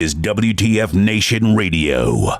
is WTF Nation Radio.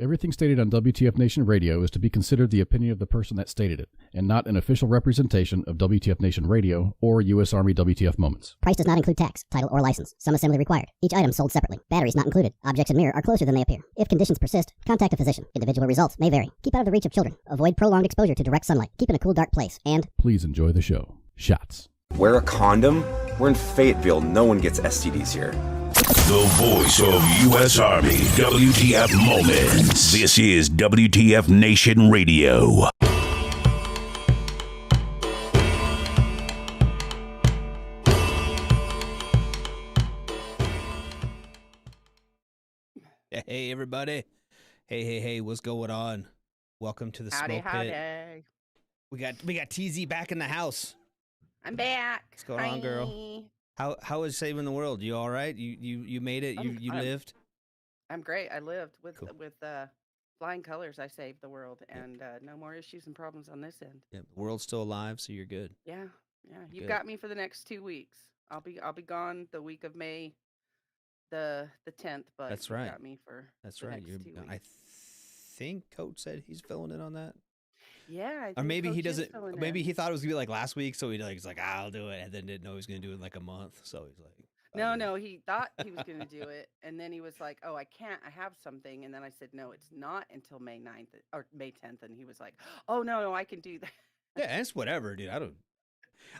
Everything stated on WTF Nation Radio is to be considered the opinion of the person that stated it, and not an official representation of WTF Nation Radio or U.S. Army WTF Moments. Price does not include tax, title, or license. Some assembly required. Each item sold separately. Batteries not included. Objects in mirror are closer than they appear. If conditions persist, contact a physician. Individual results may vary. Keep out of the reach of children. Avoid prolonged exposure to direct sunlight. Keep in a cool, dark place. And please enjoy the show. Shots. Wear a condom? We're in Fayetteville. No one gets STDs here. The voice of U.S. Army, WTF Moments. This is WTF Nation Radio. Hey, everybody. Hey, what's going on? Welcome to the Smoke Pit. We got TZ back in the house. I'm back. What's going on, girl? How is saving the world? You all right? You made it? You lived? I'm great. I lived with Cool. flying colors. I saved the world, and no more issues and problems on this end. Yeah, the world's still alive, so you're good. Yeah. You've Good. got me for the next 2 weeks. I'll be gone the week of May, the 10th. But That's you right. got me for That's the right. next 2 I weeks. think Coach said he's filling in on that. Yeah. I Or think maybe he Coach is doesn't. filling Maybe in. he thought it was gonna be like last week, so he's like, I'll do it, and then didn't know he was gonna do it in like a month. So he's like, No, he thought he was going to do it, and then he was like, "Oh, I can't. I have something." And then I said, "No, it's not until May 9th or May 10th." And he was like, "Oh, no, I can do that." Yeah, it's whatever, dude.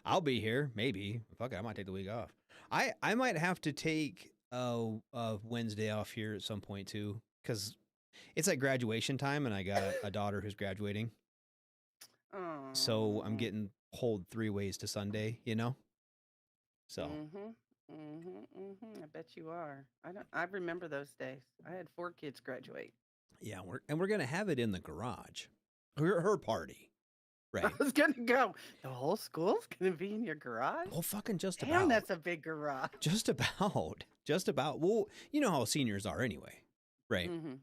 I'll be here. Maybe. Fuck it, I might take the week off. I might have to take Wednesday off here at some point too, because it's like graduation time, and I got a daughter who's graduating. So I'm Aw. getting pulled 3 ways to Sunday, you know. So I bet you are. I remember those days. I had 4 kids graduate. yeah, we're gonna have it in the garage, her party, right? I was gonna go. The whole school's gonna be in your garage. Well, fucking just Damn, about. that's a big garage. Just about. Well, you know how seniors are anyway, right? Mm-hmm.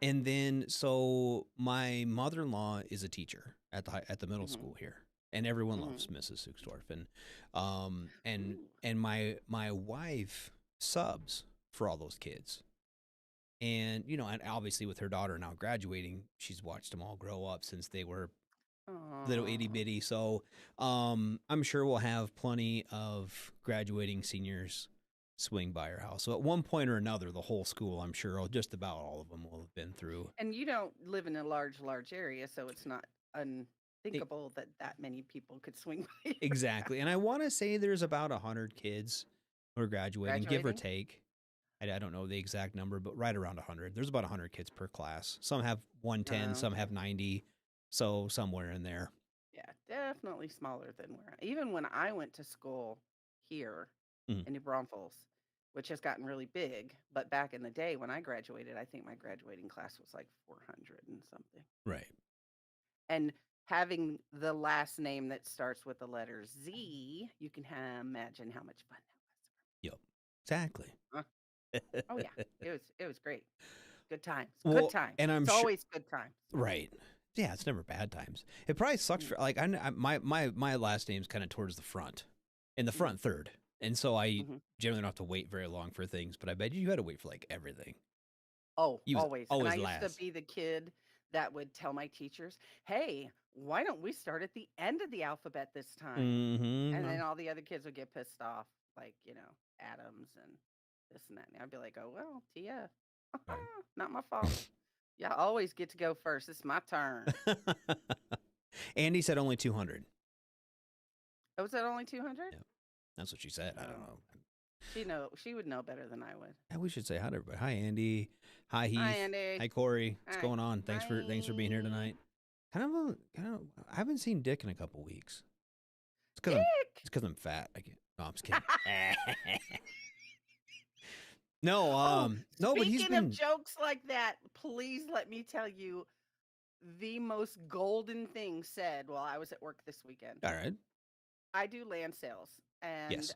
And then, so my mother-in-law is a teacher at the middle Mhm. school here, and everyone Mhm. loves Mrs. Suchsdorf, Ooh. and my wife subs for all those kids, and and obviously with her daughter now graduating, she's watched them all grow up since they were little itty Aw. bitty. So, I'm sure we'll have plenty of graduating seniors swing by her house. So at one point or another, the whole school, I'm sure, just about all of them will have been through. And you don't live in a large area, so it's not E- unthinkable that many people could swing by your Exactly. And I want to say there's about 100 kids who are graduating, give or graduating. take. I don't know the exact number, but right around 100. There's about 100 kids per class. Some have 110, some Okay. have 90. So somewhere in there. Yeah, definitely smaller than even when I went to school here Mhm. in New Braunfels, which has gotten really big. But back in the day when I graduated, I think my graduating class was like 400 and something. Right. And having the last name that starts with the letter Z, you can imagine how much fun Yep. Exactly. that was. Oh yeah, it was great. Good times. Well, Good times. and I'm It's sure. always good times. Right. Yeah, it's never bad times. It probably sucks Mm, for like my last name's kind of towards the front, in the mm, front third, and so I mhm. generally don't have to wait very long for things. But I bet you had to wait for like everything. Oh, You was always. And I always used to last. be the kid that would tell my teachers, "Hey, why don't we start at the end of the alphabet this time?" And then all the other kids would get pissed off, like, Adams and this and that. And I'd be like, "Oh, well, TF. Right. Not my fault. Yeah, I always get to go first. It's my turn." Andy said only 200. Oh, was that only 200? Yeah, that's what she said. I don't Oh, know. she would know better than I would. Yeah, we should say hi to everybody. Hi, Andy. Hi, Hi, Heath. Hi, Andy. Corey. What's Hi. going on? Thanks for being here Hi. tonight. I haven't seen Dick in a couple weeks. It's because Dick. I'm fat. I can't. No, I'm just kidding. No, Oh, no, but he's speaking of been jokes like that, please let me tell you the most golden thing said while I was at work this weekend. all right. I do land sales, and Yes.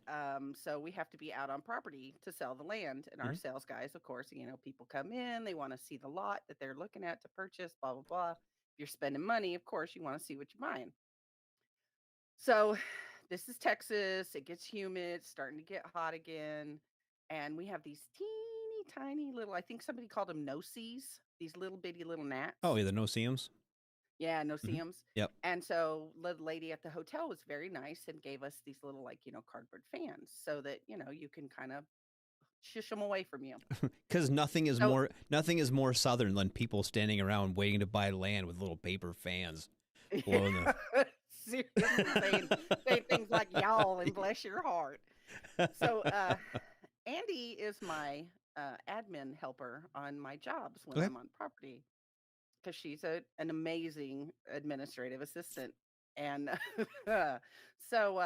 so we have to be out on property to sell the land. And our Mhm. sales guys, of course, people come in, they want to see the lot that they're looking at to purchase, blah blah blah. If you're spending money, of course, you want to see what you're buying. So this is Texas. It gets humid, it's starting to get hot again. And we have these tiny little, I think somebody called them no-sees, these little bitty little gnats. Oh, yeah, the no-see-ums? Yeah, no-see-ums. Yep. And so the lady at the hotel was very nice and gave us these little, like, cardboard fans so that, you can kind of shush them away from you. Because nothing is more southern than people standing around waiting to buy land with little paper fans blowing them. Seriously, saying things like y'all and bless your heart. So Andy is my admin helper on my jobs when Okay. I'm on property, because she's an amazing administrative assistant. And so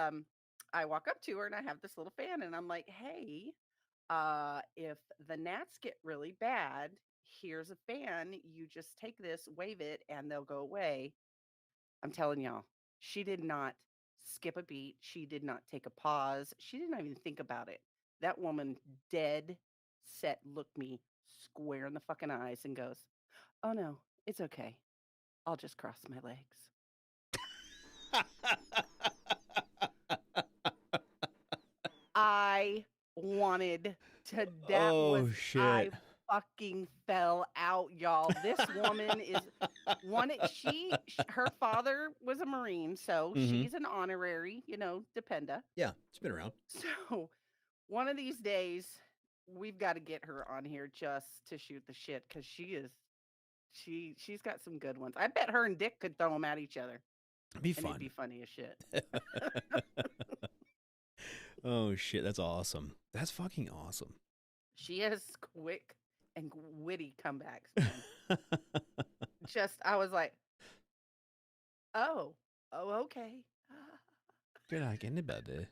I walk up to her and I have this little fan and I'm like, hey, if the gnats get really bad, here's a fan. You just take this, wave it, and they'll go away. I'm telling y'all, she did not skip a beat. She did not take a pause. She did not even think about it. That woman dead set looked me square in the fucking eyes and goes, oh no, it's okay. I'll just cross my legs. I wanted to I fucking fell out, y'all. This woman is her father was a Marine, so she's an honorary, dependa. Yeah, it's been around. So one of these days we've got to get her on here just to shoot the shit, because she's got some good ones. I bet her and Dick could throw them at each other. It'd be fun. It'd be funny as shit. Oh shit, that's awesome. That's fucking awesome. She has quick and witty comebacks, man. I was like, oh, okay. You're not getting about it.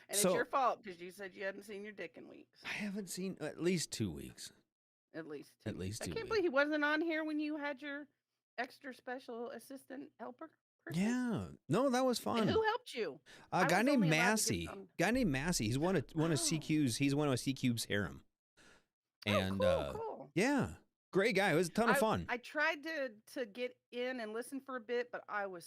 And it's your fault, because you said you hadn't seen your dick in weeks. I haven't seen at least 2 weeks. At least 2 At least 2 I can't weeks. believe he wasn't on here when you had your extra special assistant helper person. Yeah, no, that was fun. And who helped you? A guy named Massey. He's one of CQ's. He's one of CQ's harem. And cool. Yeah, great guy. It was a ton of fun. I tried to get in and listen for a bit, but I was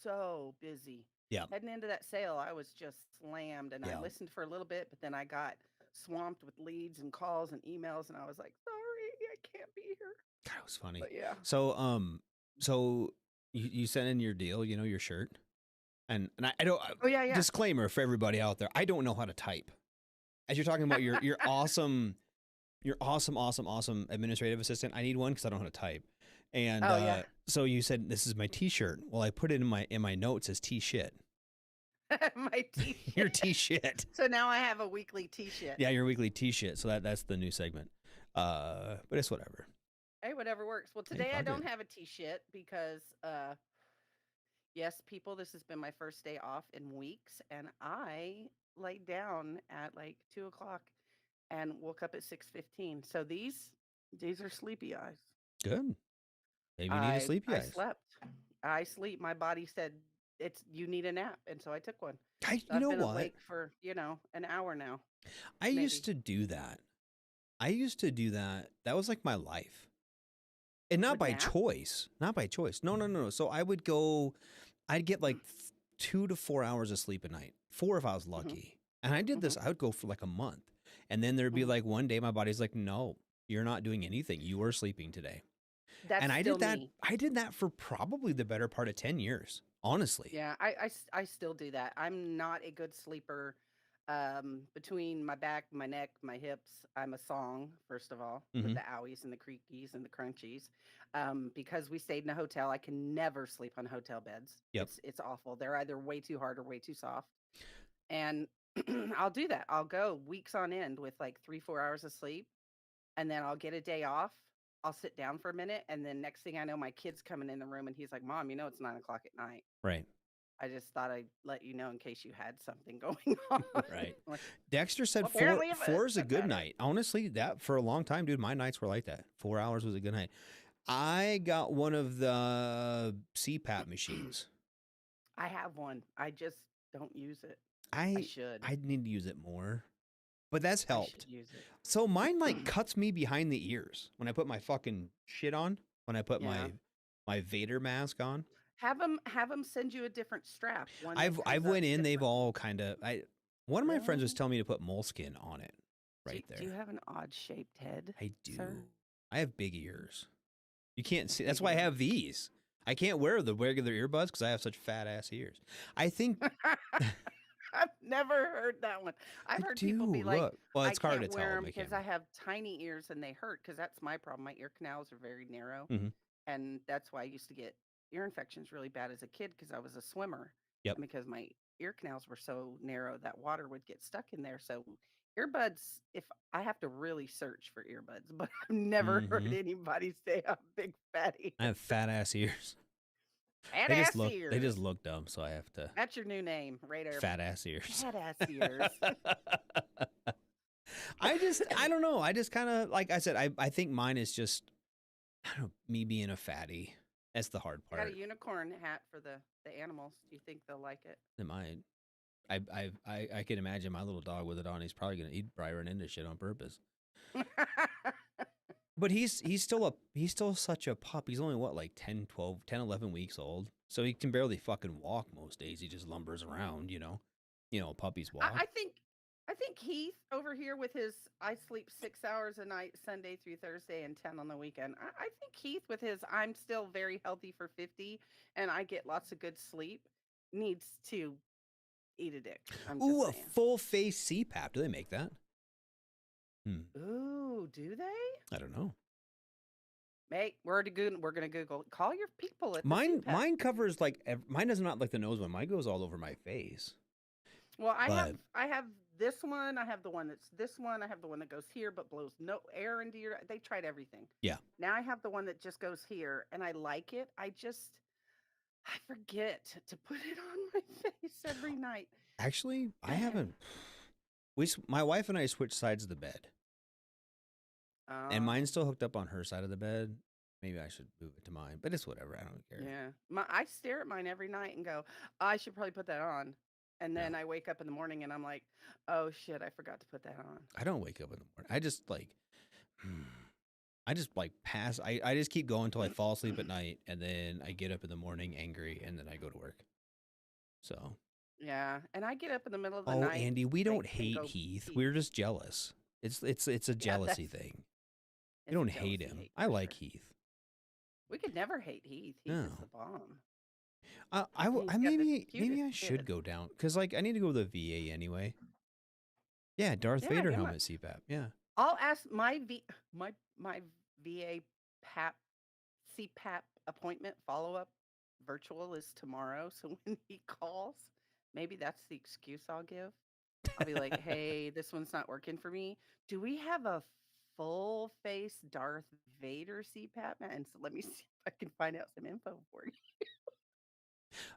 so busy. Yeah. Heading into that sale, I was just slammed, and I listened for a little bit, but then I got swamped with leads and calls and emails, and I was like, sorry, I can't be here. God, it was funny. But yeah. So you sent in your deal, your shirt, and I don't. Oh yeah. Disclaimer for everybody out there: I don't know how to type. As you're talking about your awesome administrative assistant, I need one because I don't know how to type. And so you said this is my T-shirt. Well, I put it in my notes as T-shit. My T-shit. Your T-shit. So now I have a weekly T-shit. Yeah, your weekly T-shit. So that's the new segment. But it's whatever. Hey, whatever works. Well, today I don't have a T-shit because, yes, people, this has been my first day off in weeks, and I laid down at like 2 o'clock and woke up at 6:15. So these are sleepy eyes. Good. Maybe you need a sleepy eyes. I sleep. My body said you need a nap, and so I took one. You know I've been what? awake for an hour now. I used to do that. That was like my life. And not by choice. Not by choice. No. So I'd get like 2 to 4 hours of sleep a night. 4 if I was lucky. And I did this, I would go for like a month. And then there'd be like one day my body's like, no, you're not doing anything. You are sleeping today. I did that. Me. I did that for probably the better part of 10 years, honestly. Yeah, I still do that. I'm not a good sleeper. Between my back, my neck, my hips, I'm a song, first of all, with the owies and the creakies and the crunchies. Because we stayed in a hotel, I can never sleep on hotel beds. Yep. It's awful. They're either way too hard or way too soft. And I'll do that. I'll go weeks on end with like 3-4 hours of sleep, and then I'll get a day off. I'll sit down for a minute, and then next thing I know, my kid's coming in the room, and he's like, "Mom, it's 9 o'clock at night." Right. I just thought I'd let you know in case you had something going on. Right. Like, Dexter said well, four is a good night. Honestly, that for a long time, dude, my nights were like that. 4 hours was a good night. I got one of the CPAP machines. I have one. I just don't use it. I should. I need to use it more. But that's helped. I should use it. So mine like cuts me behind the ears when I put my fucking shit on, when I put my Vader mask on. Have them send you a different strap. I've went in, they've all kind of one of my friends was telling me to put moleskin on it, right Do you there. have an odd-shaped head, I do. sir? I have big ears. You can't see. That's Big why I ears. have these. I can't wear the regular earbuds because I have such fat ass ears. I think I've never heard that one. I've I heard do. people be like, Look, well, I it's hard to can't wear tell on them my because I camera. have tiny ears and they hurt because that's my problem. My ear canals are very narrow. Mhm. And that's why I used to get ear infections really bad as a kid because I was a swimmer. Yep. And because my ear canals were so narrow that water would get stuck in there. So earbuds, if I have to really search for earbuds, but I've never heard anybody say I'm big fat ears. I have fat ass ears. Fat They ass just ears. look dumb, so I have to That's your new name, Radar. fat ass ears. Fat ass ears. I don't know. I just kind of, like I said, I think mine is just, I don't know, me being a fatty. That's the hard I got part. a unicorn hat for the animals. Do you think they'll like it? It might. I can imagine my little dog with it on. He'd probably run into shit on purpose. But he's still such a pup. He's only what, like 10, 11 weeks old. So he can barely fucking walk most days. He just lumbers around, you know. Puppies walk. I think Heath over here with his I sleep 6 hours a night Sunday through Thursday and 10 on the weekend. I think Heath with his I'm still very healthy for 50 and I get lots of good sleep needs to eat a dick. I'm Ooh, just a saying. full face CPAP. Do they make that? Ooh, do they? I don't know. Mate, we're gonna Google. Call your people at the Mine CPAP. covers like mine does not like the nose one. Mine goes all over my face. Well, I But- have this one. I have the one that's this one. I have the one that goes here but blows no air into your. They tried everything. Yeah. Now I have the one that just goes here, and I like it. I forget to put it on my face every night. Actually, I haven't. My wife and I switched sides of the bed, and mine's still hooked up on her side of the bed. Maybe I should move it to mine, but it's whatever. I don't care. Yeah, I stare at mine every night and go, I should probably put that on. And then I wake up in the morning and I'm like, oh shit, I forgot to put that on. I don't wake up in the morning. I just pass. I just keep going until I fall asleep at night, and then I get up in the morning angry, and then I go to work. So. Yeah, and I get up in the middle of the Oh, night. Andy, we don't and hate go Heath. pee. We're just jealous. It's a jealousy thing. We It's a don't hate jealousy him. hate I for like sure. Heath. We could never hate Heath. Heath No. is the bomb. I He's got the maybe I cutest should kid. go down because like I need to go to the VA anyway. Yeah, Darth Yeah, Vader get my- helmet CPAP. Yeah. I'll ask my VA CPAP appointment follow-up virtual is tomorrow. So when he calls, maybe that's the excuse I'll give. I'll be like, hey, this one's not working for me. Do we have a full face Darth Vader CPAP? And so let me see if I can find out some info for you.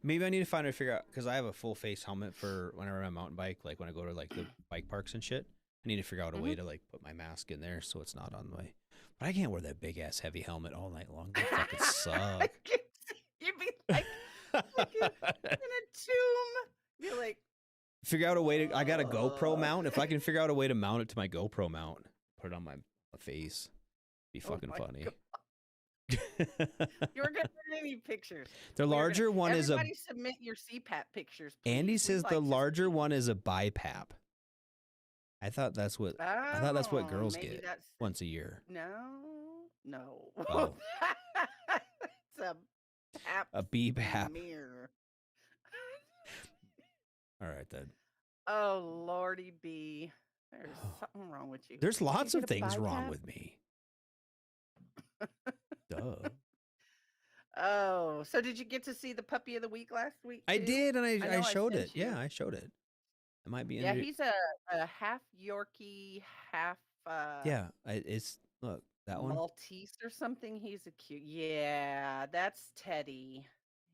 Maybe I need to figure out because I have a full face helmet for when I ride my mountain bike, like when I go to like the bike parks and shit. I need to figure out a way to like put my mask in there so it's not on my. But I can't wear that big ass heavy helmet all night long. That fucking suck. You'd be like in a tomb. You're like, Figure out a way to. I got a GoPro mount. If I can figure out a way to mount it to my GoPro mount, put it on my face, be Oh fucking my funny. you're gonna get any pictures. The larger one is a. Everybody submit your CPAP pictures. Andy please. We'd says like the to see larger it. one is a BiPAP. I thought that's what girls maybe get that's- once a year. No. Oh. It's a pap A BPAP. mirror. All right then. Oh Lordy B. There's something wrong with you. There's Did you lots of get a things wrong BiPAP? with me. Duh. Oh, so did you get to see the puppy of the week last week? I too? did, and I know I showed sent it. you. Yeah, I showed it. It might be in Yeah, your- he's a half Yorkie, half Yeah, it's look that one. Maltese or something. He's a cute. Yeah, that's Teddy.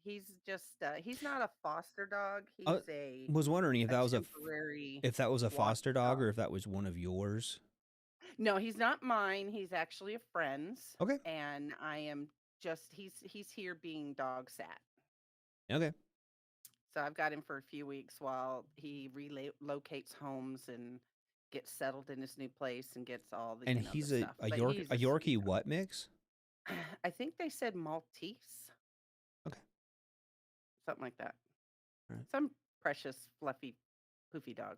He's just he's not a foster dog. He's a Was wondering if that was temporary. if that was a foster dog watchdog. or if that was one of yours. No, he's not mine. He's actually a friend's. Okay. And I am just he's here being dog sat. Okay. So I've got him for a few weeks while he relocates homes and gets settled in his new place and gets all the And you know, he's the a stuff. a But York he's a Yorkie sweetheart. what mix? I think they said Maltese. Okay. Something like that. Alright. Some precious, fluffy, poofy dog.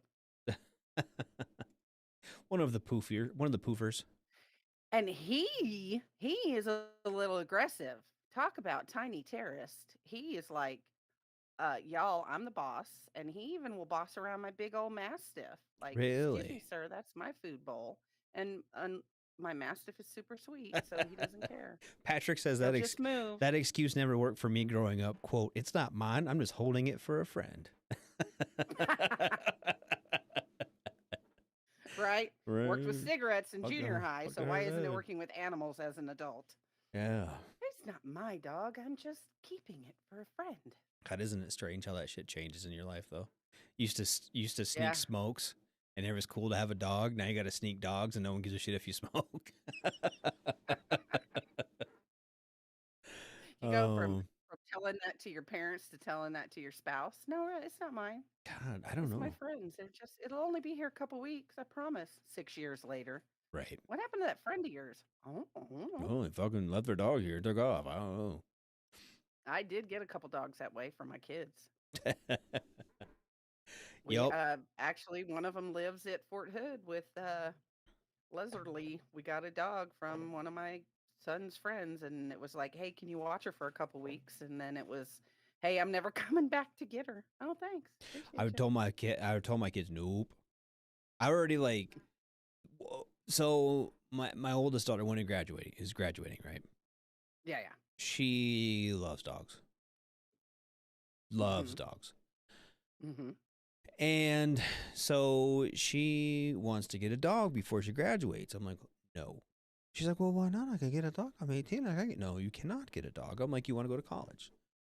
One of the poofers. And he is a little aggressive. Talk about tiny terrorist. He is like, y'all, I'm the boss, and he even will boss around my big old mastiff. Like, excuse me, Really? sir, that's my food bowl, and my mastiff is super sweet, so he doesn't care. Patrick says He'll just move. that excuse never worked for me growing up. Quote, it's not mine. I'm just holding it for a friend. Right? Worked with Right. cigarettes in Fuck junior her- high, fuck so her why isn't it then. working with animals as an adult? Yeah. It's not my dog. I'm just keeping it for a friend. God, isn't it strange how that shit changes in your life though? Used to sneak Yeah. smokes, and it was cool to have a dog. Now you got to sneak dogs, and no one gives a shit if you smoke. You go from Oh, telling that to your parents to telling that to your spouse. No, it's not mine. God, I don't It's my know. friends. It'll only be here a couple weeks, I promise. 6 years later. Right. What happened to that friend of yours? Oh, Oh, they fucking left their dog here. Took off. I don't know. I did get a couple dogs that way for my kids. Yep. Actually, one of them lives at Fort Hood with Leslie. We got a dog from one of my son's friends, and it was like, hey, can you watch her for a couple weeks? And then it was, hey, I'm never coming back to get her. Oh, thanks. I Appreciate told my kids, nope. I already like. So my oldest daughter, when is graduating, right? Yeah. She loves dogs. Loves dogs. Mm-hmm. And so she wants to get a dog before she graduates. I'm like, no. She's like, well, why not? I can get a dog. I'm 18. No, you cannot get a dog. I'm like, you want to go to college?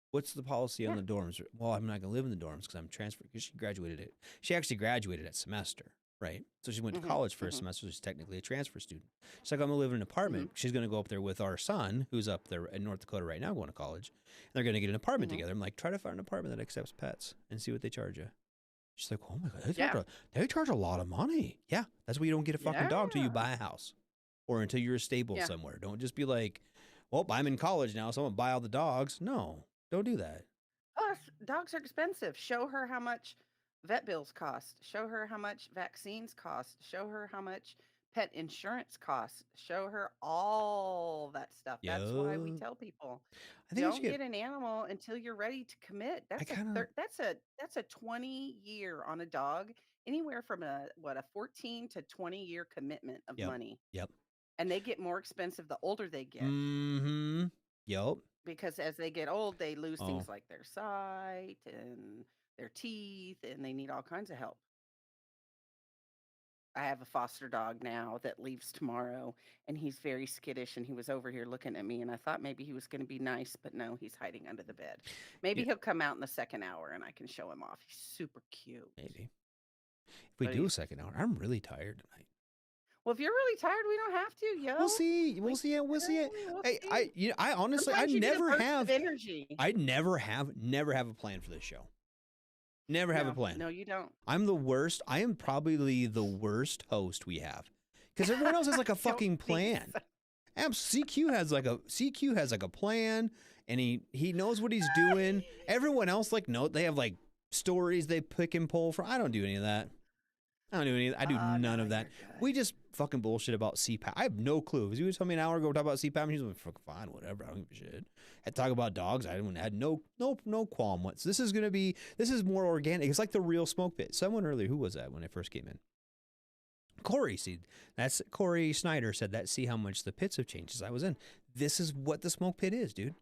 What's the policy on the dorms? Well, I'm not going to live in the dorms because I'm transferred. Because she actually graduated at semester, right? So she went to college for a semester. So she's technically a transfer student. She's like, I'm going to live in an apartment. She's going to go up there with our son, who's up there in North Dakota right now going to college. And they're going to get an apartment together. I'm like, try to find an apartment that accepts pets and see what they charge you. She's like, oh my God, they charge a lot of money. Yeah, that's why you don't get a fucking dog till you buy a house or until you're stable somewhere. Don't just be like, well, I'm in college now, so I'm going to buy all the dogs. No, don't do that. Dogs are expensive. Show her how much vet bills cost. Show her how much vaccines cost. Show her how much pet insurance costs. Show her all that stuff. That's why we tell people, I think don't get an animal until you're ready to commit. That's a 20-year on a dog, anywhere from a 14 to 20-year commitment of money. Yep. And they get more expensive the older they get. Mm-hmm. Yep. Because as they get old, they lose things like their sight and their teeth, and they need all kinds of help. I have a foster dog now that leaves tomorrow, and he's very skittish, and he was over here looking at me, and I thought maybe he was going to be nice, but no, he's hiding under the bed. Maybe he'll come out in the second hour, and I can show him off. He's super cute. Maybe. If we do a second hour, I'm really tired tonight. Well, if you're really tired, we don't have to, yo. We'll see. We'll see it. Hey, I honestly, I never have energy. I never have a plan for this show. Never have a plan. No, you don't. I'm the worst. I am probably the worst host we have because everyone else has like a fucking plan. CQ has like a plan, and he knows what he's doing. Everyone else they have like stories they pick and pull from. I don't do any of that. I do none of that. We just fucking bullshit about CPAP. I have no clue. If you would tell me an hour ago talk about CPAP, he's like, fucking fine, whatever. I don't give a shit. Had to talk about dogs. I had no qualm. This is more organic. It's like the real smoke pit. Someone earlier, who was that when I first came in? Corey Snyder said that. See how much the pits have changed since I was in. This is what the smoke pit is, dude.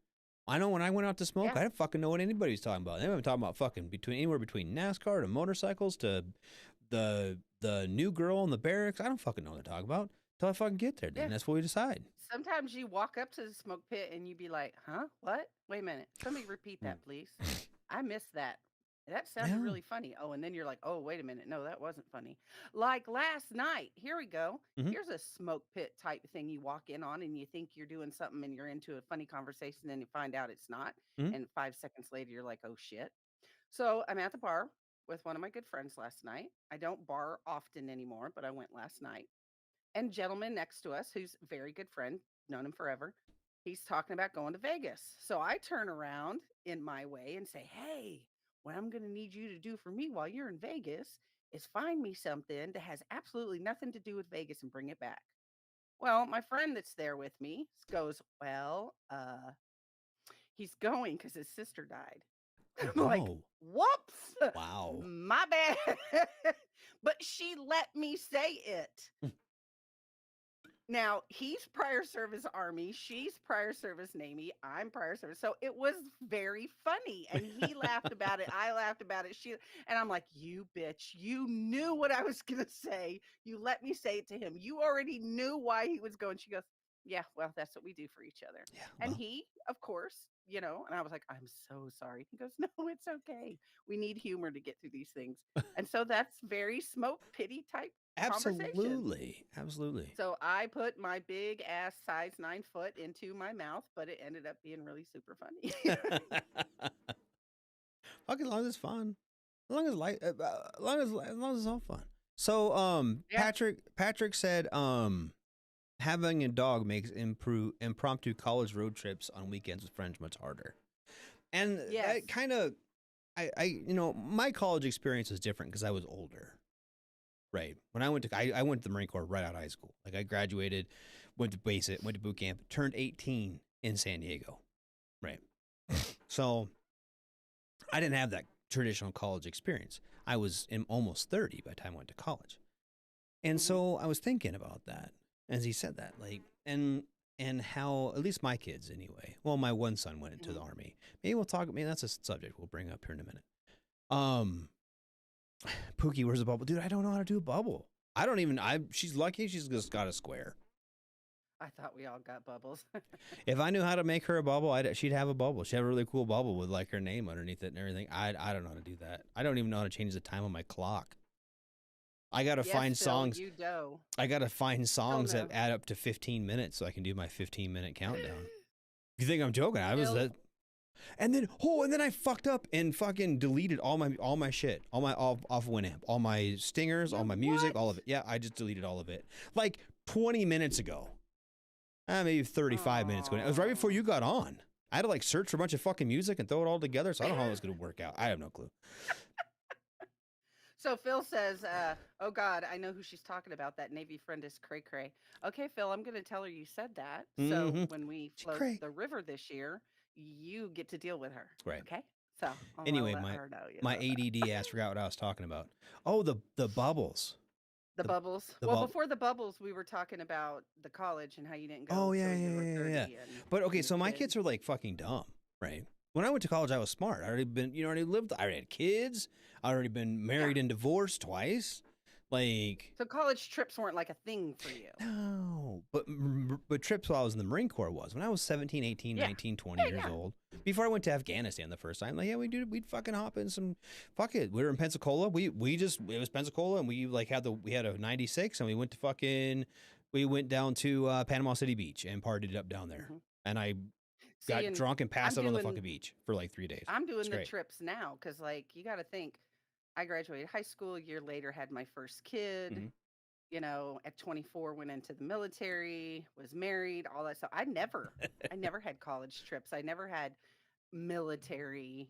I know when I went out to smoke, I didn't fucking know what anybody was talking about. They were talking about fucking anywhere between NASCAR to motorcycles to the new girl in the barracks. I don't fucking know what they're talking about until I fucking get there. Then that's what we decide. Sometimes you walk up to the smoke pit and you be like, huh? What? Wait a minute. Somebody repeat that, please. I missed that. That sounded really funny. Oh, and then you're like, oh, wait a minute. No, that wasn't funny. Like last night. Here we go. Here's a smoke pit type thing you walk in on and you think you're doing something and you're into a funny conversation and you find out it's not. And 5 seconds later, you're like, oh, shit. So I'm at the bar with one of my good friends last night. I don't bar often anymore, but I went last night. And gentleman next to us, who's a very good friend, known him forever, he's talking about going to Vegas. So I turn around in my way and say, hey, what I'm going to need you to do for me while you're in Vegas is find me something that has absolutely nothing to do with Vegas and bring it back. Well, my friend that's there with me goes, well, he's going because his sister died. I'm like, Oh, whoops, wow. my bad. But she let me say it. Now, he's prior service Army, she's prior service Navy, I'm prior service. So it was very funny. And he laughed about it. I laughed about it. And I'm like, you bitch, you knew what I was going to say. You let me say it to him. You already knew why he was going. She goes, yeah, well, that's what we do for each other. Yeah, And well. he, of course, and I was like, I'm so sorry. He goes, no, it's okay. We need humor to get through these things. And so that's very smoke pity type conversation. Absolutely. So I put my big ass size 9 foot into my mouth, but it ended up being really super funny. Fuck, as long as it's fun, as long as as long as it's all fun. So, Yeah. Patrick said, having a dog makes impromptu college road trips on weekends with friends much harder. And Yes. that kind of, my college experience was different because I was older. Right. When I went to the Marine Corps right out of high school. Like I graduated, went to basic, went to boot camp, turned 18 in San Diego. Right. So I didn't have that traditional college experience. I was almost 30 by the time I went to college. And so I was thinking about that as he said that, like, and how, at least my kids anyway. Well, my one son went into the Army. Maybe that's a subject we'll bring up here in a minute. Pookie, where's the bubble? Dude, I don't know how to do a bubble. She's lucky she's just got a square. I thought we all got bubbles. If I knew how to make her a bubble, she'd have a bubble. She'd have a really cool bubble with like her name underneath it and everything. I don't know how to do that. I don't even know how to change the time on my clock. I got to find songs. You do. I got to find songs that add up to 15 minutes so I can do my 15-minute countdown. You think I'm joking? I was that. And then I fucked up and fucking deleted all my shit, off Winamp, all my stingers, all my music, all of it. Yeah, I just deleted all of it. Like 20 minutes ago. Maybe 35 minutes ago. It was right before you got on. I had to like search for a bunch of fucking music and throw it all together, so I don't know how it was going to work out. I have no clue. So Phil says, oh God, I know who she's talking about. That Navy friend is Cray Cray. Okay, Phil, I'm going to tell her you said that. So when we float the river this year, you get to deal with her. Right. Okay. So anyway, my ADD ass forgot what I was talking about. Oh, the bubbles. The bubbles. Before the bubbles, we were talking about the college and how you didn't go. Oh yeah. But okay, so my kids are like fucking dumb, right? When I went to college, I was smart. I already had kids. I already been married and divorced twice. Like, so college trips weren't like a thing for you. No, but trips while I was in the Marine Corps was. When I was 17, 18, 19, 20 years old. Before I went to Afghanistan the first time, like, yeah, we'd fucking hop in some, fuck it. We were in Pensacola. It was Pensacola, and we had a 96, and we went down to Panama City Beach and partied it up down there. And I got drunk and passed out on the fucking beach for like 3 days. I'm doing the trips now because, like, you got to think, I graduated high school. A year later, had my first kid. At 24, went into the military, was married, all that stuff. I never had college trips. I never had military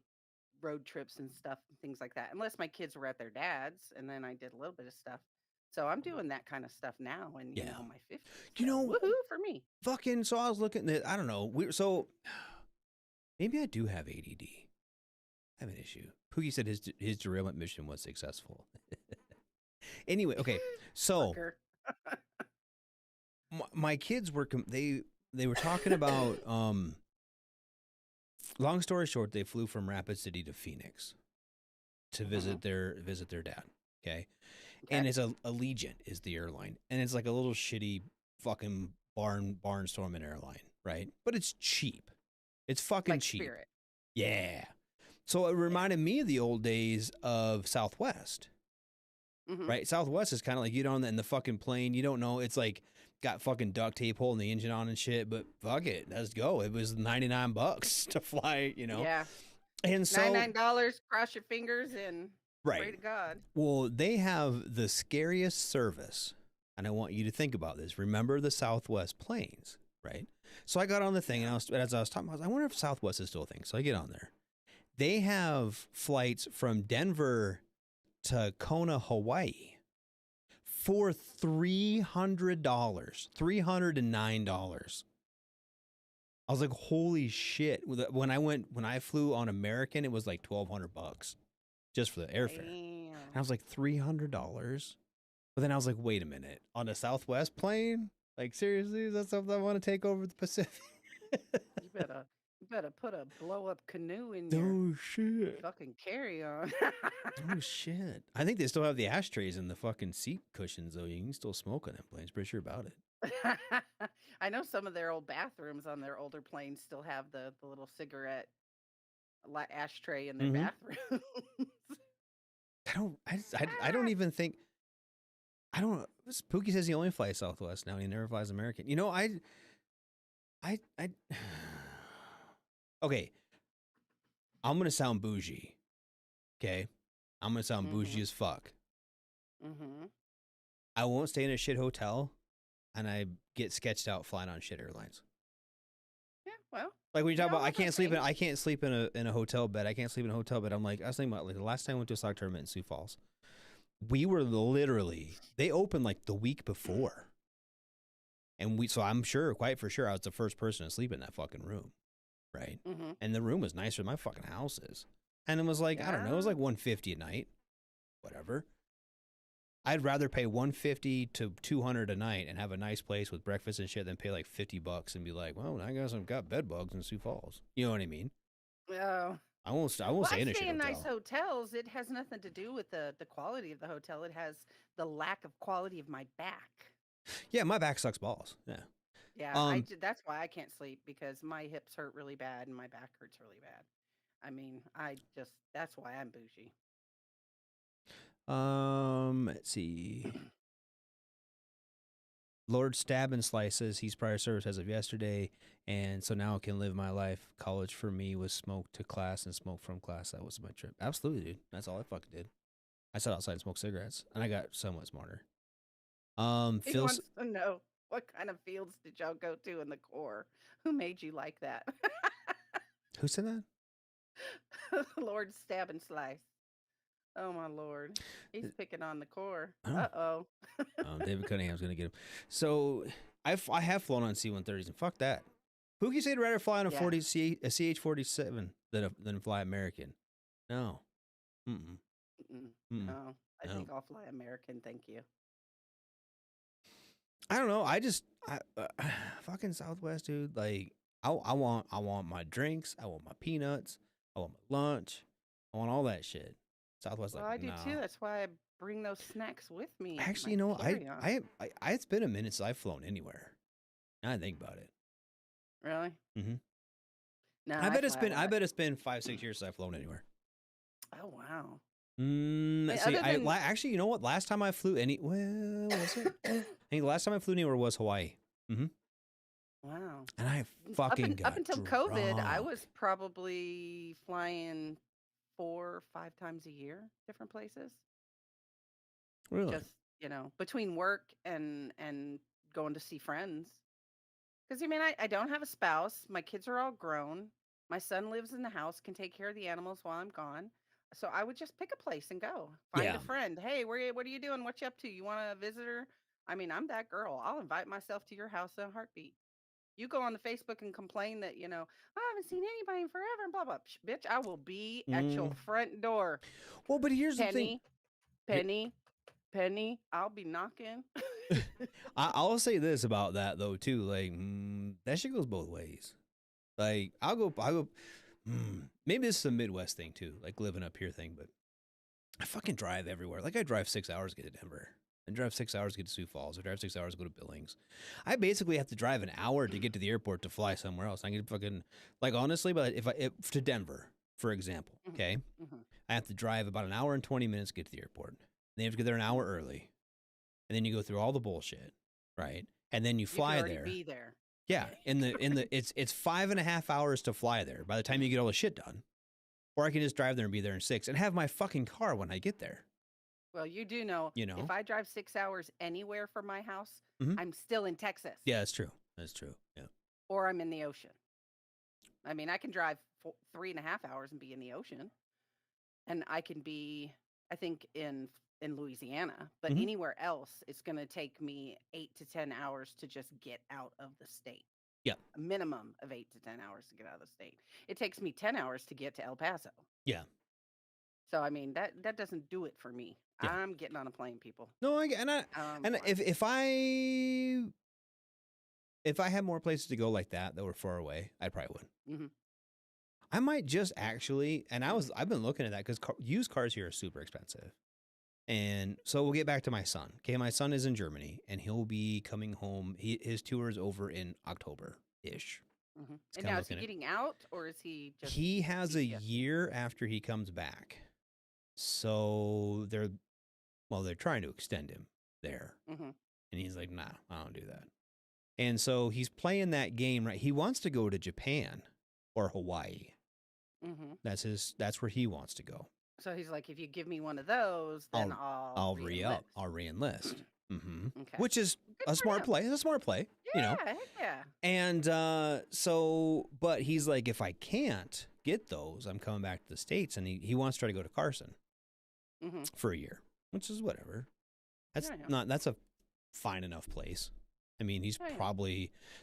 road trips and stuff, and things like that, unless my kids were at their dad's, and then I did a little bit of stuff. So I'm doing that kind of stuff now, and my 50s. Woohoo for me. Fucking. So I was looking at, I don't know. Maybe I do have ADD. I have an issue. Pookie said his derailment mission was successful. Anyway, okay, so my kids were they were talking about long story short, they flew from Rapid City to Phoenix to visit their dad. Okay, and it's a Allegiant is the airline, and it's like a little shitty fucking barnstorming airline, right? But it's cheap. It's fucking cheap. Spirit. Yeah. So it reminded me of the old days of Southwest. Right? Southwest is kind of like you don't in the fucking plane. You don't know. It's like got fucking duct tape holding the engine on and shit. But fuck it, let's go. It was $99 to fly. Yeah. And so $99. Cross your fingers and pray to God. Well, they have the scariest service, and I want you to think about this. Remember the Southwest planes, right? So I got on the thing, and as I was talking, I wonder if Southwest is still a thing. So I get on there. They have flights from Denver to Kona, Hawaii for $300, $309. I was like, holy shit. When I flew on American, it was like $1,200 just for the airfare. Damn. And I was like, $300? But then I was like, wait a minute. On a Southwest plane? Like, seriously? Is that something I want to take over the Pacific? You better put a blow up canoe in Oh, your shit. fucking carry on. Oh, shit. I think they still have the ashtrays in the fucking seat cushions, though. You can still smoke on them planes. Pretty sure about it. I know some of their old bathrooms on their older planes still have the little cigarette ashtray in their bathroom. I don't even think. I don't. Pookie says he only flies Southwest now. He never flies American. You know, okay. I'm gonna sound bougie. Okay, I'm gonna sound bougie as fuck. I won't stay in a shit hotel, and I get sketched out flying on shit airlines. Yeah, well, like when you talk about I can't sleep in a hotel bed. I can't sleep in a hotel bed. I'm like, I was thinking about like the last time I went to a soccer tournament in Sioux Falls. We were they opened like the week before. And so I'm sure, quite for sure, I was the first person to sleep in that fucking room. Right. And the room was nicer than my fucking house is. And it was like, I don't know, it was like $150 a night. Whatever. I'd rather pay $150 to $200 a night and have a nice place with breakfast and shit than pay like $50 and be like, well, I guess I've got bed bugs in Sioux Falls. You know what I mean? Oh. I won't stay in a shit hotel. Nice hotels. It has nothing to do with the quality of the hotel. It has the lack of quality of my back. Yeah, my back sucks balls. Yeah. Yeah, that's why I can't sleep, because my hips hurt really bad and my back hurts really bad. I mean, that's why I'm bougie. Let's see. Lord Stab and Slices, he's prior service as of yesterday, and so now I can live my life. College for me was smoke to class and smoke from class. That was my trip. Absolutely, dude. That's all I fucking did. I sat outside and smoked cigarettes, and I got somewhat smarter. He wants to know, what kind of fields did y'all go to in the Corps? Who made you like that? Who said that? Lord Stab and Slice. Oh my Lord, he's picking on the Corps. David Cunningham's gonna get him. So I have flown on C-130s, and fuck that. Pookie said I'd rather fly on a CH-47 than fly American. No. No, I think I'll fly American. Thank you. I don't know. I fucking Southwest, dude. Like, I want my drinks. I want my peanuts. I want my lunch. I want all that shit. Southwest, well, I do too. That's why I bring those snacks with me. Actually, you know, it's been a minute since I've flown anywhere. Now I think about it. Really? No, I bet it's been 5-6 years since I've flown anywhere. Oh wow. Let's see. Actually, you know what? Last time I flew was it? I think the last time I flew anywhere was Hawaii. Wow. And I fucking up until COVID, I was probably flying 4 or 5 times a year, different places. Really? Just, between work and going to see friends. Because I don't have a spouse. My kids are all grown. My son lives in the house, can take care of the animals while I'm gone. So I would just pick a place and go. Find a friend. Hey, what are you doing? What you up to? You want a visitor? I'm that girl. I'll invite myself to your house in a heartbeat. You go on the Facebook and complain that, I haven't seen anybody in forever and blah, blah. Bitch, I will be at your front door. Well, but here's the thing. Penny, I'll be knocking. I'll say this about that, though, too. Like, that shit goes both ways. Like, I'll go. Maybe this is a Midwest thing, too. Like, living up here thing. But I fucking drive everywhere. Like, I drive 6 hours to get to Denver. I drive 6 hours to get to Sioux Falls. I drive 6 hours to go to Billings. I basically have to drive an hour to get to the airport to fly somewhere else. I can fucking, like, honestly, but if to Denver, for example, okay, I have to drive about an hour and 20 minutes to get to the airport. And then you have to get there an hour early, and then you go through all the bullshit, right? And then you fly there. Be there. Yeah, it's 5.5 hours to fly there by the time you get all the shit done. Or I can just drive there and be there in 6 and have my fucking car when I get there. Well, you do know, if I drive 6 hours anywhere from my house, I'm still in Texas. Yeah, that's true. That's true. Yeah. Or I'm in the ocean. I can drive 3.5 hours and be in the ocean. And I can be I think in Louisiana, but Mhm. anywhere else, it's going to take me 8 to 10 hours to just get out of the state. Yeah. A minimum of 8 to 10 hours to get out of the state. It takes me 10 hours to get to El Paso. Yeah. So I mean that doesn't do it for me. Yeah. I'm getting on a plane, people. No, and Flying. if I had more places to go like that were far away, I probably would. hmm I might just actually, and I've been looking at that because used cars here are super expensive. And so we'll get back to my son. Okay, my son is in Germany, and he'll be coming home. His tour is over in October-ish. And kinda now is he looking at- getting out or is he just? He has a PTSD? year after he comes back. So they're trying to extend him there. hmm And he's like, nah, I don't do that. And so he's playing that game, right? He wants to go to Japan or Hawaii. hmm That's where he wants to go. So he's like, if you give me one of those, then I'll re-up. re-enlist. I'll re-enlist. Okay. Which is Good a for smart him. play. It's a smart play, you know. Yeah, heck yeah. And but he's like, if I can't get those, I'm coming back to the States. And he wants to try to go to Carson hmm for a year, which is whatever. That's Yeah. that's a fine enough place. I mean, he's Yeah.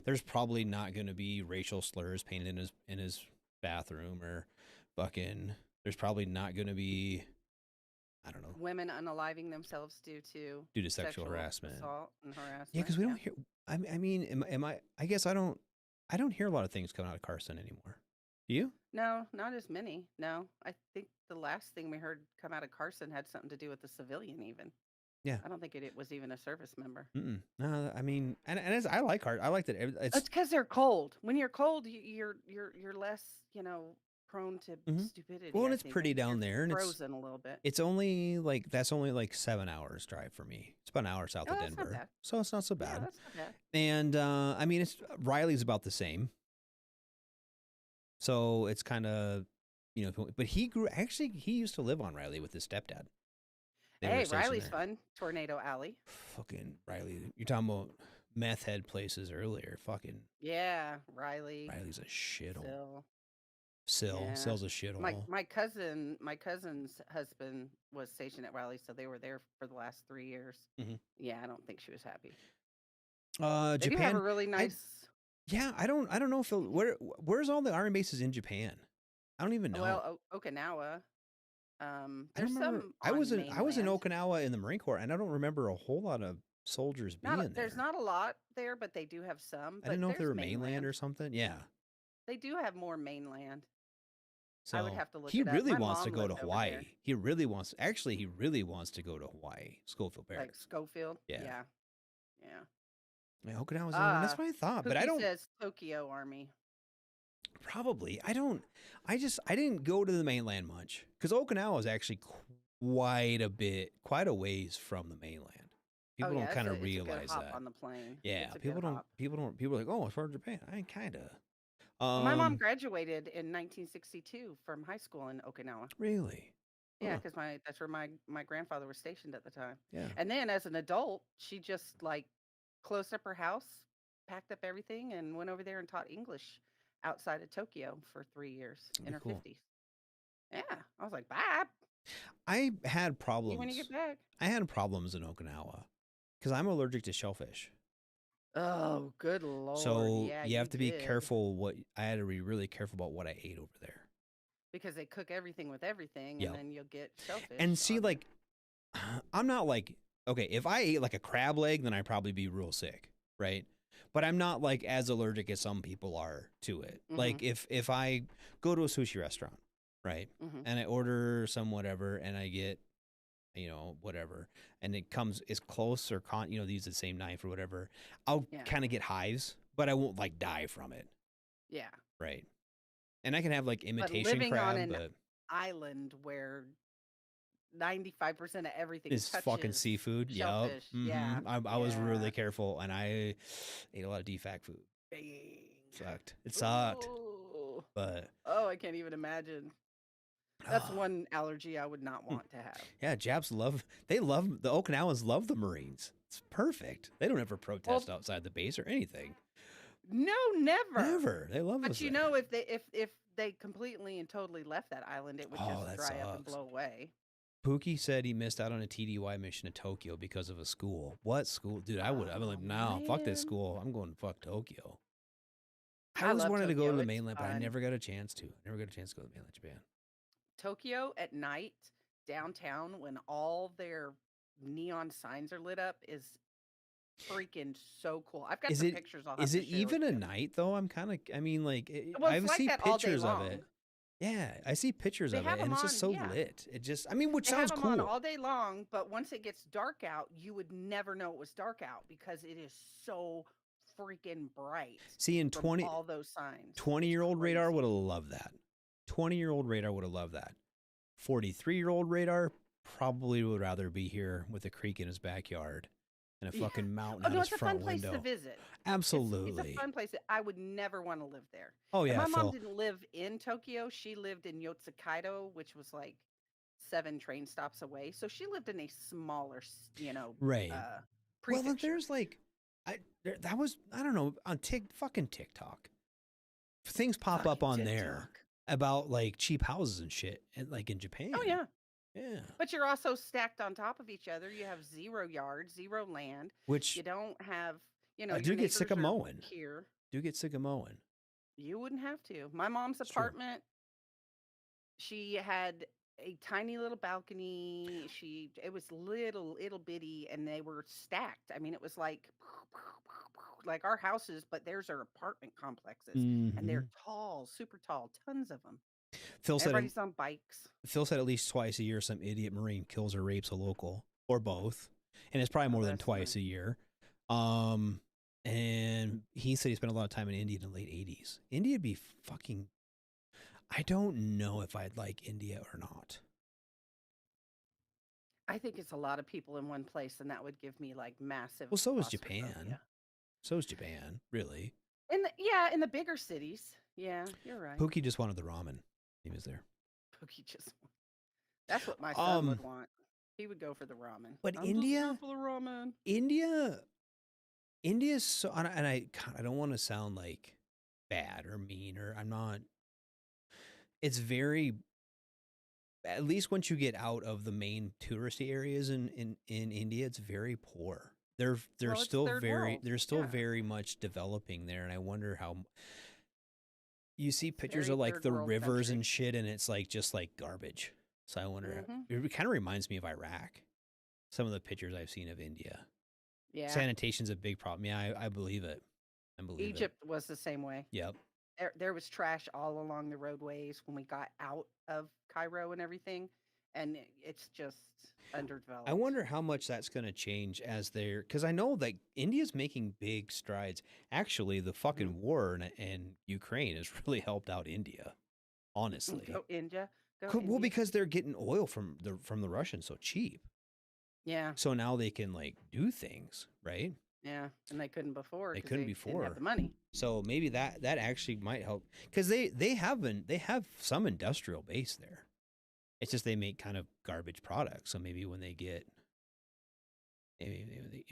there's probably not going to be racial slurs painted in his bathroom or fucking, there's probably not going to be, I don't know, Women unaliving themselves due to sexual harassment. assault and harassment. Yeah, because we don't hear. I mean, am I? I guess I don't hear a lot of things coming out of Carson anymore. Do you? No, not as many. No, I think the last thing we heard come out of Carson had something to do with the civilian. Even. Yeah. I don't think it was even a service member. No, I mean, and I like Carson. I like that. It's because they're cold. When you're cold, you're less, prone to stupidity. Well, and I it's think. pretty down You're there, and frozen a little bit. it's only that's only like 7 hours drive for me. It's about an hour south of that's not Denver, bad. so it's not so Yeah, bad. that's not bad. And I mean, it's Riley's about the same, so it's kind of, but he used to live on Riley with his stepdad. They were Hey, stationed Riley's there. fun. Tornado Alley. Fucking Riley. You're talking about meth head places earlier. Fucking Yeah, Riley's a shithole. Sill. Yeah. Sill's a shithole. My cousin's husband was stationed at Riley, so they were there for the last 3 years. Yeah, I don't think she was happy. They do have Japan. a really nice. Yeah, I don't know if where's all the army bases in Japan? I don't even know. Well, Okinawa. I There's don't remember. some. I was in mainland. Okinawa in the Marine Corps, and I don't remember a whole lot of soldiers being there. There's not a lot there, but they do have some. I didn't know if they there's were mainland or something. Yeah. They do have more mainland. So I would have to look he it up. really My wants to mom go to lived over Hawaii. there. He really wants to go to Hawaii. Schofield Like Barracks. Schofield. Yeah. Yeah. Yeah, Okinawa's that's what I thought, but I Pookie don't says Tokyo Army. probably. I didn't go to the mainland much because Okinawa is actually quite a ways from the mainland. People don't kind of realize it's a good hop that. on the plane. Yeah, It's a people good don't. hop. People are like, oh, it's from Japan. I kind of. My mom graduated in 1962 from high school in Okinawa. Really. Yeah, Huh. because that's where my grandfather was stationed at the time. Yeah. And then as an adult, she just closed up her house, packed up everything, and went over there and taught English outside of Tokyo for 3 years in her Cool. 50s. Yeah, I was like, bye. I had See problems. you when you get back. I had problems in Okinawa because I'm allergic to shellfish. Oh, good lord. So yeah, you have to be did. careful. I had to be really careful about what I ate over there. Because they cook everything with everything, Yep. and then you'll get shellfish. And see, on it. I'm not okay, if I ate like a crab leg, then I'd probably be real sick, right? But I'm not as allergic as some people are to it. Like if I go to a sushi restaurant, right, and I order some whatever, and I get, whatever, and it comes as close or they use the same knife or whatever, I'll kind of get hives, but I won't die from it, Yeah. right? And I can have But imitation living crab, on an but island where 95% of everything it's fucking touches seafood. Yep. shellfish. Yeah. I was Yeah. really careful, and I ate a lot of defact food. Dang. Sucked. It sucked. Ooh. But Oh, I can't even imagine. That's ah, one allergy I would not want to have. yeah, Japs love the Okinawans love the Marines. It's perfect. They don't ever protest outside the base or anything. No, never. Never. They love us. But you there. know, if they completely and totally left that island, it would Oh, just that dry up and sucks. blow away. Pookie said he missed out on a TDY mission to Tokyo because of a school. What school? Dude, I'm like, no, fuck this man. school. I'm going to fuck Tokyo. I I always love wanted to go to Tokyo. the It's mainland, but I fun. never got a chance to. I never got a chance to go to the mainland Japan. Tokyo at night, downtown, when all their neon signs are lit up, is freaking so cool. I've got Is some it pictures I'll have is to it share with even a you. night though? I'm kind of I mean like Well, it's I like see that all day pictures of long. it. Yeah, I see pictures They of have it and them it's just on, so yeah. lit. It just I mean, which They have sounds them cool. on all day long, but once it gets dark out, you would never know it was dark out because it is so freaking bright See, in from 20 all those signs. 20-year-old It's radar would have crazy. loved that. 20-year-old radar would have loved that. 43-year-old radar probably would rather be here with a creek in his backyard and a Yeah. fucking mountain Oh out no, his it's a fun front place to window. visit. It's Absolutely. a fun place. I would never want to live there. Oh And yeah, my mom Phil. didn't live in Tokyo. She lived in Yotsukaido, which was like 7 train stops away. So she lived in a smaller, Right. Well, then prefecture. there's like that was I don't know on fucking TikTok. Things pop up Fucking on there TikTok. about like cheap houses and shit and like in Japan. Oh yeah. Yeah. But you're also stacked on top of each other. You have 0 yards, 0 land. Which You don't have, I your do get sick of neighbors are mowing. here. Do get sick of mowing. You wouldn't have to. My mom's It's true. apartment, she had a tiny little balcony. It was little bitty, and they were stacked. I mean, it was like our houses, but theirs are apartment complexes, and they're tall, super tall, tons of them. Phil said Everybody's on bikes. at least twice a year some idiot Marine kills or rapes a local or both, and it's probably more than That's twice nice. a year. And he said he spent a lot of time in India in the late 80s. India'd be fucking. I don't know if I'd like India or not. I think it's a lot of people in one place, and that would give me like massive. Well, so is claustrophobia. Japan. So is Japan, really. In the bigger cities. Yeah, you're right. Pookie just wanted the ramen. He was there. Pookie just. That's what my son would want. He would go for the ramen. But I'm India, just here for the ramen. India's so, and I don't want to sound like bad or mean or I'm not. It's very. At least once you get out of the main touristy areas in India, it's very poor. They're Well, it's still third very world. they're still Yeah. very much developing there, and I wonder how. You see pictures very of like third the world rivers country. and shit, and it's like just like garbage. So I wonder. Mhm. It kind of reminds me of Iraq. Some of the pictures I've seen of India. Yeah. Sanitation's a big problem. Yeah, I believe it. I believe Egypt was the same way. it. Yep. There was trash all along the roadways when we got out of Cairo and everything, and it's just underdeveloped. I wonder how much that's going to change as they're because I know that India's making big strides. Actually, the fucking war in Ukraine has really helped out India. Honestly, Go India. Go well, India. because they're getting oil from the Russians so cheap, Yeah, so now they can like do things right. yeah, and they couldn't before. They 'cause couldn't didn't before. have the money. So maybe that actually might help because they have some industrial base there. It's just they make kind of garbage products. So maybe when they get, maybe they,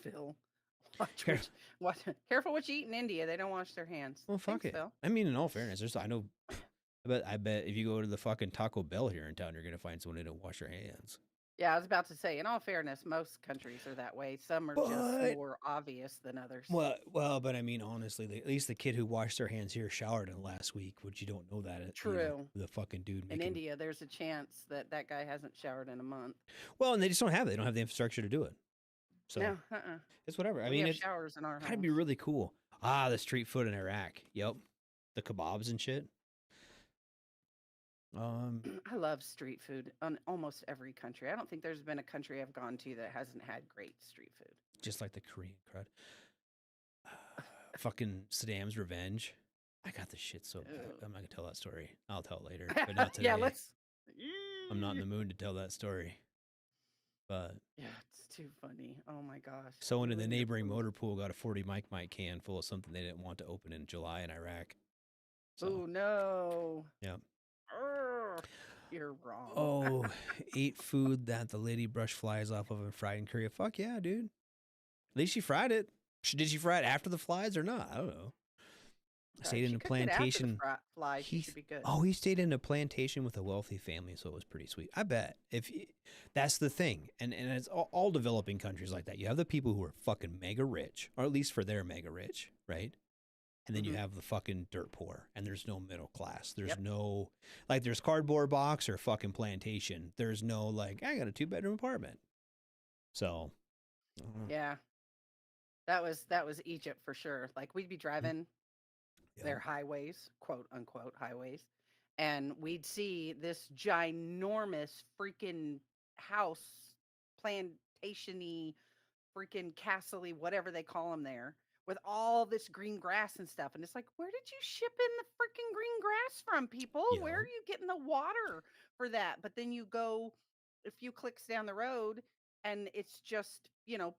Phil, watch Care- careful what you eat in India. They don't wash their hands. well, fuck Thanks, it. Phil. I mean, in all fairness, I bet if you go to the fucking Taco Bell here in town, you're gonna find someone who didn't wash their hands. Yeah, I was about to say. In all fairness, most countries are that way. Some are But- just more obvious than others. Well, but I mean, honestly, at least the kid who washed their hands here showered in last week, which you don't know that. True. The fucking dude In making. India, there's a chance that guy hasn't showered in a month. Well, and they just don't have it. They don't have the infrastructure to do it. So No, it's whatever. I we mean, have it's showers in our gotta be homes. really cool. Ah, the street food in Iraq. Yep. The kebabs and shit. I love street food on almost every country. I don't think there's been a country I've gone to that hasn't had great street food. Just like the Korean crud. Fucking Saddam's Revenge. I got the shit so bad. Ugh. I'm not gonna tell that story. I'll tell it later, but not today. Yeah, let's. I'm not in the mood to tell that story. But Yeah, it's too funny. Oh my gosh. someone in the Ruin your neighboring food. motor pool got a 40 mic can full of something they didn't want to open in July in Iraq. So, Oh no. yeah. Urgh, you're wrong. Oh, ate food that the lady brushed flies off of and fried in Korea. Fuck yeah, dude. At least she fried it. Did she fry it after the flies or not? I don't know. Stayed in a She cooked it after the plantation. flies. She should be good. Oh, he stayed in a plantation with a wealthy family, so it was pretty sweet. I bet that's the thing, and it's all developing countries like that. You have the people who are fucking mega rich, or at least for their mega rich, right? And then you have the fucking dirt poor, and there's no middle class. There's no like there's cardboard box or fucking plantation. There's no like I got a 2-bedroom apartment. So Yeah, that was Egypt for sure. Like we'd be driving their highways, quote unquote highways, and we'd see this ginormous freaking house, plantation-y, freaking castle-y, whatever they call them there, with all this green grass and stuff. And it's like, where did you ship in the freaking green grass from, people? Where are you getting the water for that? But then you go a few clicks down the road, and it's just,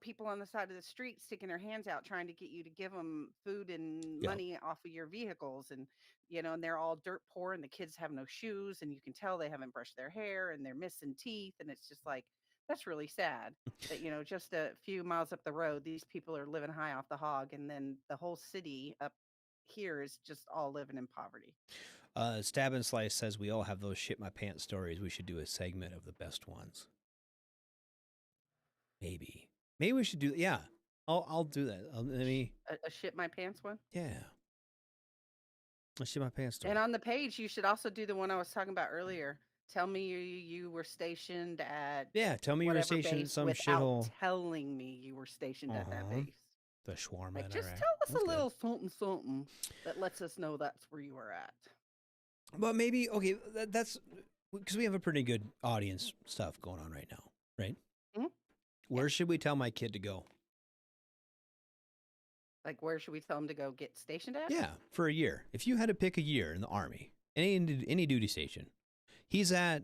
people on the side of the street sticking their hands out trying to get you to give them food and money off of your vehicles. And, and they're all dirt poor, and the kids have no shoes, and you can tell they haven't brushed their hair, and they're missing teeth. And it's just like, that's really sad that, just a few miles up the road, these people are living high off the hog. And then the whole city up here is just all living in poverty. Stab and Slice says we all have those shit my pants stories. We should do a segment of the best ones. Maybe we should do. Yeah, I'll do that. Let me a shit my pants one. Yeah, a shit my pants story. And on the page, you should also do the one I was talking about earlier. Tell me you were stationed at. Yeah, tell me you were stationed at some shithole. Telling me you were stationed at that base. The shawarma. Like, just tell us a little something that lets us know that's where you were at. But maybe that's because we have a pretty good audience stuff going on right now, right? Mm-hmm. Where should we tell my kid to go? Like, where should we tell him to go get stationed at? Yeah, for a year. If you had to pick a year in the Army, any duty station, he's at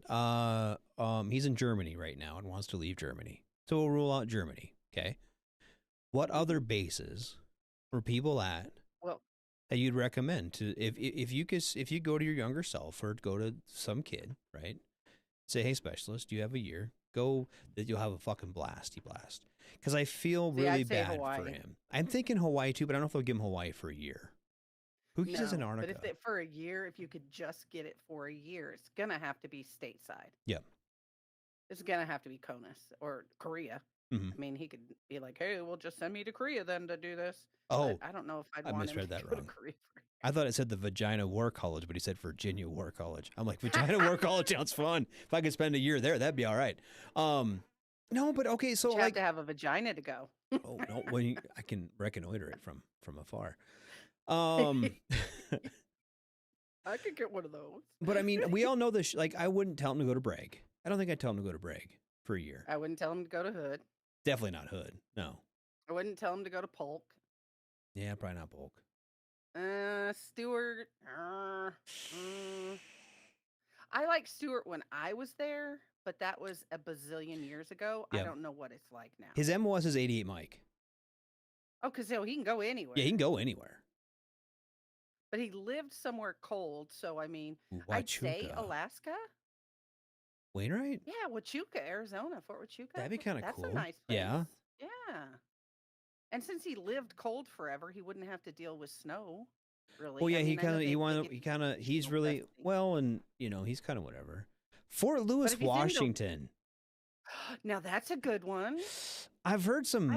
he's in Germany right now and wants to leave Germany. So we'll rule out Germany. Okay. What other bases were people at that you'd recommend to if you go to your younger self or go to some kid, right? Say, hey, specialist, you have a year. Go, that you'll have a fucking blasty blast. Because I feel really bad for him. I'm thinking Hawaii too, but I don't know if they'll give him Hawaii for a year. Pookie says Antarctica. But for a year, if you could just get it for a year, it's gonna have to be stateside. Yep. It's gonna have to be CONUS or Korea. Mm-hmm. I mean, he could be like, "Hey, well, just send me to Korea then to do this." Oh, but I don't know if I'd I want misread him to that go wrong. to Korea. I thought it said the Vagina War College, but he said Virginia War College. I'm like, Vagina War College sounds fun. If I could spend a year there, that'd be all right. No, but okay, so you have to have a vagina to go. Oh no, well, I can reconnoiter it from afar. I could get one of those. But I mean, we all know this. Like, I wouldn't tell him to go to Bragg. I don't think I'd tell him to go to Bragg for a year. I wouldn't tell him to go to Hood. Definitely not Hood. No. I wouldn't tell him to go to Polk. Yeah, probably not Polk. Stewart. I like Stewart when I was there, but that was a bazillion years ago. Yep. I don't know what it's like now. His MOS is 88 Mike. Oh, because he can go anywhere. Yeah, he can go anywhere. But he lived somewhere cold, so I mean, Huachuca. I'd say Alaska. Wainwright? Yeah, Huachuca, Arizona, Fort Huachuca. That'd be kind of cool. That's a nice place. Yeah. Yeah. And since he lived cold forever, he wouldn't have to deal with snow, really. Well, yeah, I mean, he's really, well, and, he's kind of whatever. Fort Lewis, Washington. Now, that's a good one. I've heard some,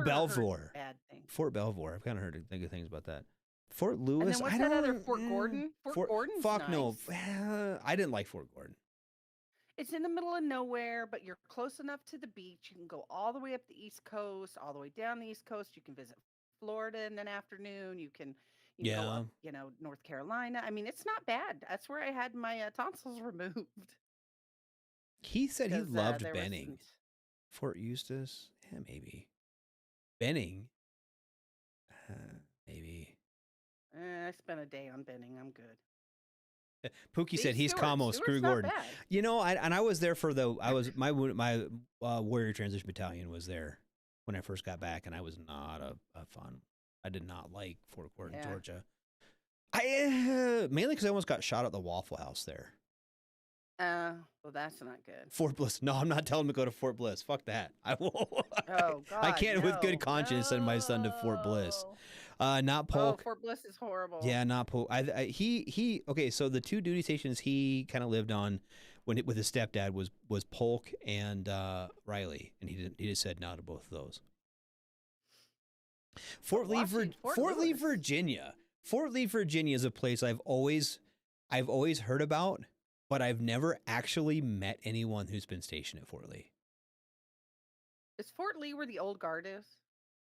Belvoir. Bad things. Fort Belvoir. I've kind of heard good things about that. Fort Lewis. And then what's that other Fort Gordon? Fort Gordon's fuck nice. No. I didn't like Fort Gordon. It's in the middle of nowhere, but you're close enough to the beach. You can go all the way up the East Coast, all the way down the East Coast. You can visit Florida in an afternoon. You can go up, North Carolina. I mean, it's not bad. That's where I had my tonsils removed. He said he loved Benning. Fort Eustis? Yeah, maybe. Benning? Maybe. I spent a day on Benning. I'm good. Pookie said he's Como, screw Gordon. I was there for my Warrior Transition Battalion was there when I first got back, and I was not a fun. I did not like Fort Gordon, Georgia. Mainly because I almost got shot at the Waffle House there. Well, that's not good. Fort Bliss. No, I'm not telling him to go to Fort Bliss. Fuck that. I won't. Oh, God, I can't with good conscience send my son to Fort Bliss. Not Oh, Polk. Fort Bliss is horrible. Yeah, not Polk. He. Okay, so the two duty stations he kind of lived on with his stepdad was Polk and Riley, and he just said no to both of those. Fort Lee, Virginia. Fort Lee, Virginia is a place I've always heard about, but I've never actually met anyone who's been stationed at Fort Lee. Is Fort Lee where the old guard is?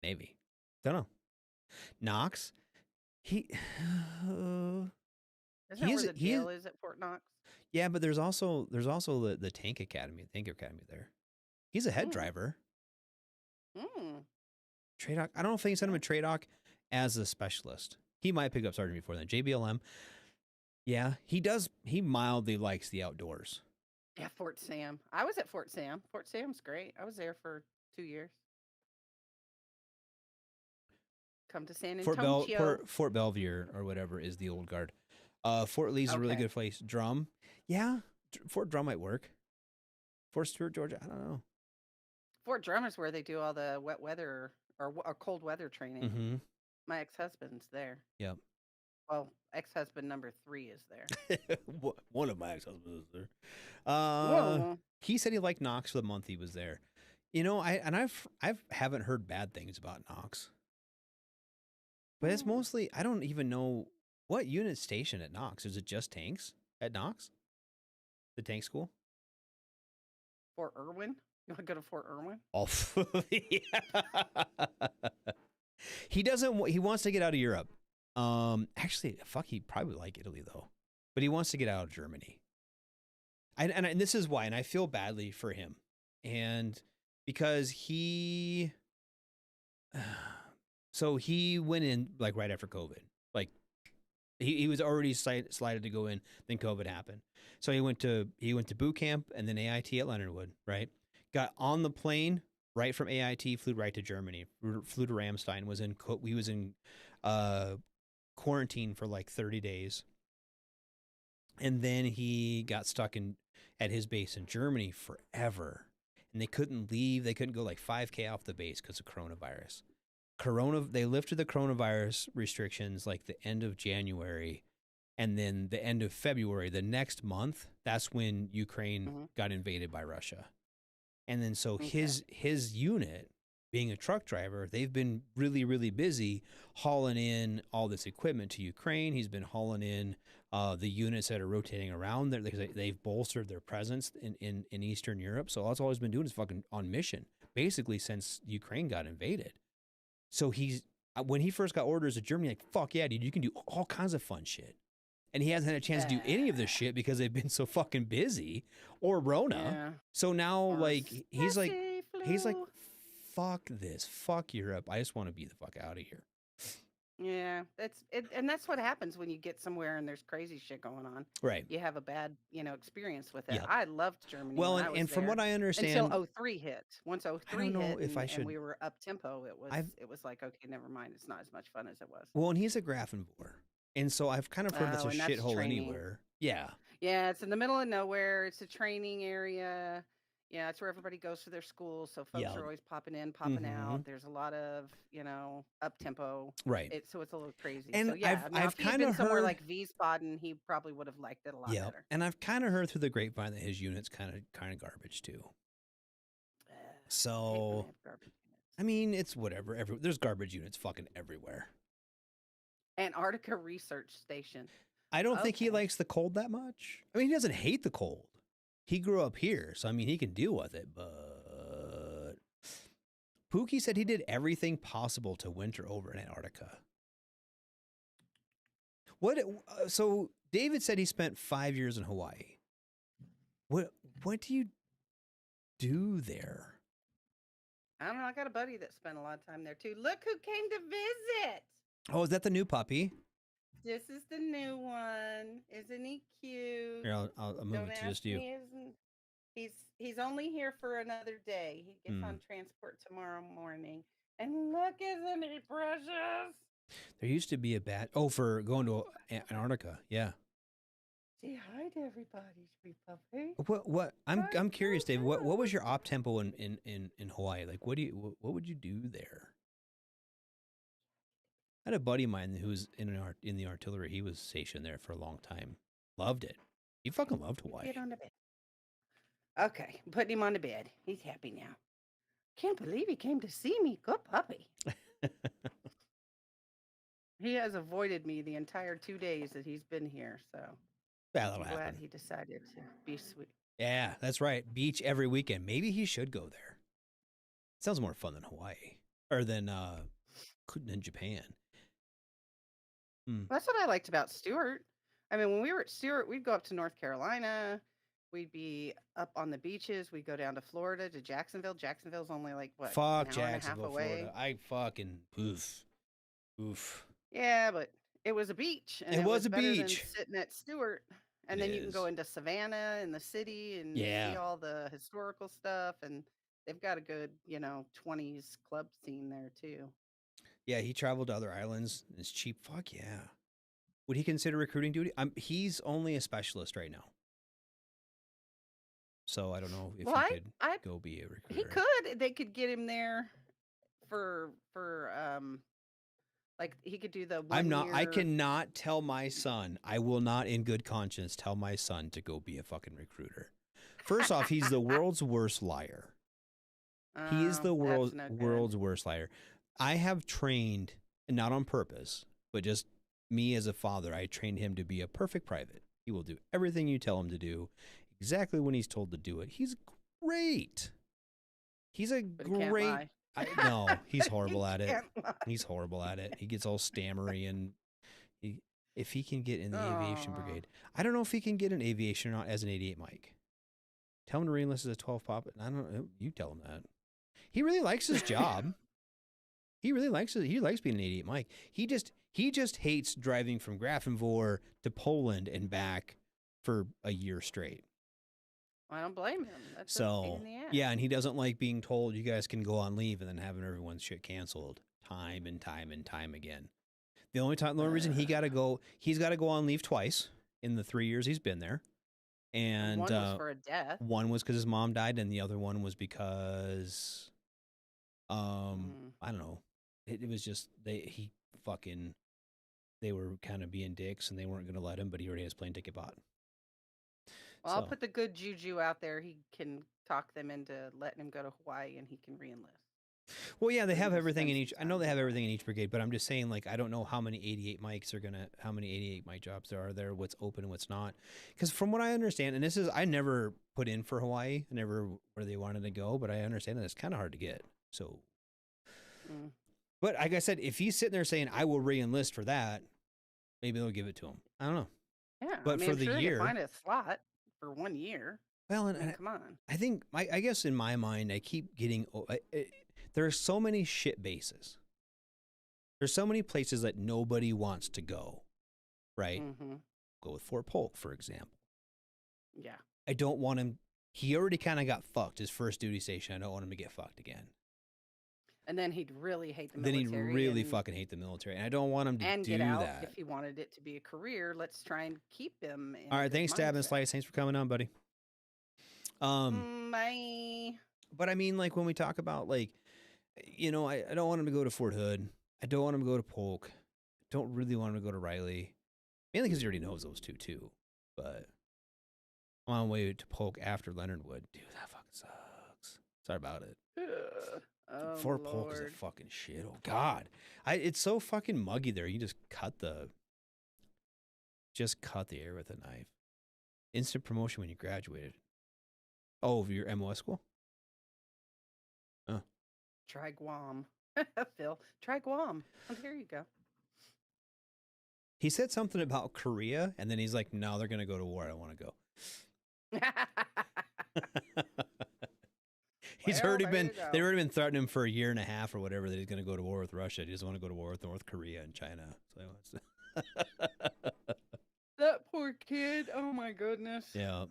Maybe. Don't know. Knox. Isn't that where the jail is at Fort Knox? Yeah, but there's also the tank academy there. He's a head driver. Tradoc. I don't know if they sent him a Tradoc as a specialist. He might pick up sergeant before then. JBLM. Yeah, he does. He mildly likes the outdoors. Yeah, Fort Sam. I was at Fort Sam. Fort Sam's great. I was there for 2 years. Come to San Antonio. Fort Belvedere or whatever is the old guard. Fort Lee's a really good place. Drum. Yeah, Fort Drum might work. Fort Stewart, Georgia. I don't know. Fort Drum is where they do all the wet weather or cold weather training. Mm-hmm. My ex-husband's there. Yep. Well, ex-husband number 3 is there. One of my ex-husbands is there. He said he liked Knox for the month he was there. You know, I haven't heard bad things about Knox. But it's mostly, I don't even know what unit station at Knox. Is it just tanks at Knox? The tank school? Fort Irwin? You want to go to Fort Irwin? Oh, yeah. He wants to get out of Europe. Actually, he'd probably like Italy though. But he wants to get out of Germany. And this is why, and I feel badly for him. And because he went in like right after COVID. Like he was already slided to go in, then COVID happened. So he went to boot camp and then AIT at Leonardwood, right? Got on the plane right from AIT, flew right to Germany, flew to Ramstein, was in quarantine for like 30 days. And then he got stuck at his base in Germany forever. And they couldn't leave. They couldn't go like 5K off the base because of coronavirus. They lifted the coronavirus restrictions like the end of January, and then the end of February, the next month, that's when Ukraine got invaded by Russia. And then so his unit, being a truck driver, they've been really, really busy hauling in all this equipment to Ukraine. He's been hauling in the units that are rotating around there because they've bolstered their presence in Eastern Europe. So that's all he's been doing is fucking on mission, basically since Ukraine got invaded. So when he first got orders to Germany, like, fuck yeah, dude, you can do all kinds of fun shit. And he hasn't had a chance to do any of this shit because they've been so fucking busy or Rona. Yeah. So now, he's like, fuck this, fuck Europe. I just want to be the fuck out of here. Yeah, that's it, and that's what happens when you get somewhere and there's crazy shit going on. Right. You have a bad, experience with it. Yep. I loved Germany. Well, and from what I understand, until 03 hit. Once 03 hit, and we were up tempo, it was like, okay, never mind. It's not as much fun as it was. Well, and he's a Grafenvor, and so I've kind of heard it's a shithole anywhere. Yeah. Yeah, it's in the middle of nowhere. It's a training area. Yeah, it's where everybody goes to their school. So folks are always popping in, popping out. There's a lot of, up tempo. Right. So it's a little crazy. And so, yeah, I've kind of heard somewhere like Wiesbaden, he probably would have liked it a lot better. And I've kind of heard through the grapevine that his unit's kind of garbage too. So I mean, it's whatever. There's garbage units fucking everywhere. Antarctica Research Station. I don't think he likes the cold that much. I mean, he doesn't hate the cold. He grew up here, so I mean, he can deal with it, but Pookie said he did everything possible to winter over in Antarctica. So David said he spent 5 years in Hawaii. What do you do there? I don't know. I got a buddy that spent a lot of time there too. Look who came to visit. Oh, is that the new puppy? This is the new one. Isn't he cute? Here, I'll move it to just you. He's only here for another day. He gets on transport tomorrow morning. And look, isn't he precious? There used to be a bat. Oh, for going to Antarctica. Yeah. Say hi to everybody, sweet puppy. What? I'm curious, Dave. What was your op tempo in Hawaii? Like, what would you do there? had a buddy of mine who was in the artillery. He was stationed there for a long time. Loved it. He fucking loved Hawaii. Get on the bed. Okay, I'm putting him on the bed. He's happy now. Can't believe he came to see me. Good puppy. He has avoided me the entire 2 days that he's been here, so Yeah, that'll I'm glad happen. he decided to be sweet. Yeah, that's right. Beach every weekend. Maybe he should go there. Sounds more fun than Hawaii or than Japan. That's what I liked about Stewart. I mean, when we were at Stewart, we'd go up to North Carolina. We'd be up on the beaches. We'd go down to Florida to Jacksonville. Jacksonville's only like what? Fuck an hour and a half Jacksonville, away. Florida. I fucking oof. Yeah, but it was a beach. And It was a better beach. than sitting at Stewart. And It then you can go is. into Savannah and the city and Yeah. see all the historical stuff. And they've got a good, 20s club scene there too. Yeah, he traveled to other islands. It's cheap. Fuck yeah. Would he consider recruiting duty? He's only a specialist right now. So I don't know if Well, he could go be a recruiter. he could. They could get him there for like he could do the 1 year. I cannot tell my son. I will not in good conscience tell my son to go be a fucking recruiter. First off, he's the world's worst liar. He is the that's no good. world's worst liar. I have trained, not on purpose, but just me as a father, I trained him to be a perfect private. He will do everything you tell him to do, exactly when he's told to do it. He's great. He's a But he can't great. lie. No, he's horrible at it. Can't lie. He's horrible at it. He gets all stammery and if he can get in the aviation Aw. brigade, I don't know if he can get an aviation or not as an 88 Mike. Tell him to re-enlist as a 12 pop. I don't know. You tell him that. He really likes his job. He really likes it. He likes being an 88 Mike. He just hates driving from Grafenvohr to Poland and back for a year straight. I don't blame him. That's a So pain in the ass. yeah, and he doesn't like being told you guys can go on leave and then having everyone's shit canceled time and time and time again. The only reason he's got to go on leave twice in the 3 years he's been there, and one was for a death. one was because his mom died, and the other one was because, I don't know. It was just they were kind of being dicks, and they weren't going to let him, but he already has plane ticket bought. Well, I'll So- put the good juju out there. He can talk them into letting him go to Hawaii, and he can re-enlist. Well, yeah, they have Maybe everything in spend each. some I know time they have with everything in each brigade, but I'm just saying, like, I don't know how many 88 mics how many 88 mic jobs there are there, what's open and what's not. Because from what I understand, and I never put in for Hawaii, never where they wanted to go, but I understand that it's kind of hard to get. So, Mm. but like I said, if he's sitting there saying I will re-enlist for that, maybe they'll give it to him. I don't know. Yeah, But I mean, for I'm the sure they year- could find a slot for 1 year. Well, I and mean, come on. I think I guess in my mind, I keep getting there are so many shit bases. There's so many places that nobody wants to go, right? Mm-hmm. Go with Fort Polk, for example. Yeah. I don't want him. He already kind of got fucked his first duty station. I don't want him to get fucked again. And then he'd really hate the Then he'd military. really and, fucking hate the military, and I don't want him to and do get out. that. If he wanted it to be a career, let's try and keep him. In All right, this thanks, Tab and mindset. Slice. Thanks for coming on, buddy. Bye. But I mean, like when we talk about like, I don't want him to go to Fort Hood. I don't want him to go to Polk. I don't really want him to go to Riley. Mainly because he already knows those two too. But I'm on my way to Polk after Leonard Wood. Dude, that fucking sucks. Sorry about it. Oh, Fort Polk is a Lord. fucking shit. Oh God. It's so fucking muggy there. You just cut the air with a knife. Instant promotion when you graduated. Oh, your MOS school? Try Guam. Phil, try Guam. Oh, there you go. He said something about Korea, and then he's like, no, they're going to go to war. I don't want to go. He's Well, already there been, you go. they've already been threatening him for a year and a half or whatever that he's going to go to war with Russia. He doesn't want to go to war with North Korea and China. So That poor kid. Oh my goodness. yeah,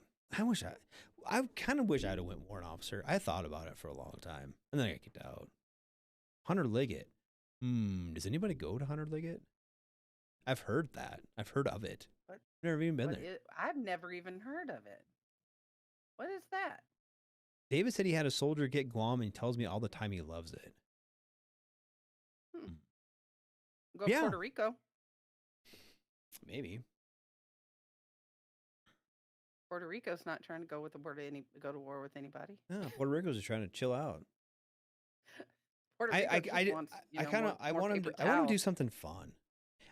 I kind of wish I'd have went warrant officer. I thought about it for a long time, and then I got kicked out. Hunter Liggett. Does anybody go to Hunter Liggett? I've heard that. I've heard of it. What? I've never even been What there. I've never even heard of it. What is that? David said he had a soldier get Guam, and he tells me all the time he loves it. Go to Yeah. Puerto Rico. Maybe. Puerto Rico's not trying to go to war with anybody. No, Puerto Rico's just trying to chill out. Puerto Rico just wants, I more want him paper to, I want him to do towels. something fun.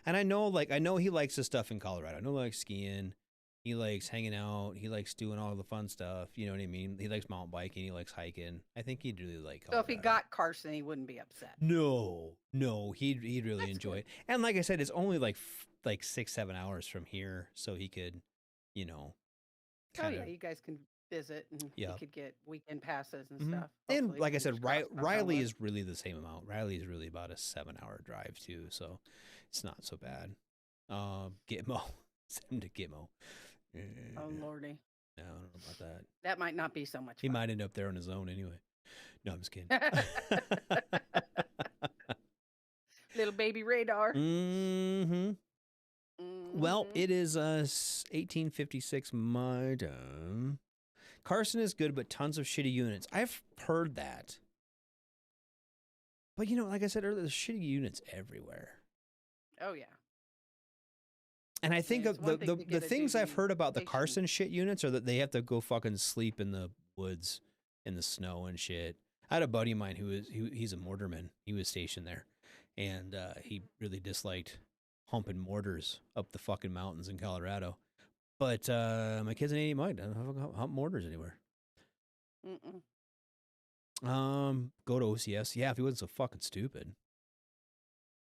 And I know he likes the stuff in Colorado. I know he likes skiing. He likes hanging out. He likes doing all the fun stuff. You know what I mean? He likes mountain biking. He likes hiking. I think he'd really like Colorado. So if he got Carson, he wouldn't be upset. No, he'd really That's enjoy good. it. And like I said, it's only like 6-7 hours from here, so he could, Oh kinda, yeah, you guys can visit and Yeah. you could get weekend passes and Mhm. stuff. And Hopefully like I fingers said, crossed, knock on Riley wood. is really the same amount. Riley is really about a 7-hour drive too, so it's not so bad. Gitmo, send him to Gitmo. Oh lordy, No, I don't know about that. that might not be so much He fun. might end up there on his own anyway. No, I'm just kidding. Little baby radar. Mm-hmm. Well, Mhm. it is 1856 my time. Carson is good, but tons of shitty units. I've heard that. But like I said earlier, there's shitty units everywhere. Oh yeah. And I think it's of one thing to the get a things I've heard about the duty Carson shit units are that they have to go fucking sleep in the woods in the snow and shit. I had a buddy of mine he's a mortarman. He was stationed there, and he really disliked humping mortars up the fucking mountains in Colorado. But my kids in 80 might hump mortars anywhere. Mm-mm. Go to OCS. Yeah, if he wasn't so fucking stupid.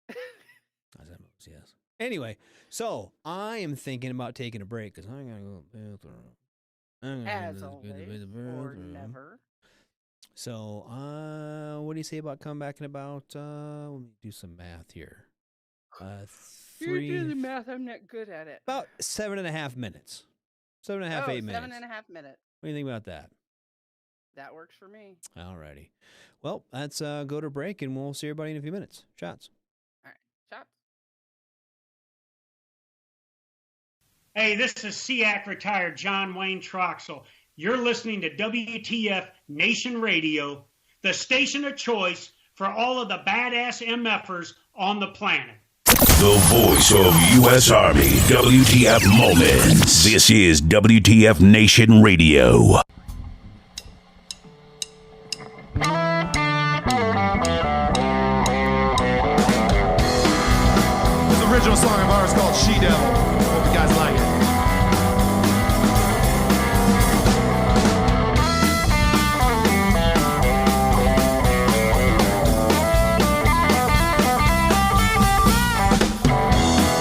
I said OCS. Anyway, so I am thinking about taking a break because I gotta go to the bathroom. As always, or never. So, what do you say about coming back in about? Let me do some math here. You do the math. I'm not good at it. About 7.5 minutes. 7.5, 8 minutes. 7.5 minutes. What do you think about that? That works for me. Alrighty. Well, let's go to break and we'll see everybody in a few minutes. Shots. All right. Shots. Hey, this is SEAC retired John Wayne Troxel. You're listening to WTF Nation Radio, the station of choice for all of the badass MFers on the planet. The voice of U.S. Army, WTF Moments. This is WTF Nation Radio. This original song of ours called She Devil. Hope you guys like it.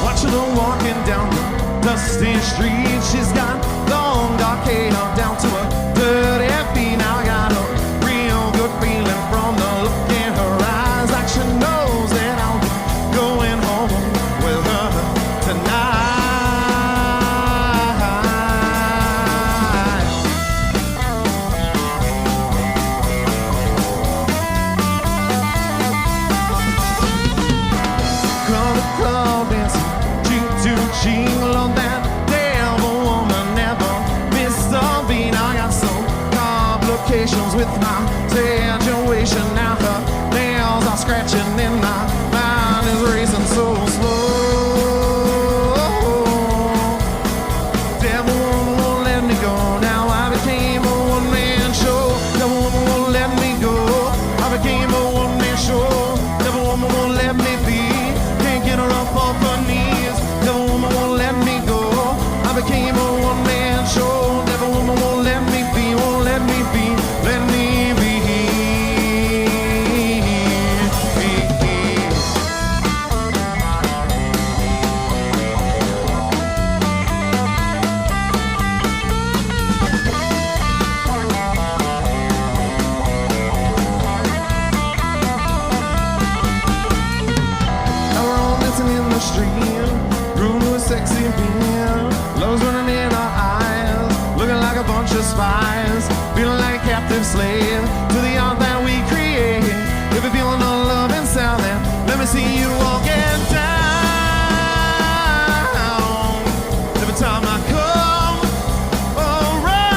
Watching her walking down the dusty street. She's got long dark hair down to her dirty feet. Now I got a real good feeling from the look in her eyes, like she knows that I'll be going home with her tonight. Come to club dancing, cheek to cheek, Lord, that devil woman never missed a beat. I got some complications with my situation now. Her nails are scratching and my mind is racing so slow. Devil woman won't let me go. Now I became a one-man show. Devil woman won't let me go. I became a one-man show. Devil woman won't let me be. Can't get her up off her knees. Devil woman won't let me go. I became a one-man show. Devil woman won't let me be. Won't let me be. Let me be. Now we're all dancing in the street, room with sexy being. Love's running in our eyes, looking like a bunch of spies. Feeling like a captive slave to the art that we create. If you're feeling the love inside, then let me see you all get down. Every time I come around,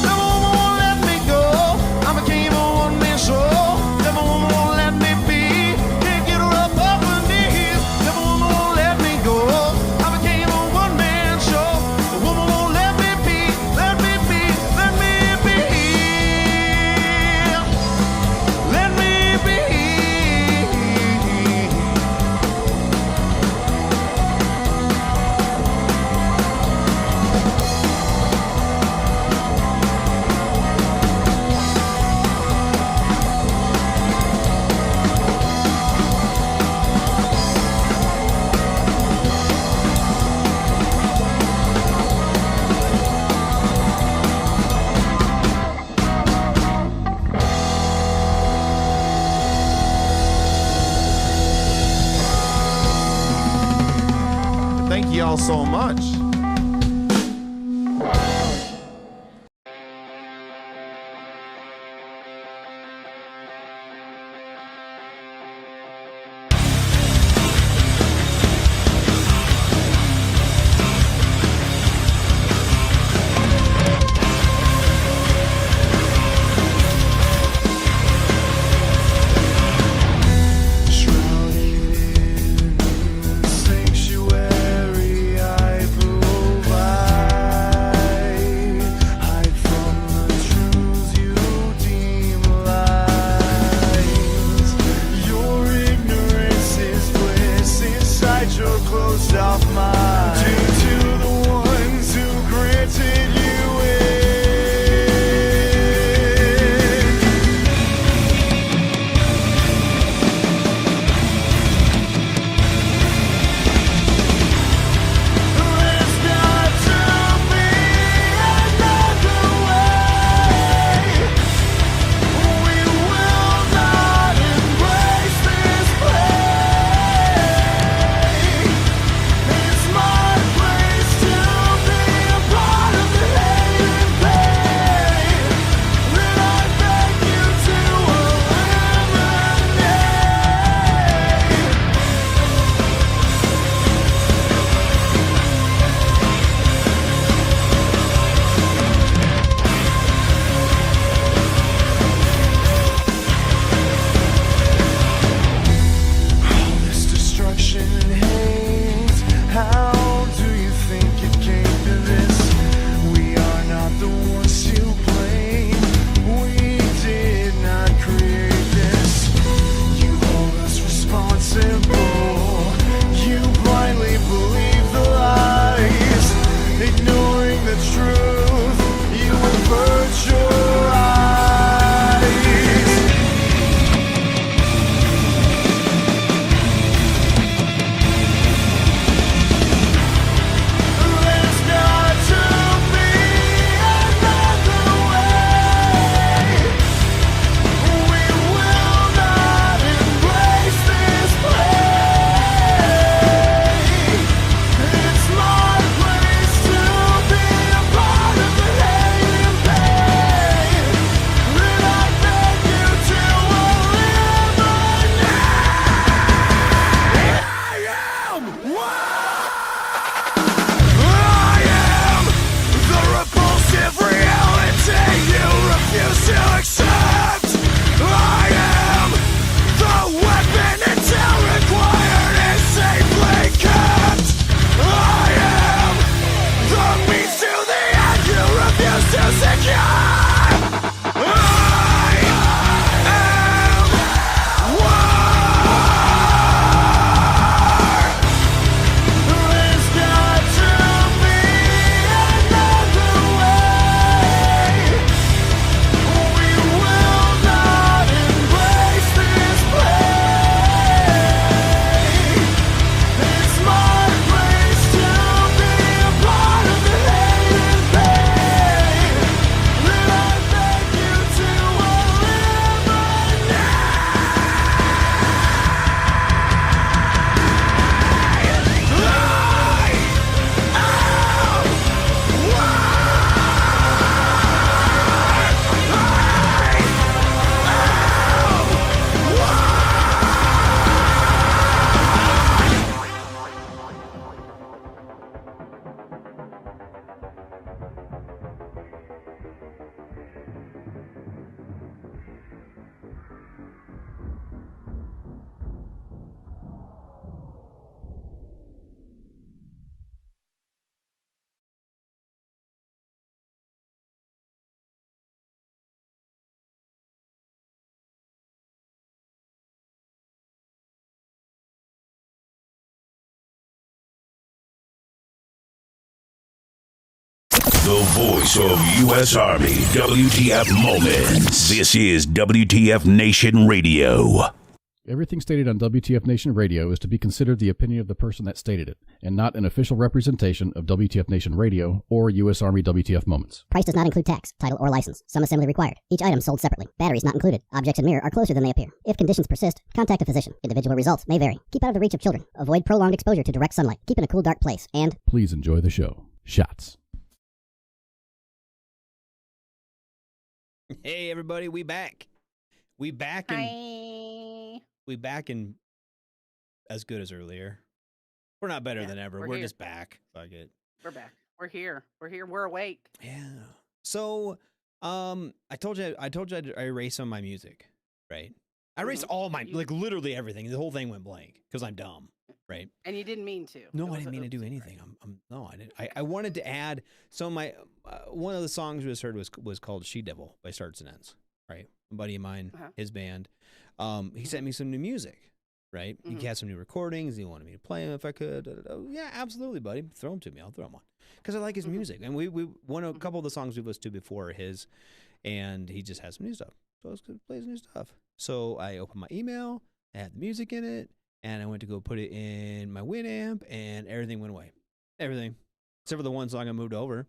never woman won't let me go. I became a one-man show. Never woman won't let me be. Can't get her up y'all so much. The voice of U.S. Army, WTF Moments. This is WTF Nation Radio. Everything stated on WTF Nation Radio is to be considered the opinion of the person that stated it, and not an official representation of WTF Nation Radio or U.S. Army WTF Moments. Price does not include tax, title, or license. Some assembly required. Each item sold separately. Batteries not included. Objects in mirror are closer than they appear. If conditions persist, contact a physician. Individual results may vary. Keep out of the reach of children. Avoid prolonged exposure to direct sunlight. Keep in a cool, dark place. And please enjoy the show. Shots. Hey, everybody, we back. We back and as good as earlier. We're not better than ever. We're just back. Fuck it. We're back. We're here. We're here. We're awake. Yeah. So, I told you I erased some of my music, right? I erased all my, like, literally everything. The whole thing went blank because I'm dumb, right? And you didn't mean to. No, I didn't mean to do anything. No, I didn't. I wanted to add. So my one of the songs we just heard was called "She Devil" by Starts and Ends, right? A buddy of mine, his band. He sent me some new music, right? He had some new recordings. He wanted me to play them if I could. Yeah, absolutely, buddy. Throw them to me. I'll throw them on because I like his music. And we won a couple of the songs we've listened to before his, and he just has some new stuff. So I was going to play his new stuff. So I opened my email, I had the music in it, and I went to go put it in my Winamp, and everything went away. Everything. Except for the one song I moved over.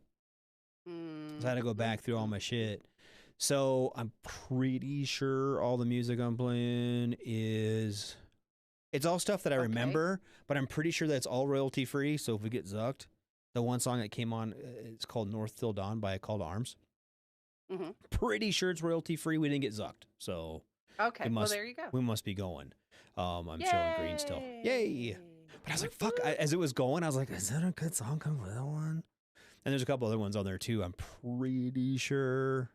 So I had to go back through all my shit. So I'm pretty sure all the music I'm playing it's all stuff that I remember, but I'm pretty sure that's all royalty free. So if we get zucked, the one song that came on, it's called North Till Dawn by Call to Arms. Pretty sure it's royalty free. We didn't get zucked. So okay, well, there you go. We must be going. I'm showing green still. Yay. But I was like, fuck, as it was going, I was like, is that a good song coming with that one? And there's a couple other ones on there too. I'm pretty sure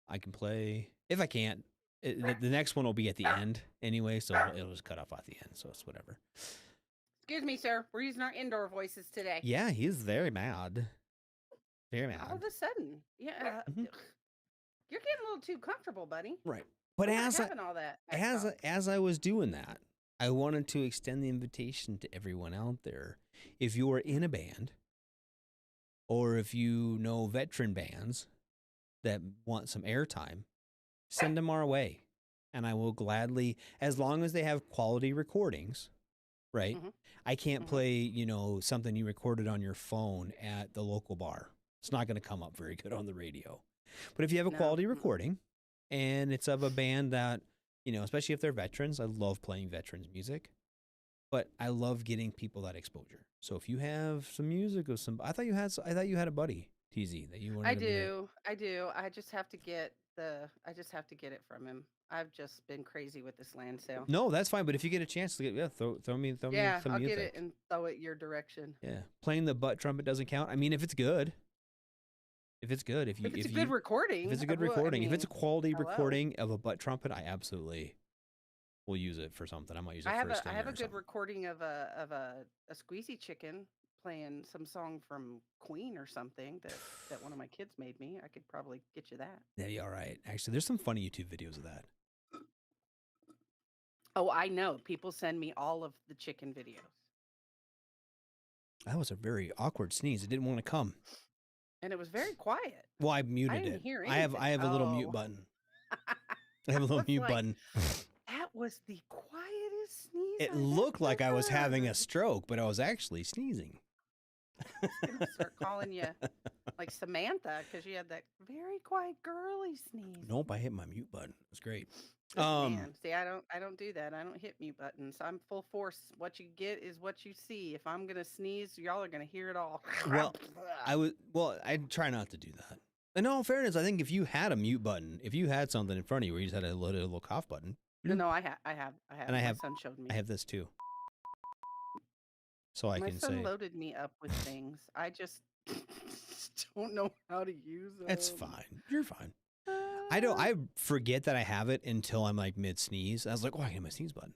I can play. If I can't, the next one will be at the end anyway, so it'll just cut off at the end, so it's whatever. Excuse me, sir. We're using our indoor voices today. Yeah, he's very mad. Very mad. All of a sudden. Yeah. You're getting a little too comfortable, buddy. Right. But as I was doing that, I wanted to extend the invitation to everyone out there. If you are in a band, or if you know veteran bands that want some airtime, send them our way. And I will gladly, as long as they have quality recordings, right? I can't play, something you recorded on your phone at the local bar. It's not going to come up very good on the radio. But if you have a quality recording and it's of a band that, especially if they're veterans, I love playing veterans music, but I love getting people that exposure. So if you have some music of I thought you had a buddy, TZ, that you wanted I do. I just have to get it from him. I've just been crazy with this land sale. No, that's fine. But if you get a chance to throw me some music. I'll get it and throw it your direction. Yeah. Playing the butt trumpet doesn't count. I mean, if it's good. If it's a good recording. If it's a good recording. If it's a quality recording of a butt trumpet, I absolutely will use it for something. I might use it for a stinger. I have a good recording of a squeezy chicken playing some song from Queen or something that one of my kids made me. I could probably get you that. Yeah, all right. Actually, there's some funny YouTube videos of that. Oh, I know. People send me all of the chicken videos. That was a very awkward sneeze. It didn't want to come. And it was very quiet. Well, I muted it. I didn't hear anything. I have a little mute button. I have a little mute button. That was the quietest sneeze. It looked like I was having a stroke, but I was actually sneezing. I was going to start calling you like Samantha because you had that very quiet girly sneeze. Nope, I hit my mute button. It was great. Man, see, I don't do that. I don't hit mute buttons. I'm full force. What you get is what you see. If I'm gonna sneeze, y'all are gonna hear it all. I try not to do that. In all fairness, I think if you had a mute button, if you had something in front of you where you just had a little cough button. No, I have. And my son showed me. I have this too. So I can say. My son loaded me up with things. I just don't know how to use them. It's fine. You're fine. I forget that I have it until I'm like mid sneeze. I was like, oh, I get my sneeze button.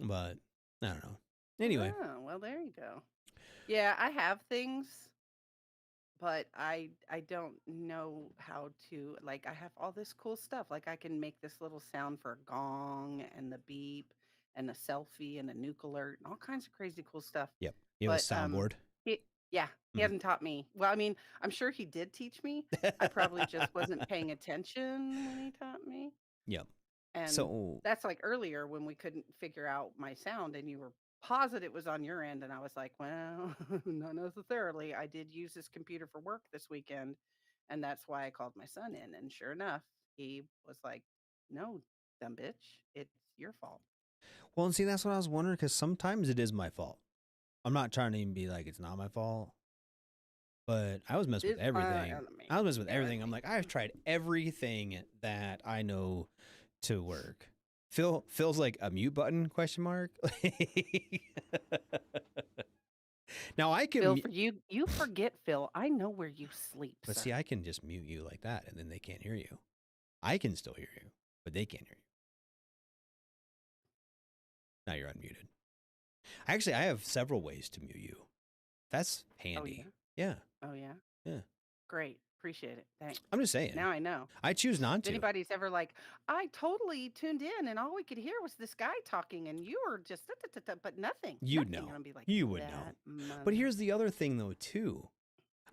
But I don't know. Anyway. Oh, well, there you go. Yeah, I have things, but I don't know how to, like, I have all this cool stuff. Like I can make this little sound for a gong and the beep and a selfie and a nuke alert and all kinds of crazy cool stuff. Yep. You have a soundboard. He hasn't taught me. Well, I mean, I'm sure he did teach me. I probably just wasn't paying attention when he taught me. Yep. And So that's like earlier when we couldn't figure out my sound and you were positive it was on your end. And I was like, well, not necessarily. I did use this computer for work this weekend. And that's why I called my son in. And sure enough, he was like, no, dumb bitch, it's your fault. well, and see, that's what I was wondering because sometimes it is my fault. I'm not trying to even be like it's not my fault, but I was messing with everything. I was messing with everything. I'm like, I've tried everything that I know to work. Phil's like a mute button ? Now I can. Phil, for you forget, Phil. I know where you sleep. But sir. see, I can just mute you like that, and then they can't hear you. I can still hear you, but they can't hear you. Now you're unmuted. Actually, I have several ways to mute you. That's handy. Yeah. Oh yeah. Yeah. Great. Appreciate it. Thanks. I'm just saying. Now I know. I choose not If to. anybody's ever like, I totally tuned in and all we could hear was this guy talking and you were just, but nothing. You'd nothing. know. And I'd be like, You would know. But here's the other thing, though, too.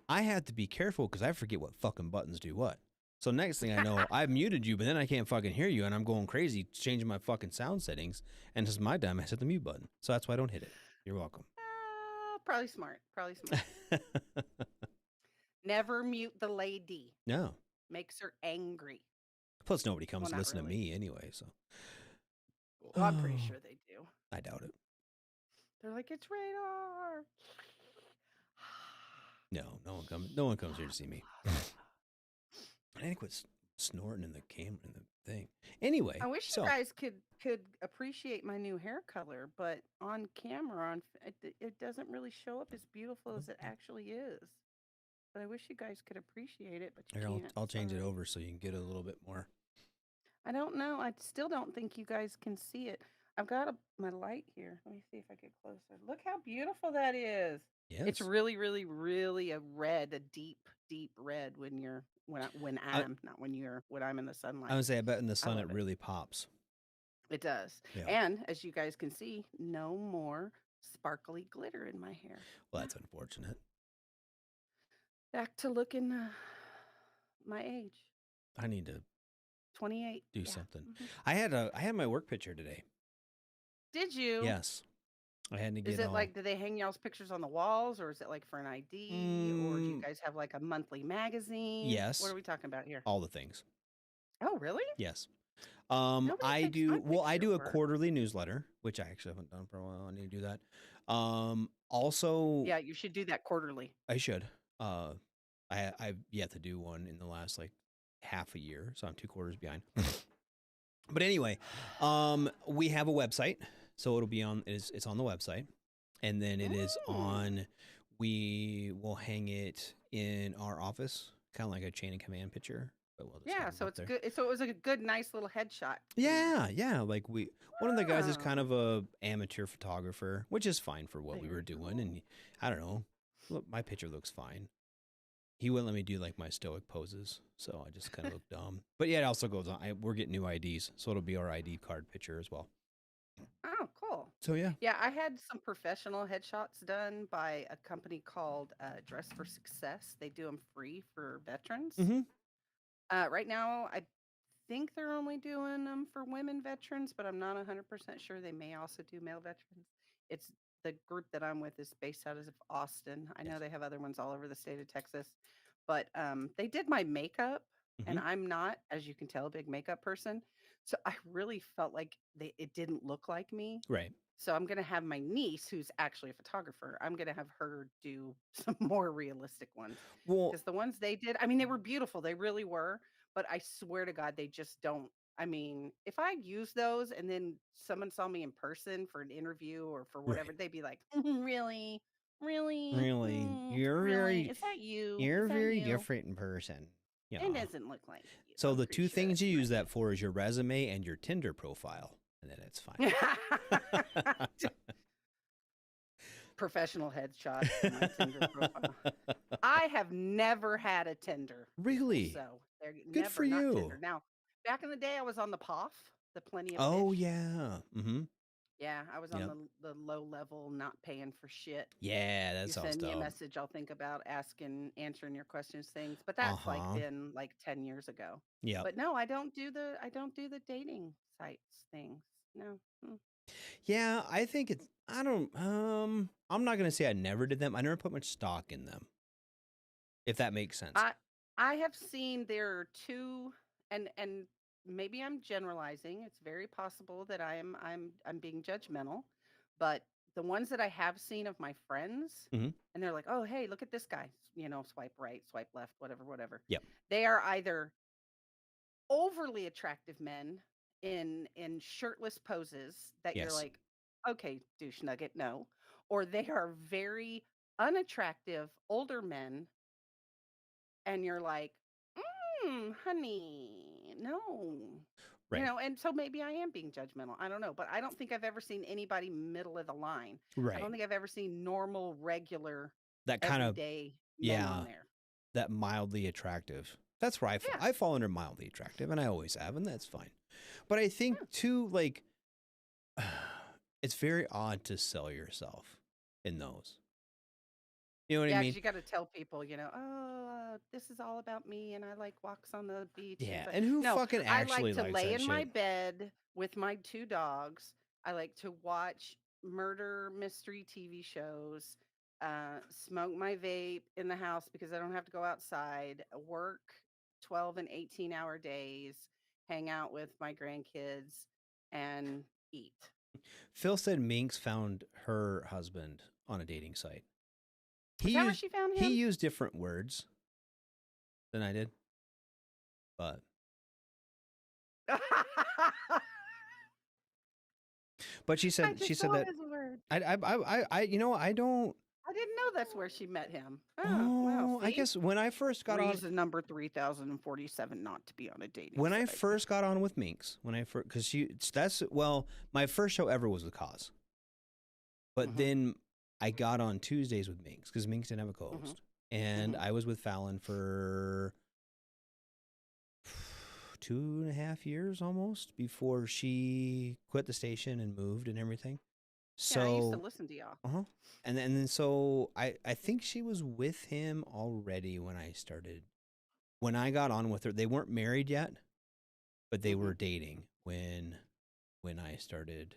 I have to be careful because I forget what fucking buttons do what. So next thing I know, I've muted you, but then I can't fucking hear you, and I'm going crazy changing my fucking sound settings. And this is my time. I hit the mute button. So that's why I don't hit it. You're welcome. Probably smart. Probably smart. Never mute the lady. No. Makes her angry. Plus, nobody comes Well, to not listen to really. me anyway, so. Well, I'm pretty sure they do. I doubt it. They're like, it's radar. No, no one comes here to see me. I need to quit snorting in the camera in the thing. Anyway, I wish you guys could appreciate my new hair color, but on camera, it doesn't really show up as beautiful as it actually is. But I wish you guys could appreciate it, but you Here, can't. I'll change it Sorry. over so you can get a little bit more. I don't know. I still don't think you guys can see it. I've got my light here. Let me see if I get closer. Look how beautiful that is. Yes. It's really, really, really a deep, deep red when I'm in the sunlight. I would say I bet in the sun love it really pops. It does. Yeah. And as you guys can see, no more sparkly glitter in my hair. Well, that's unfortunate. Back to looking my age. I need to 28. do Yeah. something. Mhm. I had my work picture today. Did you? Yes. I had to get Is it all- like, do they hang y'all's pictures on the walls, or is it like for an ID, or do you guys have like a monthly magazine? Yes. What are we talking about here? all the things. Oh, really? Yes. Nobody I takes do my I do a picture for- quarterly newsletter, which I actually haven't done for a while. I need to do that. Also Yeah, you should do that quarterly. I should. I've yet to do one in the last like half a year, so I'm 2 quarters behind. But anyway, we have a website, so it'll be on. It's on the website, and then it is on. We will hang it in our office, kind of like a chain of command picture. But we'll just Yeah, have it so up it's there. good. So it was a good, nice little headshot. Yeah. Like one of the guys is Oh. kind of a amateur photographer, which is fine for what we were doing. And I don't know, look, my picture looks fine. He wouldn't let me do like my stoic poses, so I just kind of look dumb. But yeah, it also goes on. We're getting new IDs, so it'll be our ID card picture as well. Oh, cool. So yeah, Yeah, I had some professional headshots done by a company called Dress for Success. They do them free for veterans. Mhm. Right now, I think they're only doing them for women veterans, but I'm not 100% sure. They may also do male veterans. It's the group that I'm with is based out of Austin. I know Yes. they have other ones all over the state of Texas, but they did my makeup, and I'm not, as you can tell, a big makeup person. So I really felt like it didn't look like me. right. So I'm going to have my niece, who's actually a photographer, I'm going to have her do some more realistic ones. Well, Because the ones they did, I mean, they were beautiful. They really were. But I swear to God, they just don't. I mean, if I use those and then someone saw me in person for an interview or for whatever, Right. they'd be like, really? Really, Mm, you're really? very, Is that you? you're Is that very you?" different in person. Yeah. It doesn't look like you. So I'm the pretty two sure things that's you use right. that for is your resume and your Tinder profile, and then it's fine. Professional headshot for my Tinder profile. I have never had a Tinder. Really? So they're Good never, for not you. Tinder. Now, back in the day, I was on the POF, the Plenty of Oh Fish. yeah. Mm-hmm. Yeah, I was Yep. on the low level, not paying for shit. Yeah, that You sounds send me a dope. message, I'll think about answering your questions, things. But that's like Uh-huh. been like 10 years ago. Yep. But no, I don't do the dating sites, things. No. Yeah, I think it's. I don't. I'm not gonna say I never did them. I never put much stock in them. If that makes sense. I have seen there are two, and maybe I'm generalizing. It's very possible that I'm being judgmental, but the ones that I have seen of my friends, Mhm. and they're like, "Oh, hey, look at this guy. Swipe right, swipe left, whatever." Yep. They are either overly attractive men in shirtless poses that you're Yes. like, "Okay, douche nugget, no," or they are very unattractive older men, and you're like, honey, no. Right. And so maybe I am being judgmental. I don't know, but I don't think I've ever seen anybody middle of the line. I Right. don't think I've ever seen normal, regular, That kind of everyday men on yeah. there. That mildly attractive. That's where I fall. Yeah. I fall under mildly attractive, and I always have, and that's fine. But I think too, like, it's very odd to sell yourself in those. You know what I Yeah, mean? because you got to tell people, this is all about me, and I like walks on the beach. Yeah, It's like, and who no, fucking I actually like to likes lay that in my shit? bed with my 2 dogs. I like to watch murder mystery TV shows, smoke my vape in the house because I don't have to go outside, work 12 and 18-hour days, hang out with my grandkids, and eat. Phil said Minx found her husband on a dating site. Is that where she found him? He used different words than I did, but she said that his word. I don't. I didn't know that's where she met him. Oh, Well, I see? guess when I first got on, Reason number 3047 not to be on a dating when I site. first got on with Minx, because my first show ever was with Cause, but then I got on Tuesdays with Minx because Minx didn't have a co-host, and I was with Fallon for 2.5 years almost before she quit the station and moved and everything. So I used to listen to y'all. And then so I think she was with him already when I started. When I got on with her, they weren't married yet, but they were dating when I started,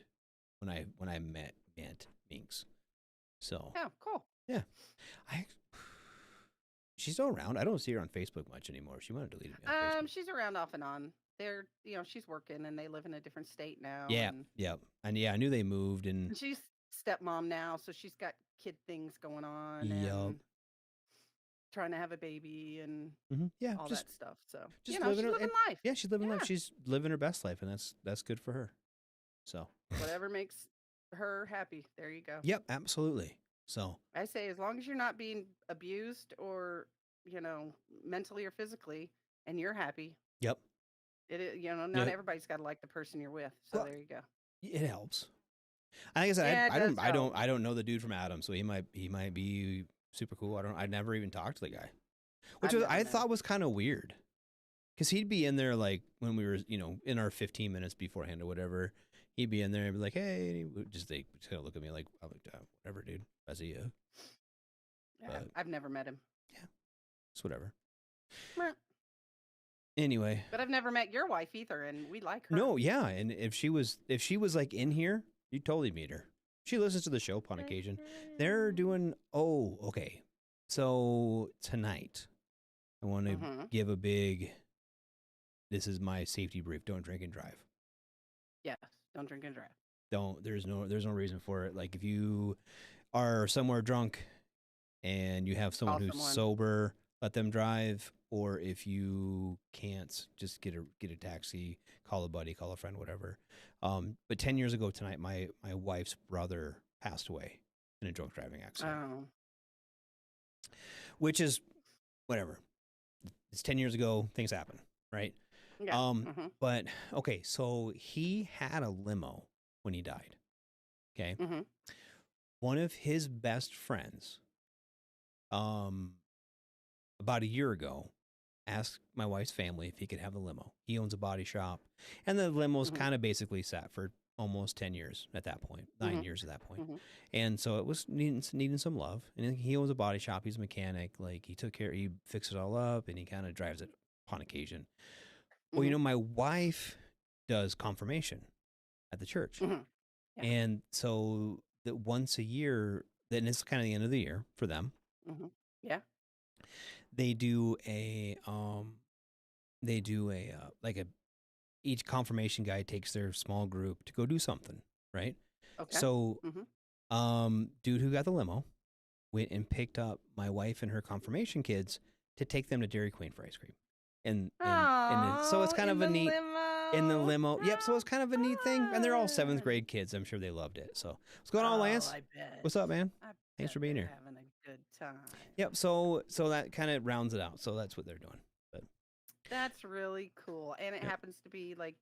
when I met Minx. So Oh, cool. yeah, she's still around. I don't see her on Facebook much anymore. She might have deleted me on Facebook. She's around off and on. They're, she's working and they live in a different state now. Yeah, and I knew they moved, and she's stepmom now, so she's got kid things going on. Yep. And trying to have a baby and all that stuff. So just she's living life. Yeah, she's living life. She's living her best life, and that's good for her. So whatever makes her happy, there you go. Yep, absolutely. So I say, as long as you're not being abused or mentally or physically, and you're happy. Yep. Not everybody's got to like the person you're with. So there you go. It helps. Like I said, I don't know the dude from Adam, so he might be super cool. I never even talked to the guy, which I thought was kind of weird, because he'd be in there like when we were in our 15 minutes beforehand or whatever. He'd be in there and be like, "Hey," and he would just kind of look at me like, "I'm like, whatever, dude. I see you." Yeah, I've never met him. Yeah, it's whatever. Meh. Anyway, but I've never met your wife either, and we like her. No, yeah, and if she was like in here, you'd totally meet her. She listens to the show on occasion. They're doing okay. So tonight, I want to give a big. This is my safety brief. Don't drink and drive. Yes, don't drink and drive. Don't. There's no reason for it. Like if you are somewhere drunk, and you have someone who's sober, let them drive. Or if you can't, just get a taxi, call a buddy, call a friend, whatever. But 10 years ago tonight, my wife's brother passed away in a drunk driving accident. Oh. Which is whatever. It's 10 years ago. Things happen, right? Yeah. But okay, so he had a limo when he died. Okay. One of his best friends, about a year ago, asked my wife's family if he could have the limo. He owns a body shop, and the limo's kind of basically sat for almost 10 years at that point, 9 years at that point. And so it was needing some love. And he owns a body shop. He's a mechanic. Like he fixes it all up, and he kind of drives it upon occasion. Well, my wife does confirmation at the church. Mhm. Yeah. And so that once a year, then it's kind of the end of the year for them. Yeah. They do each confirmation guy takes their small group to go do something, right? Okay. So, Mhm. Dude who got the limo went and picked up my wife and her confirmation kids to take them to Dairy Queen for ice cream. And so it's kind of a neat in the limo. Yep. So it's kind of a neat thing. And they're all 7th grade kids. I'm sure they loved it. So what's going on, Lance? I bet. What's up, man? I Thanks for bet being they're here. Having a good time. Yep. So that kind of rounds it out. So that's what they're doing. But That's really cool, and it Yep. happens to be like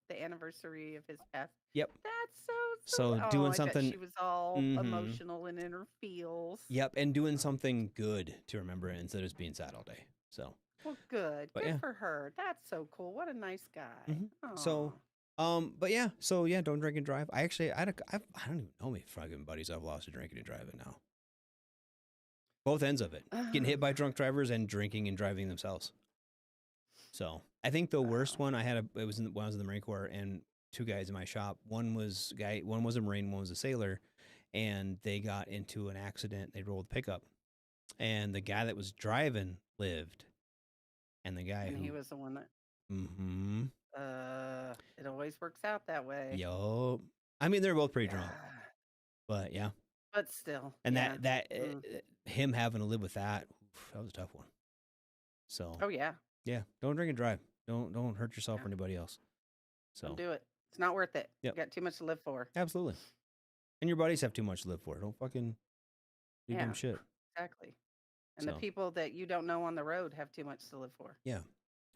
the anniversary of his death. Yep. That's so. So Oh, doing I bet something- she was all Mhm. emotional and in her feels. Yep. And doing something good to remember it instead of just being sad all day. So. Well, good. But Good yeah. for her. That's so cool. What a nice guy. Mhm. So, but yeah, don't drink and drive. I don't even know my fucking buddies I've lost to drinking and driving now. Both ends of it, getting hit by drunk drivers and drinking and driving themselves. So I think the worst one I had, it was when I was in the Marine Corps, and 2 guys in my shop. One was a Marine, one was a sailor, and they got into an accident. They rolled the pickup, and the guy that was driving lived, and the guy and he who was the one that. mm-hmm. It always works out that way. Yup. I mean, they're both pretty drunk, but yeah. But still. And yeah. him having to live with that was a tough one. So. Oh yeah. Yeah, don't drink and drive. Don't hurt yourself or anybody else. So. Don't do it. It's not worth it. Yep. You got too much to live for. Absolutely. And your buddies have too much to live for. Don't fucking do dumb shit. Exactly. And the So. people that you don't know on the road have too much to live for. Yeah.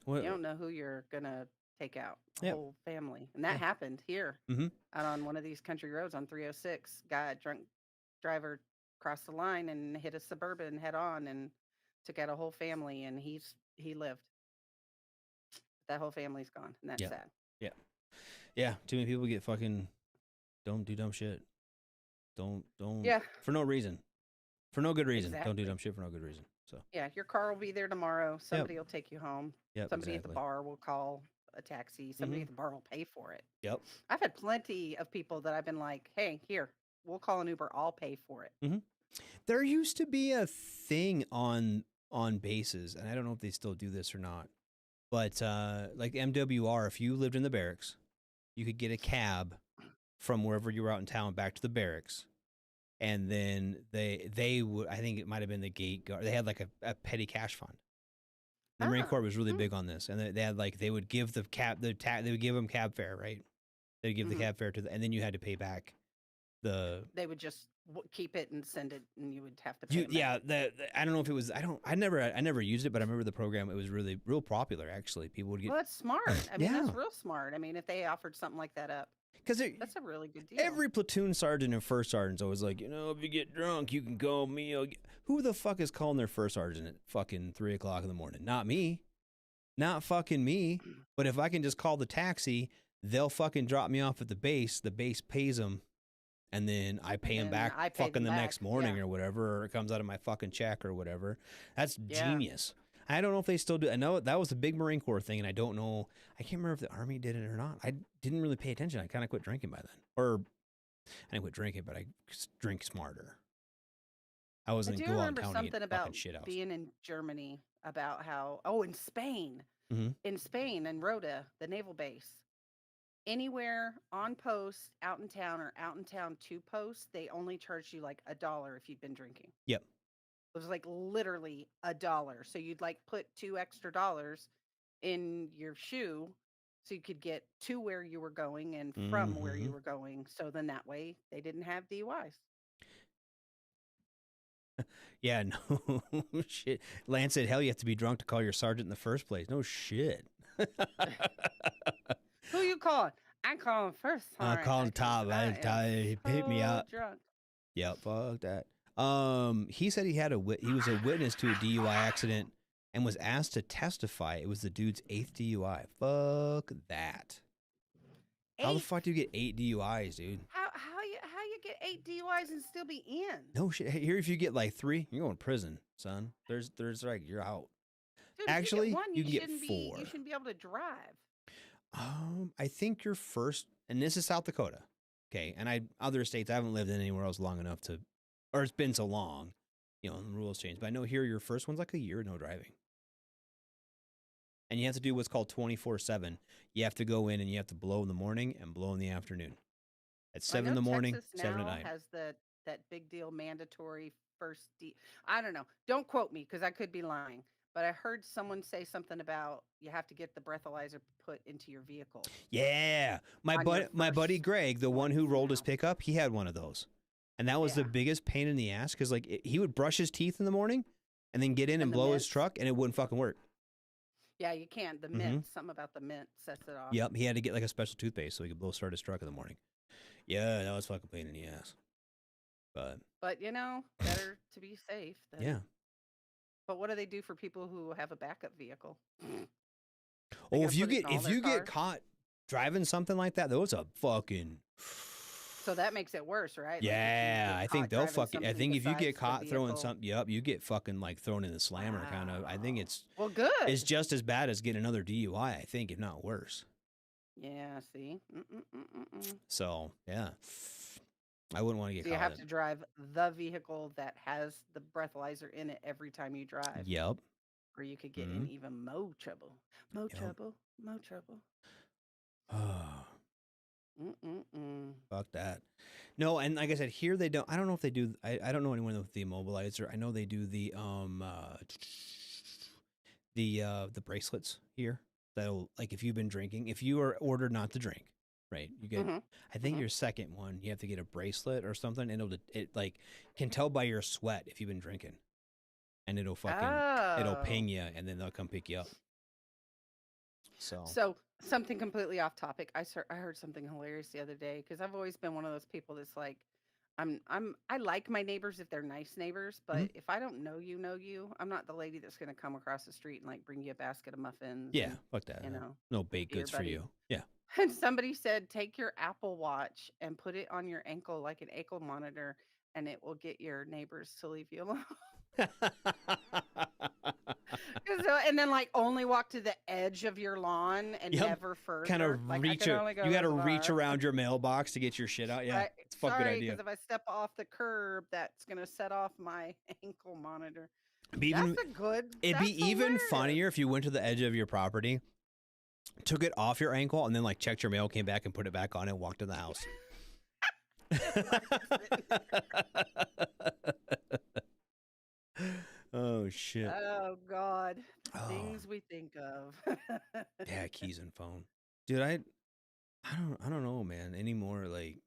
You don't know who you're gonna take out. The Yep. whole family. And that happened here. Mhm. Out on one of these country roads on 306. Drunk driver crossed the line and hit a Suburban head on and took out a whole family, and he lived. That whole family's gone, and that's Yeah. sad. Yeah. Yeah. Too many people get fucking don't do dumb shit. Don't Yeah. for no reason. For no good reason. Don't Exactly. do dumb shit for no good reason. So. Yeah, your car will be there tomorrow. Somebody will take you home. Yep, Somebody at the exactly. bar will call a taxi. Somebody at the bar will pay for it. Yep. I've had plenty of people that I've been like, hey, here, we'll call an Uber. I'll pay for it. Mm-hmm. There used to be a thing on bases, and I don't know if they still do this or not, but like MWR, if you lived in the barracks, you could get a cab from wherever you were out in town back to the barracks, and then they would, I think it might have been the gate guard. They had like a petty cash fund. The Marine Corps was really big on this, and they had like they would give the cab they would give them cab fare, right? They'd give the cab fare to and then you had to pay back the. They would just keep it and send it, and you would have to pay. Yeah, I don't know if it was. I never used it, but I remember the program. It was real popular. Actually, people would get. Well, that's smart. I mean, Yeah. that's real smart. I mean, if they offered something like that up, because that's a really good deal. every platoon sergeant and first sergeant's always like, if you get drunk, you can call me. Who the fuck is calling their first sergeant at fucking 3 o'clock in the morning? Not me. Not fucking me. But if I can just call the taxi, they'll fucking drop me off at the base. The base pays them, and then I pay them back I pay fucking them the next back, morning yeah. or whatever, or it comes out of my fucking check or whatever. That's genius. I don't know if they still do. I know that was a big Marine Corps thing, and I don't know. I can't remember if the Army did it or not. I didn't really pay attention. I kind of quit drinking by then. Or I didn't quit drinking, but I drink smarter. I I wasn't do go out remember in town and something get about fucking shit out. being in Germany about how in Spain, Mhm. in Spain and Rota, the naval base, anywhere on post, out in town or out in town to post, they only charge you like $1 if you'd been drinking. Yep. It was like literally $1. So you'd like put $2 extra in your shoe so you could get to where you were going and from where you were going. So then that way they didn't have DUIs. Yeah, no shit. Lance said, hell, you have to be drunk to call your sergeant in the first place. No shit. Who you calling? I call him first. I'm calling Todd. He picked me up. Drunk. Yeah, fuck that. He said he was a witness to a DUI accident and was asked to testify. It was the dude's 8th DUI. Fuck that. How the fuck do you get 8 DUIs, dude? How you get 8 DUIs and still be in? No shit. Here, if you get like 3, you're going to prison, son. There's like you're out. Dude, if Actually, you, get one, you can get shouldn't 4. You shouldn't be able to drive. I think your first, and this is South Dakota. Okay. And other states, I haven't lived in anywhere else long enough to, or it's been so long, you know, and the rules change. But I know here your first one's like a year no driving. And you have to do what's called 24/7. You have to go in and you have to blow in the morning and blow in the afternoon. At 7 in the morning, Texas 7 at now night. has that big deal mandatory first. I don't know. Don't quote me because I could be lying. But I heard someone say something about you have to get the breathalyzer put into your vehicle. Yeah. My buddy Greg, the one who rolled his pickup, he had one of those. And that was the biggest pain in the ass because like he would brush his teeth in the morning and then get in and blow his truck and it wouldn't fucking work. Yeah, you can't. The mint, something about the mint sets it off. Yep. He had to get like a special toothpaste so he could start his truck in the morning. Yeah, that was fucking pain in the ass. But you know, better to be safe. Yeah. But what do they do for people who have a backup vehicle? Oh, if you get caught driving something like that, those are fucking. So that makes it worse, right? Yeah, I think they'll fucking. I think if you get caught throwing something, you get fucking like thrown in the slammer kind of. I think it's good. It's just as bad as getting another DUI. I think, if not worse. Yeah. See. So yeah, I wouldn't want to get. So you have to drive the vehicle that has the breathalyzer in it every time you drive. Yep. Or you could get in even more trouble. More trouble. Fuck that. No, and like I said, here they don't. I don't know if they do. I don't know anyone with the immobilizer. I know they do the bracelets here. That'll, like, if you've been drinking, if you are ordered not to drink, right? You get. I think your second one, you have to get a bracelet or something, and it like can tell by your sweat if you've been drinking, and it'll ping you, and then they'll come pick you up. So something completely off topic. I heard something hilarious the other day because I've always been one of those people that's like, I like my neighbors if they're nice neighbors, but if I don't know you, I'm not the lady that's gonna come across the street and like bring you a basket of muffins. Yeah, and, fuck that. You know, no baked goods for you. Yeah. And somebody said, take your Apple Watch and put it on your ankle like an ankle monitor, and it will get your neighbors to leave you alone. And then like only walk to the edge of your lawn and never further. Kind of like, reach you got to reach around your mailbox to get your shit out. Yeah, it's a fucking good idea. Because if I step off the curb, that's gonna set off my ankle monitor. It'd be even funnier if you went to the edge of your property, took it off your ankle, and then like checked your mail, came back and put it back on and walked in the house. Oh shit. Oh God. Things we think of. Yeah, keys and phone. Dude, I don't know, man, anymore. Like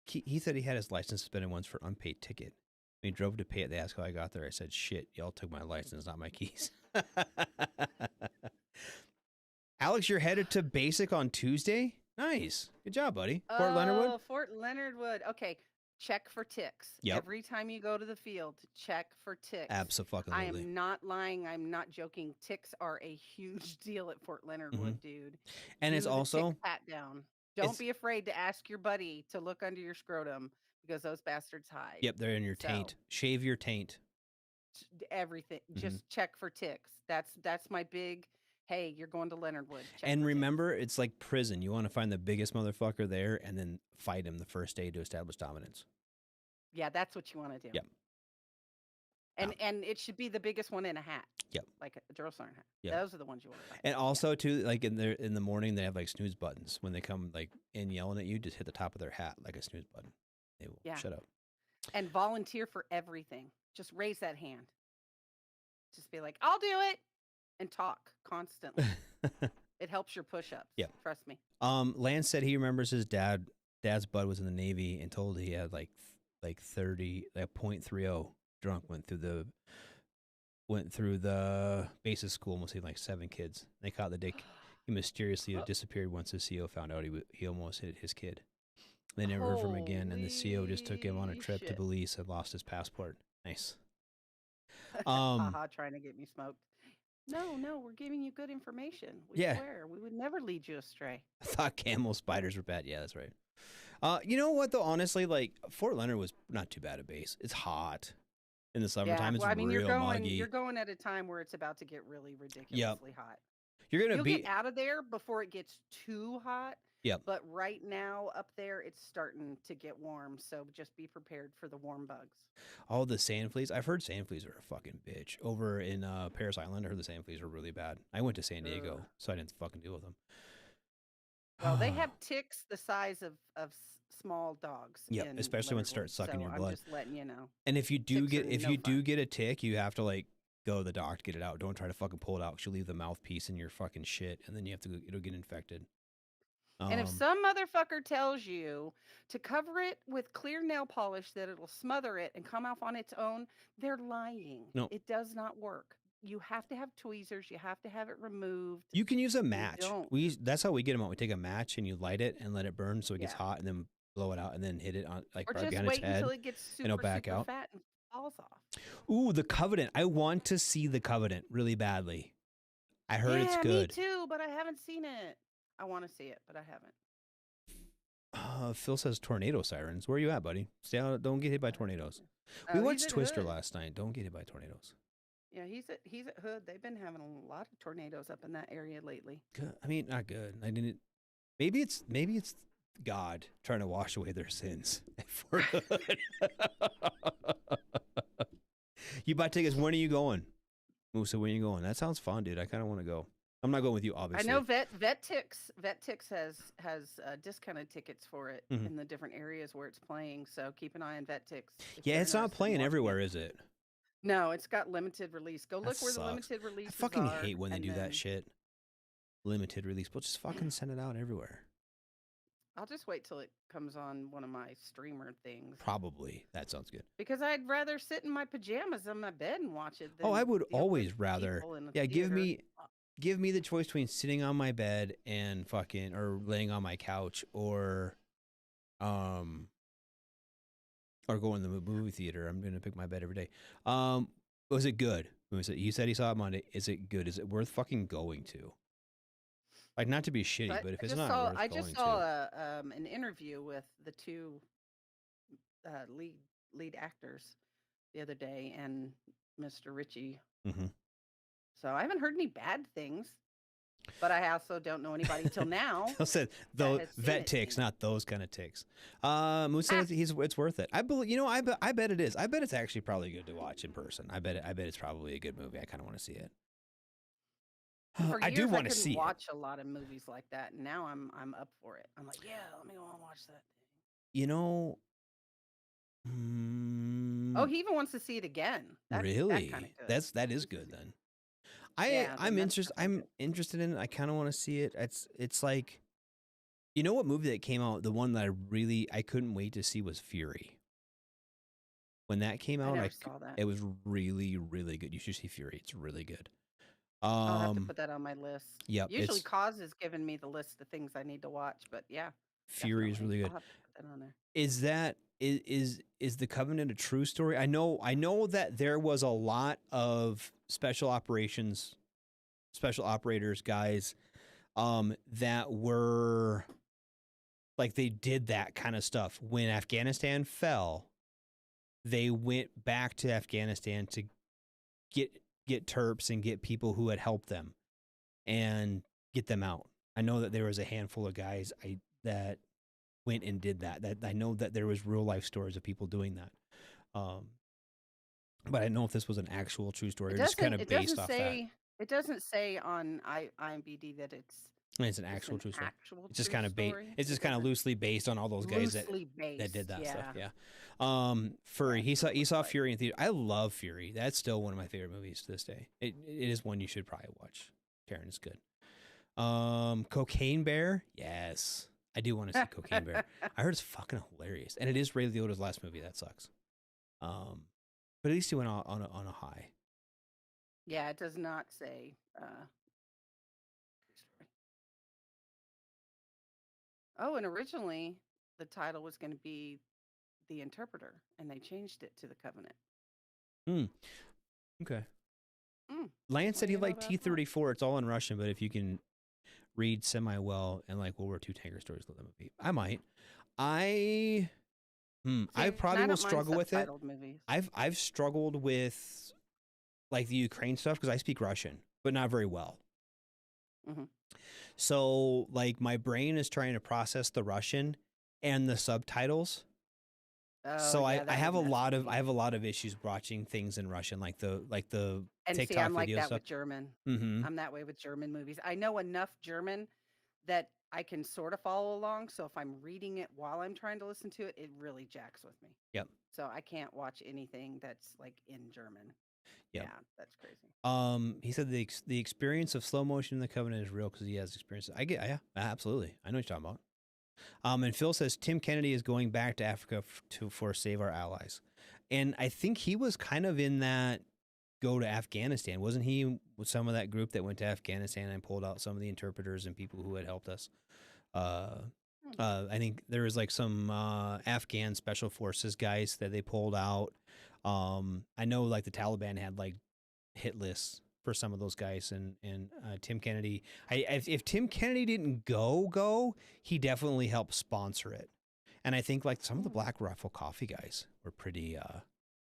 he said he had his license suspended once for unpaid ticket. When he drove to pay it, they asked how I got there. I said, shit, y'all took my license, not my keys. Alex, you're headed to basic on Tuesday? Nice. Good job, buddy. Fort Leonard Wood? Fort Leonard Wood. Okay. Check for ticks. Yep. Every time you go to the field, check for ticks. Absolutely. I am not lying. I'm not joking. Ticks are a huge deal at Fort Leonard Wood, dude. And it's also pat down. Don't be afraid to ask your buddy to look under your scrotum because those bastards hide. Yep, they're in your taint. Shave your taint. Everything. Just check for ticks. That's my big. Hey, you're going to Leonard Wood. And remember, it's like prison. You want to find the biggest motherfucker there and then fight him the first day to establish dominance. Yeah, that's what you want to do. Yep. And it should be the biggest one in a hat. Yep. Like a drill sergeant hat. Yep. Those are the ones you want to fight. And also, too, like in the morning, they have like snooze buttons. When they come like in yelling at you, just hit the top of their hat like a snooze button. They will shut up. And volunteer for everything. Just raise that hand. Just be like, I'll do it. And talk constantly. It helps your push-ups. Yeah. Trust me. Lance said he remembers his dad's bud was in the Navy and told he had like 0.30 drunk, went through the basic school, almost like 7 kids. They caught the dick. He mysteriously disappeared once the CO found out he almost hit his kid. They never heard from him again, and the CO just took him on a trip to Belize and lost his passport. Nice. Trying to get me smoked. No, we're giving you good information. We swear. We would never lead you astray. I thought camel spiders were bad. Yeah, that's right. You know what, though? Honestly, like, Fort Leonard was not too bad a base. It's hot in the summertime. It's real muggy. You're going at a time where it's about to get really ridiculously hot. You'll get out of there before it gets too hot. Yep. But right now up there, it's starting to get warm. So just be prepared for the warm bugs. Oh, the sand fleas. I've heard sand fleas are a fucking bitch. Over in Paris Island, I heard the sand fleas are really bad. I went to San Diego, so I didn't fucking deal with them. Well, they have ticks the size of small dogs. Yeah, especially when it starts sucking your blood. I'm just letting you know. And if you do get get a tick, you have to like go to the doctor to get it out. Don't try to fucking pull it out because you leave the mouthpiece in your fucking shit, and then you have to it'll get infected. And if some motherfucker tells you to cover it with clear nail polish that it'll smother it and come off on its own, they're lying. No. It does not work. You have to have tweezers. You have to have it removed. You can use a match. That's how we get them out. We take a match and you light it and let it burn so it gets hot, and then blow it out and then hit it on like right behind its head. Or just wait until it gets super fat and falls off. Ooh, The Covenant. I want to see The Covenant really badly. I heard it's good. Me too, but I haven't seen it. I want to see it, but I haven't. Phil says tornado sirens. Where are you at, buddy? Stay out. Don't get hit by tornadoes. We watched Twister last night. Don't get hit by tornadoes. Yeah, he's at Hood. They've been having a lot of tornadoes up in that area lately. Good. I mean, not good. I didn't. Maybe it's God trying to wash away their sins for Hood. You about to take us? When are you going? Musa, when are you going? That sounds fun, dude. I kind of want to go. I'm not going with you, obviously. I know VetTix has discounted tickets for it in the different areas where it's playing. So keep an eye on VetTix. Yeah, it's not playing everywhere, is it? No, it's got limited release. Go look where the limited releases are. I fucking hate when they do that shit. Limited release, but just fucking send it out everywhere. I'll just wait till it comes on one of my streamer things. Probably. That sounds good. Because I'd rather sit in my pajamas on my bed and watch it than I would always rather. Yeah, give me the choice between sitting on my bed and fucking or laying on my couch or going to the movie theater. I'm going to pick my bed every day. Was it good? You said he saw it Monday. Is it good? Is it worth fucking going to? Like, not to be shitty, but if it's not worth going to. I just saw an interview with the two lead actors the other day and Mr. Ritchie. Mm-hmm. So I haven't heard any bad things, but I also don't know anybody till now. I said the vet ticks, not those kind of ticks. Moose said it's worth it. I believe. I bet it is. I bet it's actually probably good to watch in person. I bet it's probably a good movie. I kind of want to see it. I do want to see. Watch a lot of movies like that, and now I'm up for it. I'm like, yeah, let me go and watch that. He even wants to see it again. Really? That is good then. I'm interested in it. I kind of want to see it. It's like, what movie that came out? The one that I couldn't wait to see was Fury. When that came out, I saw that. It was really, really good. You should see Fury. It's really good. I'll have to put that on my list. Yep. Usually Cause has given me the list of things I need to watch, but yeah. Fury is really good. I'll have to put that on there. Is the Covenant a true story? I know that there was a lot of special operators guys that were like, they did that kind of stuff. When Afghanistan fell, they went back to Afghanistan to get Terps and get people who had helped them and get them out. I know that there was a handful of guys that went and did that. That I know that there was real life stories of people doing that. But I don't know if this was an actual true story or just kind of based off that. It doesn't say on IMDb that it's an actual true story. It's just kind of it's just kind of loosely based on all those guys that did that stuff. Yeah. Fury. He saw Fury in theater. I love Fury. That's still one of my favorite movies to this day. It is one you should probably watch. Karen is good. Cocaine Bear. Yes. I do want to see Cocaine Bear. I heard it's fucking hilarious. And it is Ray Liotta's last movie. That sucks. But at least he went on a high. Yeah, it does not say and originally the title was going to be The Interpreter, and they changed it to The Covenant. Okay. Lance said he liked T-34. It's all in Russian, but if you can read semi-well and like World War II tanker stories, let them be. I might. I probably will struggle with it. Movies. I've struggled with like the Ukraine stuff because I speak Russian, but not very well. Mhm. So like my brain is trying to process the Russian and the subtitles. Oh, So yeah, I that have would a mess lot with of me. I have a lot of issues watching things in Russian, like the And see, TikTok I'm like video that stuff. with German. Mm-hmm. I'm that way with German movies. I know enough German that I can sort of follow along. So if I'm reading it while I'm trying to listen to it, it really jacks with me. Yep. So I can't watch anything that's like in German. Yep. Yeah, that's crazy. He said the experience of slow motion in the Covenant is real because he has experience. I get, yeah, absolutely. I know what you're talking about. And Phil says Tim Kennedy is going back to Africa for Save Our Allies, and I think he was kind of in that go to Afghanistan, wasn't he? With some of that group that went to Afghanistan and pulled out some of the interpreters and people who had helped us. I think there was like some Afghan special forces guys that they pulled out. I know like the Taliban had like hit lists for some of those guys, and Tim Kennedy. If Tim Kennedy didn't go, he definitely helped sponsor it. And I think like some of the Black Rifle Coffee guys were pretty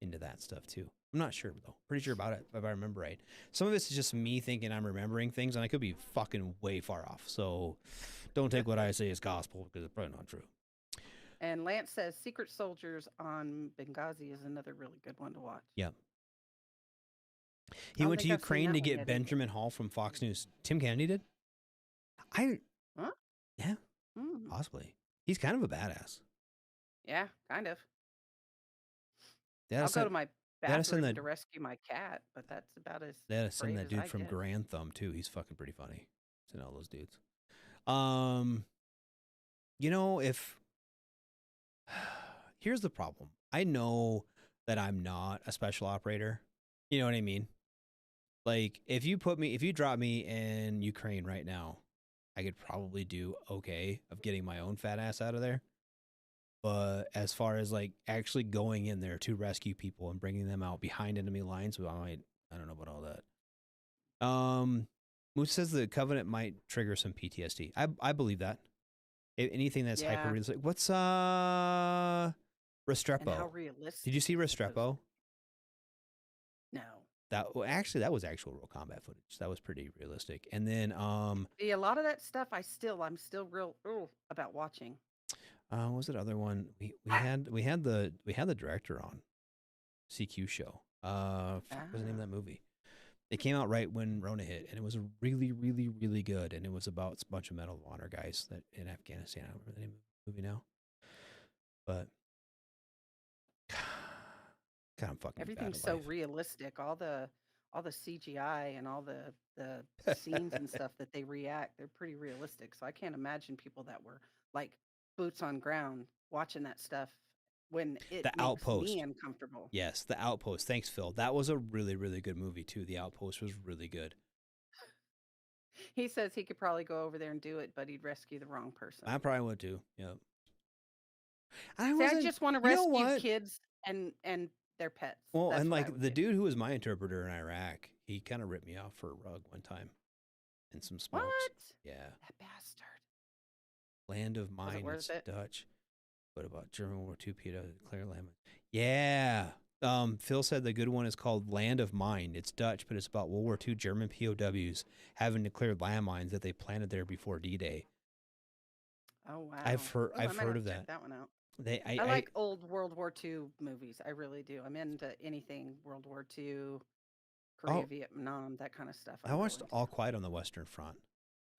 into that stuff too. I'm not sure though. Pretty sure about it if I remember right. Some of this is just me thinking I'm remembering things, and I could be fucking way far off. So don't take what I say as gospel because it's probably not true. And Lance says Secret Soldiers on Benghazi is another really good one to watch. Yep. He went to think I've seen Ukraine that to one get yet either. Benjamin Hall from Fox News. Tim Kennedy did? Huh? Yeah, Mm. possibly. He's kind of a badass. Yeah, kind of. They had I'll to go to send, my they had to send bathroom that, to rescue my cat, but that's about as they had to send brave that as dude I from get. Grand Thumb too. He's fucking pretty funny. Send all those dudes. You know, if here's the problem. I know that I'm not a special operator. You know what I mean? Like if you drop me in Ukraine right now, I could probably do okay of getting my own fat ass out of there. But as far as like actually going in there to rescue people and bringing them out behind enemy lines, well, I don't know about all that. Moose says the Covenant might trigger some PTSD. I believe that. Anything that's hyper Yeah. realistic. What's And how Restrepo? realistic. Did you see is it supposed to Restrepo? be? No. That that was actual real combat footage. That was pretty realistic. And then See, a lot of that stuff I'm still real about watching. what was that other one? We had the director on CQ show. What was the name of that movie? It came out right when Rona hit, and it was really, really, really good. And it was about a bunch of Medal of Honor guys that in Afghanistan. I don't remember the name of the movie now, but God, I'm fucking Everything's bad at so life. realistic. All the CGI and all the scenes and stuff that they react, they're pretty realistic. So I can't imagine people that were like boots on ground watching that stuff when it The makes Outpost. me uncomfortable. Yes, The Outpost. Thanks, Phil. That was a really, really good movie too. The Outpost was really good. He says he could probably go over there and do it, but he'd rescue the wrong person. I probably would too. Yep. I just want to you know rescue what? kids and their pets. Well, That's and what I like would the do. dude who was my interpreter in Iraq, he kind of ripped me off for a rug one time and some smokes. What? Yeah. That bastard. Land of Was it Mine, worth it's it? Dutch. What about German World War II PO declare land? Yeah. Phil said the good one is called Land of Mine. It's Dutch, but it's about World War II German POWs having declared landmines that they planted there before D-Day. Oh wow. I've heard I might heard have of to check that. that one out. I I like old World War II movies. I really do. I'm into anything World War II, Korea, Oh. Vietnam, that kind of stuff. I watched really All into. Quiet on the Western Front.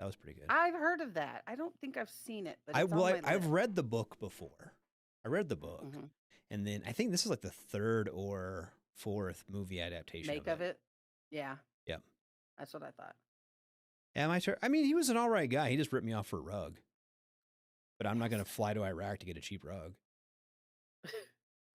That was pretty good. I've heard of that. I don't think I've seen it, but it's on my I've list. read the book before. I read the book, Mhm. and then I think this is like the third or fourth movie adaptation. Make of it. Yeah. Yep. That's what I thought. Am I sure? I mean, he was an all right guy. He just ripped me off for a rug. But I'm not going to fly to Iraq to get a cheap rug.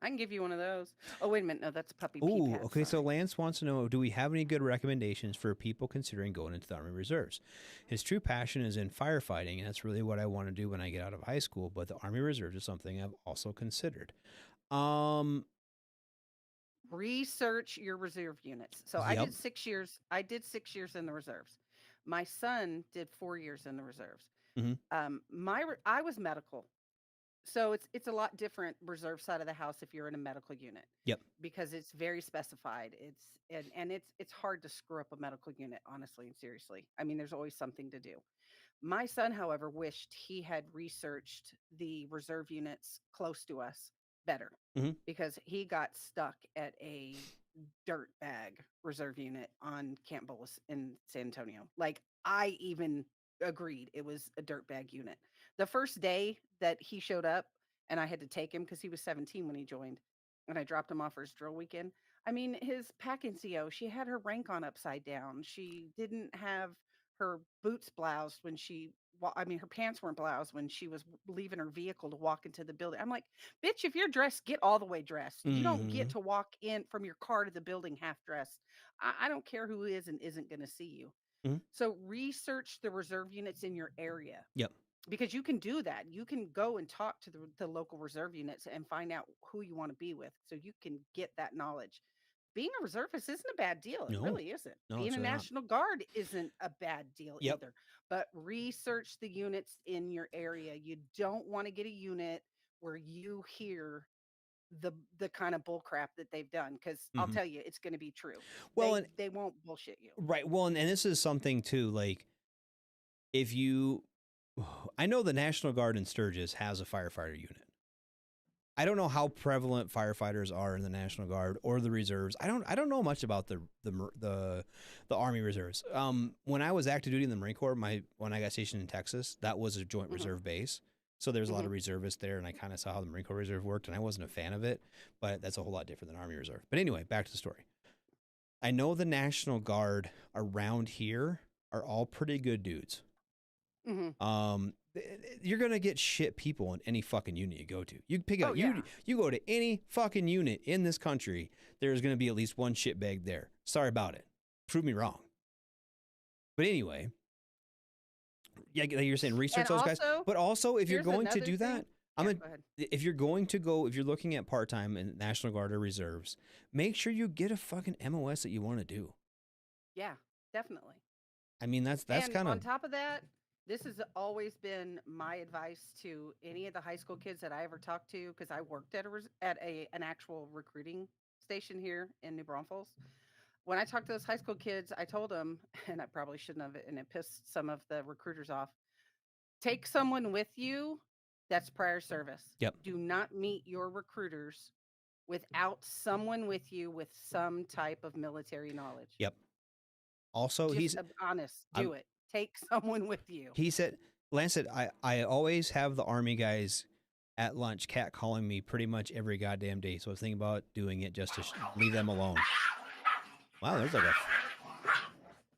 I can give you one of those. Oh, wait a minute. No, that's a puppy pee Ooh, pad. okay. So Sorry. Lance wants to know, do we have any good recommendations for people considering going into the Army Reserves? His true passion is in firefighting, and that's really what I want to do when I get out of high school, but the Army Reserves is something I've also considered. Research your reserve units. So I Yep. did 6 years. I did 6 years in the reserves. My son did 4 years in the reserves. Mhm. I was medical, So it's a lot different reserve side of the house if you're in a medical unit. Yep. Because it's very specified. It's hard to screw up a medical unit, honestly and seriously. I mean, there's always something to do. My son, however, wished he had researched the reserve units close to us better Mhm. because he got stuck at a dirt bag reserve unit on Camp Bullis in San Antonio. Like, I even agreed it was a dirt bag unit. The first day that he showed up and I had to take him because he was 17 when he joined, and I dropped him off for his drill weekend. I mean, his pack NCO, she had her rank on upside down. She didn't have her boots bloused when I mean, her pants weren't bloused when she was leaving her vehicle to walk into the building. I'm like, bitch, if you're dressed, get all the way dressed. You don't get Mhm. to walk in from your car to the building half dressed. I don't care who is and isn't going to see you. Mhm. So research the reserve units in your area Yep. because you can do that. You can go and talk to the local reserve units and find out who you want to be with so you can get that knowledge. Being a reservist isn't a bad deal. It No. really isn't. No, Being it's a really not. National Guard isn't a bad deal Yep. either. But research the units in your area. You don't want to get a unit where you hear the kind of bull crap that they've done because I'll Mhm. tell you, it's going to be true. Well, They won't bullshit you. right. Well, and this is something too, like if you, I know the National Guard in Sturgis has a firefighter unit. I don't know how prevalent firefighters are in the National Guard or the reserves. I don't know much about the Army Reserves. When I was active duty in the Marine Corps, when I got stationed in Texas, that was a joint reserve base. So there's a lot of reservists there, and I kind of saw how the Marine Corps Reserve worked, and I wasn't a fan of it, but that's a whole lot different than Army Reserve. But anyway, back to the story. I know the National Guard around here are all pretty good dudes. You're gonna get shit people in any fucking unit you go to. You pick up, you go to any fucking unit in this country, there's gonna be at least one shitbag there. Sorry about it. Prove me wrong. But anyway, yeah, like you're saying, research those guys. But also, if you're going to do that, if you're looking at part time in National Guard or reserves, make sure you get a fucking MOS that you want to do. Yeah, definitely. I mean, that's kind of on top of that. This has always been my advice to any of the high school kids that I ever talked to, because I worked at an actual recruiting station here in New Braunfels. When I talked to those high school kids, I told them, and I probably shouldn't have, and it pissed some of the recruiters off, take someone with you that's prior service. Yep. Do not meet your recruiters without someone with you with some type of military knowledge. Yep. Also, he's honest. Do it. Take someone with you. He said, Lance said, I always have the Army guys at lunch catcalling me pretty much every goddamn day. So I was thinking about doing it just to leave them alone. Wow, there's like a...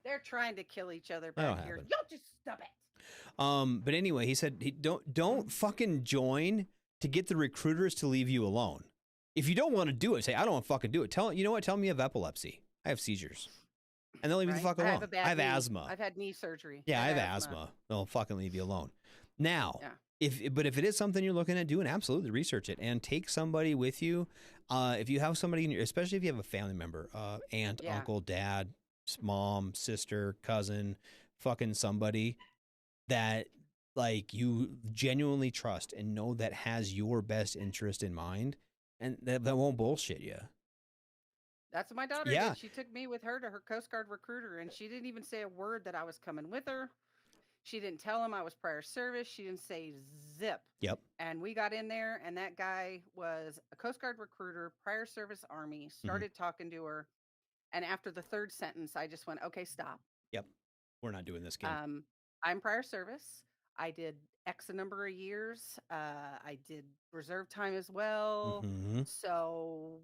They're trying to kill each other back here. Yo, just stop it. But anyway, he said, don't fucking join to get the recruiters to leave you alone. If you don't want to do it, say, I don't want to fucking do it. Tell them you me you have epilepsy. I have seizures. And they'll leave you the fuck alone. I have asthma. I've had knee surgery. Yeah, I have asthma. They'll fucking leave you alone. Now, if it is something you're looking at doing, absolutely research it and take somebody with you. If you have somebody, especially if you have a family member, aunt, uncle, dad, mom, sister, cousin, fucking somebody that like you genuinely trust and know that has your best interest in mind, and that won't bullshit you. That's what my daughter did. She took me with her to her Coast Guard recruiter, and she didn't even say a word that I was coming with her. She didn't tell him I was prior service. She didn't say zip. Yep. And we got in there, and that guy was a Coast Guard recruiter, prior service Army, started talking to her. And after the third sentence, I just went, okay, stop. Yep. We're not doing this game. I'm prior service. I did X a number of years. I did reserve time as well. So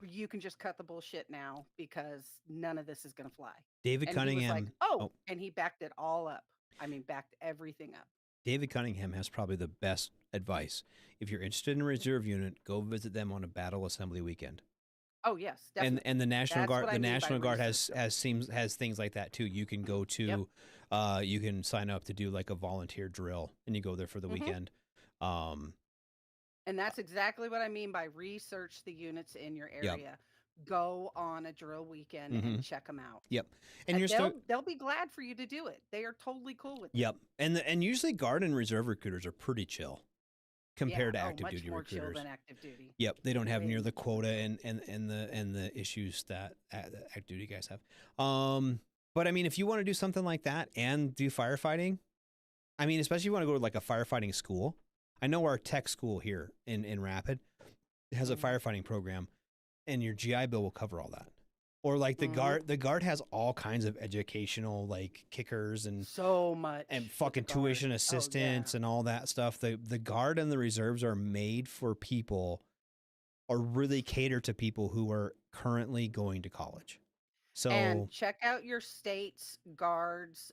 you can just cut the bullshit now because none of this is going to fly. David Cunningham. He was like, and he backed it all up. I mean, backed everything up. David Cunningham has probably the best advice. If you're interested in a reserve unit, go visit them on a battle assembly weekend. Oh yes, definitely. And the National Guard, has things like that too. You can go to, you can sign up to do like a volunteer drill, and you go there for the weekend. And that's exactly what I mean by research the units in your area. Yep. Go on a drill weekend and check them out. Yep. And they'll be glad for you to do it. They are totally cool with it. Yep. And usually Guard and Reserve recruiters are pretty chill. compared to active much duty more chill recruiters. than active duty. Yep, they don't have Way near the more. quota and the issues that active duty guys have. But I mean, if you want to do something like that and do firefighting, I mean, especially if you want to go to like a firefighting school. I know our tech school here in Rapid has a firefighting program, and your GI Bill will cover all that. Or like the guard has all kinds of educational like kickers and so much and fucking tuition assistance and all that stuff. The guard and the reserves are made for people, or really cater to people who are currently going to college. So and check out your state's guards.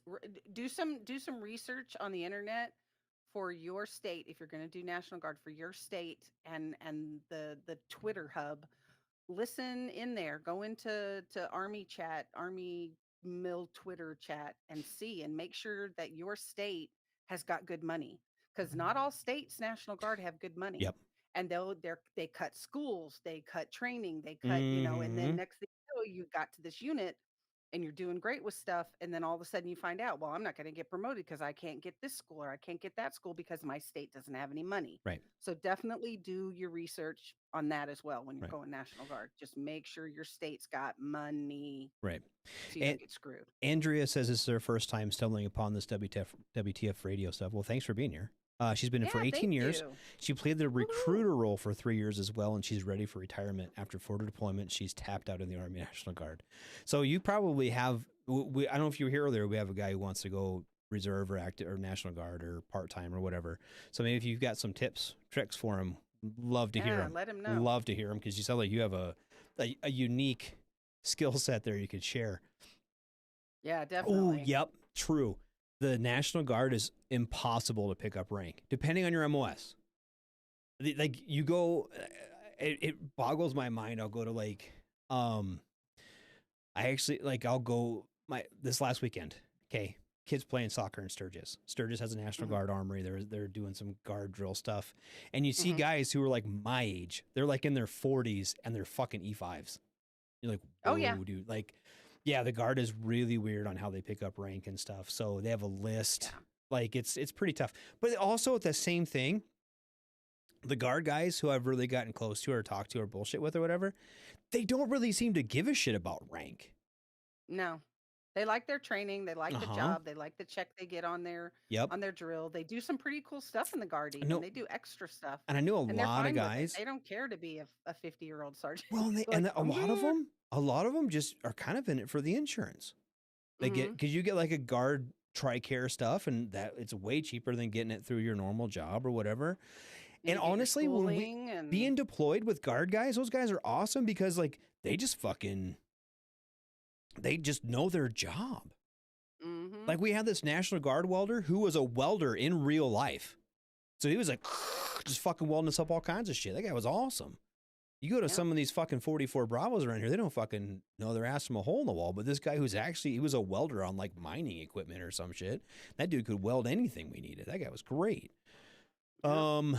Do some research on the internet for your state if you're going to do National Guard for your state, and the Twitter hub. Listen in there. Go into Army chat, Army Mill Twitter chat, and see and make sure that your state has got good money, because not all states National Guard have good money. Yep. And they cut schools, they cut training, they cut and then next thing you know, you got to this unit and you're doing great with stuff, and then all of a sudden you find out, well, I'm not going to get promoted because I can't get this school, or I can't get that school because my state doesn't have any money. Right. So definitely do your research on that as well when you're going National Guard. Just make sure your state's got money. Right. So you don't get screwed. Andrea says this is her first time stumbling upon this WTF radio stuff. Well, thanks for being here. She's been in for 18 years. You. She played the recruiter role for 3 years as well, and she's ready for retirement. After 4 deployment, she's tapped out in the Army National Guard. So you probably have, I don't know if you were here earlier, we have a guy who wants to go reserve or active or National Guard or part-time or whatever. So maybe if you've got some tips, tricks for him, love to hear him. Let him know. Love to hear him, because you sound like you have a unique skill set there you could share. Yeah, definitely. Oh, yep, true. The National Guard is impossible to pick up rank, depending on your MOS. Like you go, it boggles my mind. I'll go to like, I'll go this last weekend. Okay, kids playing soccer in Sturgis. Sturgis has a National Guard armory. They're doing some guard drill stuff, and you see guys who are like my age. They're like in their 40s and they're fucking E5s. You're like, whoa, dude, like. Yeah, the Guard is really weird on how they pick up rank and stuff. So they have a list. Yeah. Like it's pretty tough. But also at the same thing, the Guard guys who I've really gotten close to or talked to or bullshit with or whatever, they don't really seem to give a shit about rank. No. They like their training. They like the job. They like the check they get on their drill. They do some pretty cool stuff in the Guard. Even. They do extra stuff. And I know a lot of guys. They don't care to be a 50-year-old sergeant. Well, a lot of them just are kind of in it for the insurance. They get, because you get like a Guard TRICARE stuff, and that it's way cheaper than getting it through your normal job or whatever. And honestly, when being deployed with Guard guys, those guys are awesome, because like they just know their job. Like we had this National Guard welder who was a welder in real life. So he was like just fucking welding us up all kinds of shit. That guy was awesome. You go to some of these fucking 44 Bravos around here, they don't fucking know their ass from a hole in the wall. But this guy he was a welder on like mining equipment or some shit. That dude could weld anything we needed. That guy was great. Well,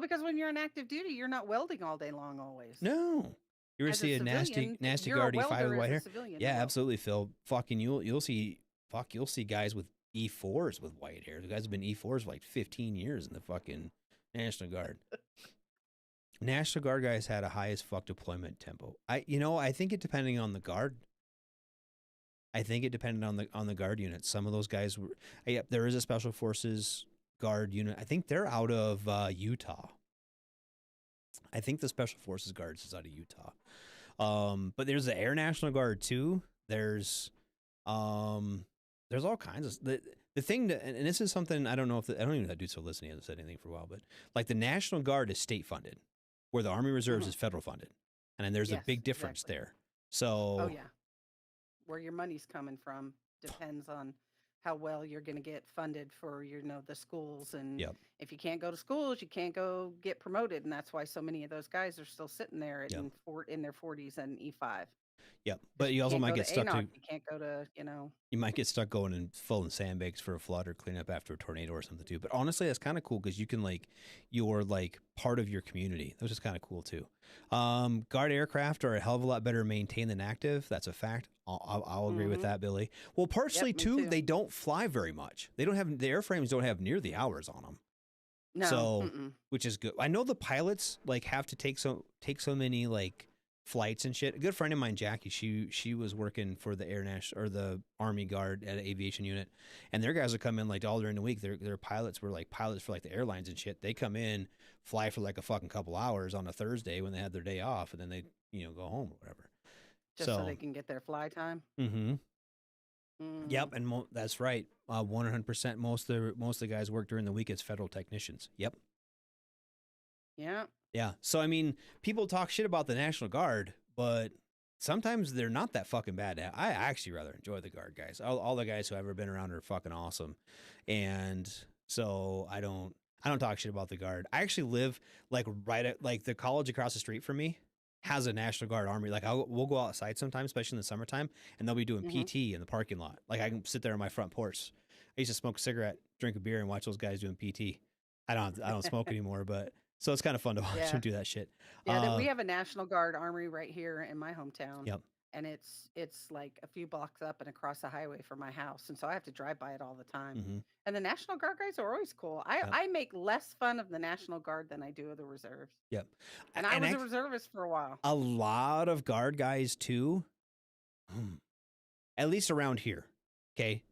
because when you're on active duty, you're not welding all day long always. No. You're going to see a nasty Guard E5 with white hair. Yeah, absolutely, Phil. Fucking you'll see guys with E4s with white hair. The guys have been E4s for like 15 years in the fucking National Guard. National Guard guys had a high as fuck deployment tempo. I think it depending on the Guard. I think it depended on the Guard unit. Some of those guys were. There is a Special Forces Guard unit. I think they're out of Utah. I think the Special Forces Guards is out of Utah. But there's the Air National Guard too. There's all kinds of the thing that, and this is something I don't know if I don't even know that dude's still listening. He hasn't said anything for a while, but like the National Guard is state funded, where the Army Reserves is federal funded, and then there's a big difference there. So where your money's coming from depends on how well you're going to get funded for the schools, and if you can't go to schools, you can't go get promoted, and that's why so many of those guys are still sitting there in their 40s and E5. Yep, but you also might get stuck to. You can't go to You might get stuck going and filling sandbags for a flood or clean up after a tornado or something too. But honestly, that's kind of cool because you can you're like part of your community. That's just kind of cool too. Guard aircraft are a hell of a lot better maintained than active. That's a fact. I'll agree with that, Billy. Well, partially too, they don't fly very much. They don't have the airframes don't have near the hours on them. No. So, which is good. I know the pilots like have to take so many like flights and shit. A good friend of mine, Jackie, she was working for the Air National or the Army Guard at an aviation unit, and their guys would come in like all during the week. Their pilots were like pilots for like the airlines and shit. They come in, fly for like a fucking couple hours on a Thursday when they had their day off, and then they go home or whatever. Just so they can get their fly time. Mm-hmm. Yep, and that's right. 100%. Most of the guys work during the week as federal technicians. Yep. Yeah. Yeah. So I mean, people talk shit about the National Guard, but sometimes they're not that fucking bad. I actually rather enjoy the Guard guys. All the guys who have ever been around are fucking awesome, and so I don't talk shit about the Guard. I actually live like right at like the college across the street from me has a National Guard army. Like we'll go outside sometimes, especially in the summertime, and they'll be doing PT in the parking lot. Like I can sit there on my front porch. I used to smoke a cigarette, drink a beer, and watch those guys doing PT. I don't smoke anymore, but so it's kind of fun to watch them do that shit. Yeah, we have a National Guard army right here in my hometown. Yep. And it's like a few blocks up and across the highway from my house, and so I have to drive by it all the time. And the National Guard guys are always cool. I make less fun of the National Guard than I do of the reserves. Yep. And I was a reservist for a while. A lot of Guard guys too, at least around here. Okay,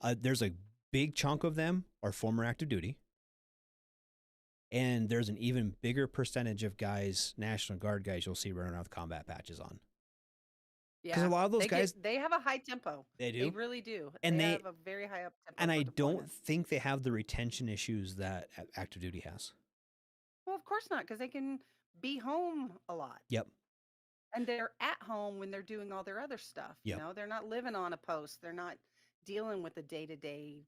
there's a big chunk of them are former active duty, and there's an even bigger percentage of guys, National Guard guys, you'll see running around with combat patches on. Because a lot of those guys, they have a high tempo. They do. They really do. And they have a very high up tempo. And I don't think they have the retention issues that active duty has. Well, of course not, because they can be home a lot. Yep. And they're at home when they're doing all their other stuff. Yep. You know, they're not living on a post. They're not dealing with the day-to-day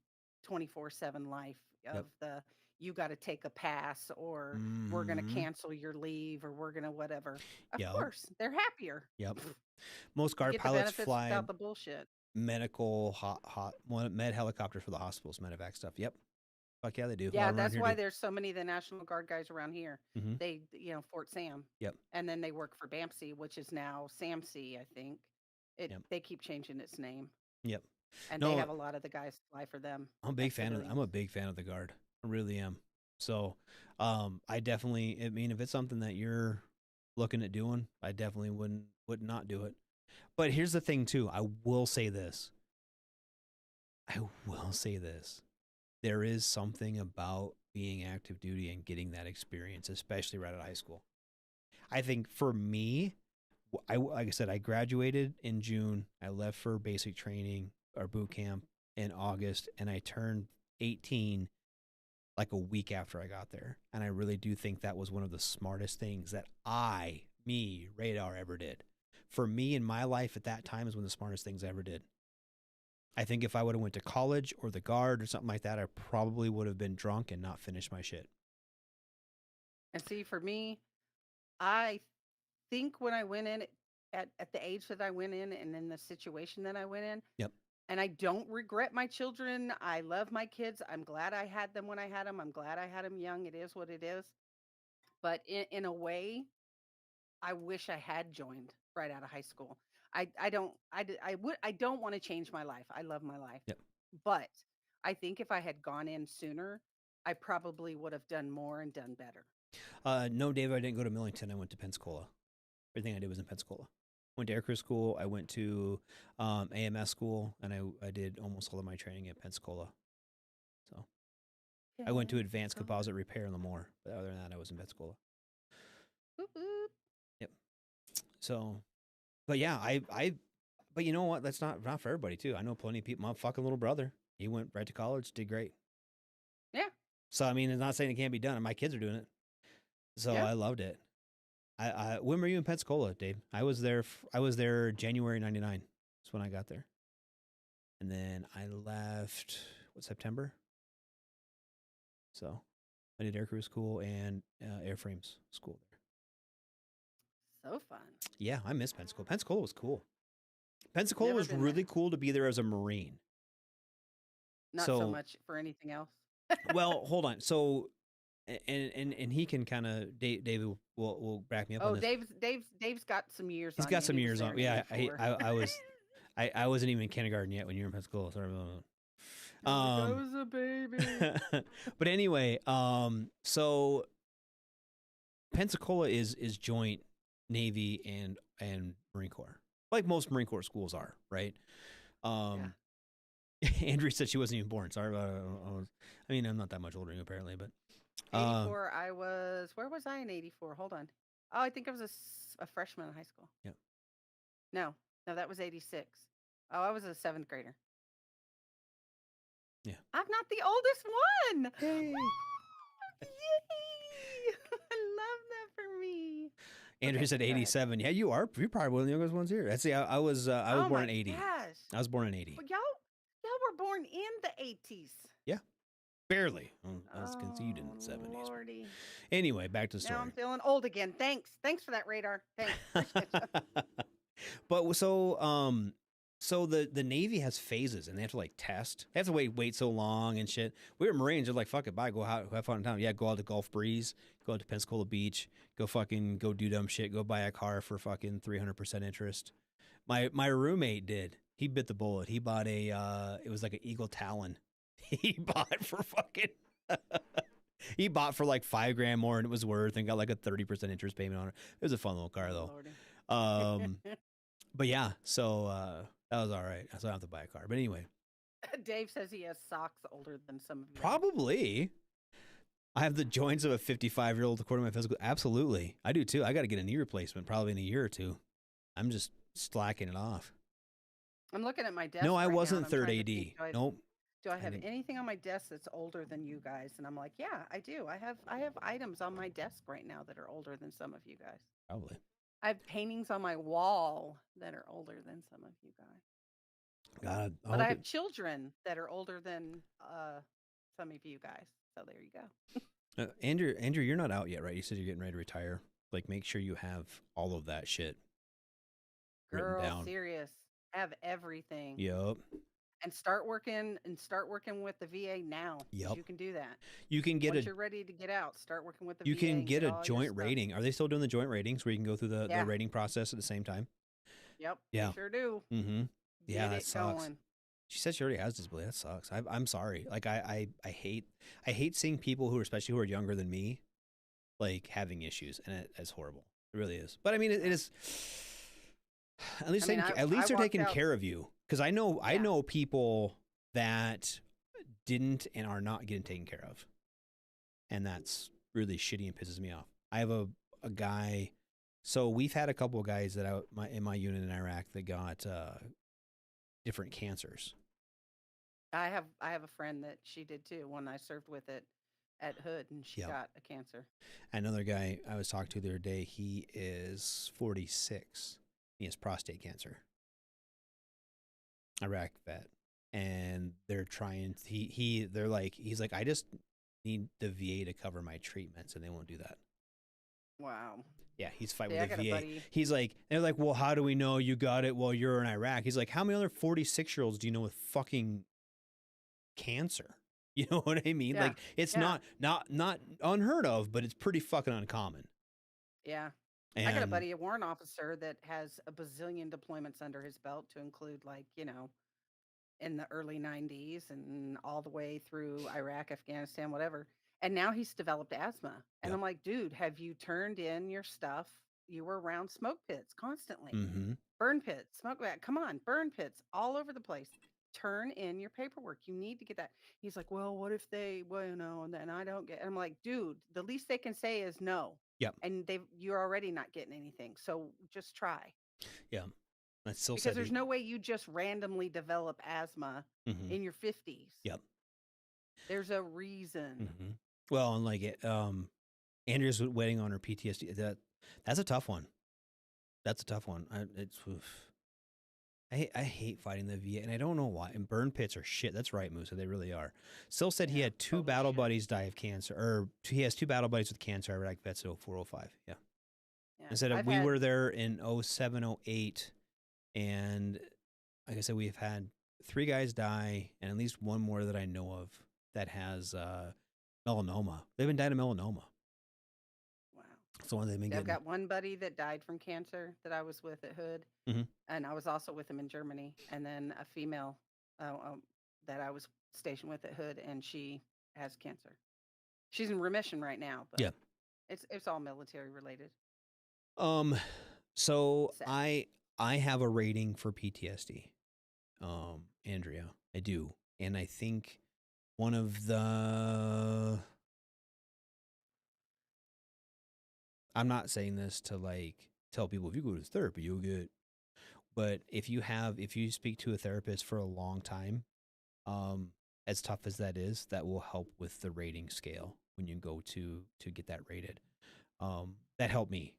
24/7 life of you got to take a pass, or we're going to cancel your leave, or we're going to whatever. Of course, they're happier. Yep. Most Guard get pilots the fly without the bullshit. medical med helicopters for the hospitals, medevac stuff. Yep. Fuck yeah, they do. Yeah, that's why there's so many of the National Guard guys around here. They, Fort Sam. Yep. And then they work for BAMC, which is now SAMC, I think. They keep changing its name. Yep. And they have a lot of the guys fly for them. I'm a big fan of the Guard. I really am. So, I definitely, I mean, if it's something that you're looking at doing, I definitely would not do it. But here's the thing too. I will say this. There is something about being active duty and getting that experience, especially right out of high school. I think for me, like I said, I graduated in June. I left for basic training or boot camp in August, and I turned 18 like a week after I got there. And I really do think that was one of the smartest things that Radar, ever did. For me in my life at that time is one of the smartest things I ever did. I think if I would have went to college or the Guard or something like that, I probably would have been drunk and not finished my shit. And see, for me, I think when I went in at the age that I went in and in the situation that I went in, yep. And I don't regret my children. I love my kids. I'm glad I had them when I had them. I'm glad I had them young. It is what it is. But in a way, I wish I had joined right out of high school. I don't want to change my life. I love my life. Yep. But I think if I had gone in sooner, I probably would have done more and done better. No, Dave, I didn't go to Millington. I went to Pensacola. Everything I did was in Pensacola. Went to aircrew school. I went to AMS school, and I did almost all of my training at Pensacola. So I went to advanced composite repair in Lemoore. But other than that, I was in Pensacola. Boop, boop. Yep. So, but yeah, but you know what? That's not for everybody too. I know plenty of people. My fucking little brother, he went right to college, did great. Yeah. So I mean, it's not saying it can't be done. And my kids are doing it. So I loved it. When were you in Pensacola, Dave? I was there January 99. That's when I got there. And then I left, September? So I did aircrew school and airframes school there. So fun. Yeah, I miss Pensacola. Pensacola was cool. Pensacola was really cool to be there as a Marine. Not so much for anything else. Well, hold on. So, and he can kind of David will back me up. Oh, on this. Dave's got some years. He's got some years on. Yeah, I wasn't even in kindergarten yet when you were in Pensacola. Sorry. I was a baby. But anyway, so Pensacola is joint Navy and Marine Corps, like most Marine Corps schools are, right? Andrea said she wasn't even born. Sorry, I mean, I'm not that much older than you apparently, but 84. I was. Where was I in 84? Hold on. Oh, I think I was a freshman in high school. Yep. No, that was 86. Oh, I was a 7th grader. Yeah. I'm not the oldest one. Hey. Yay! I love that for me. Andrew said 87. Yeah, you are. You're probably one of the youngest ones here. That's I was born in 80. Gosh. I was born in 80. Well, y'all were born in the 80s. Yeah. Barely. I was conceived in the 70s. Lordy. Anyway, back to the story. Now I'm feeling old again. Thanks for that radar. Thanks. But so the Navy has phases, and they have to like test. They have to wait so long and shit. We were Marines. They're like, fuck it, bye. Go out, have fun in town. Yeah, go out to Gulf Breeze. Go out to Pensacola Beach. Go do dumb shit. Go buy a car for fucking 300% interest. My roommate did. He bit the bullet. He bought it was like an Eagle Talon. He bought for fucking. He bought for like $5,000 more than it was worth, and got like a 30% interest payment on it. It was a fun little car though. But yeah, so that was all right. So I don't have to buy a car. But anyway, Dave says he has socks older than some of you. Probably. I have the joints of a 55-year-old according to my physical. Absolutely, I do too. I got to get a knee replacement probably in a year or two. I'm just slacking it off. I'm looking at my desk. No, I right wasn't now, and I'm third trying AD. to think, Nope. Do I have anything on my desk that's older than you guys? And I'm like, yeah, I do. I have items on my desk right now that are older than some of you guys. Probably. I have paintings on my wall that are older than some of you guys. God, But I have children that are older than some of you guys. So there you go. Andrew, you're not out yet, right? You said you're getting ready to retire. Like, make sure you have all of that shit written Girl, down. serious. Have everything. Yep. And start working with the VA now. Yep. You can do that. You can get Once you're ready to get out, start working with the You VA. can get a all your joint stuff. rating. Are they still doing the joint ratings where you can go through the Yeah. rating process at the same time? Yep. Yeah. They sure do. Mm-hmm. Yeah, Get that it sucks. going. She said she already has disability. That sucks. I'm sorry. Like I hate seeing people especially who are younger than me, like having issues, and it's horrible. It really is. But I mean, it is. At least they're taking care of you, because I know people that didn't and are not getting taken care of, and that's really shitty and pisses me off. I have a guy. So we've had a couple of guys that in my unit in Iraq that got different cancers. I have a friend that she did too. When I served with it at Hood, and she got a cancer. Another guy I was talking to the other day, he is 46. He has prostate cancer. Iraq vet. And they're trying, he's like, I just need the VA to cover my treatments, and they won't do that. Wow. Yeah, he's fighting with the VA. He's like, they're like, well, how do we know you got it while you're in Iraq? He's like, how many other 46-year-olds do you know with fucking cancer? You know what I mean? Yeah. Like, it's not unheard of, but it's pretty fucking uncommon. Yeah. And I got a buddy, a warrant officer, that has a bazillion deployments under his belt, to include, like, in the early 90s and all the way through Iraq, Afghanistan, whatever. And now he's developed asthma. And I'm like, dude, have you turned in your stuff? You were around smoke pits constantly. Mm-hmm. Burn pits, come on, burn pits all over the place. Turn in your paperwork. You need to get that. He's like, well, what if and then I don't get it. I'm like, dude, the least they can say is no. Yep. And you're already not getting anything. So just try. Yeah. That's still because there's no way you just randomly develop asthma in your 50s. Yep. There's a reason. Mm-hmm. Well, and like Andrea's waiting on her PTSD. That's a tough one. That's a tough one. I hate fighting the VA, and I don't know why. And burn pits are shit. That's right, Musa. They really are. Still said he had two battle buddies die of cancer, or he has two battle buddies with cancer. Iraq vets at 0405. Yeah. I said we were there in 07, 08, and like I said, we've had 3 guys die, and at least one more that I know of that has melanoma. They've been dying of melanoma. Wow. That's the one they've been getting. I've got one buddy that died from cancer that I was with at Hood, and I was also with him in Germany. And then a female, that I was stationed with at Hood, and she has cancer. She's in remission right now, but Yeah. it's all military related. So Sad. I have a rating for PTSD. Andrea, I do. And I think one of the, I'm not saying this to like tell people if you go to therapy, you'll get, but if you speak to a therapist for a long time, as tough as that is, that will help with the rating scale when you go to get that rated. That helped me.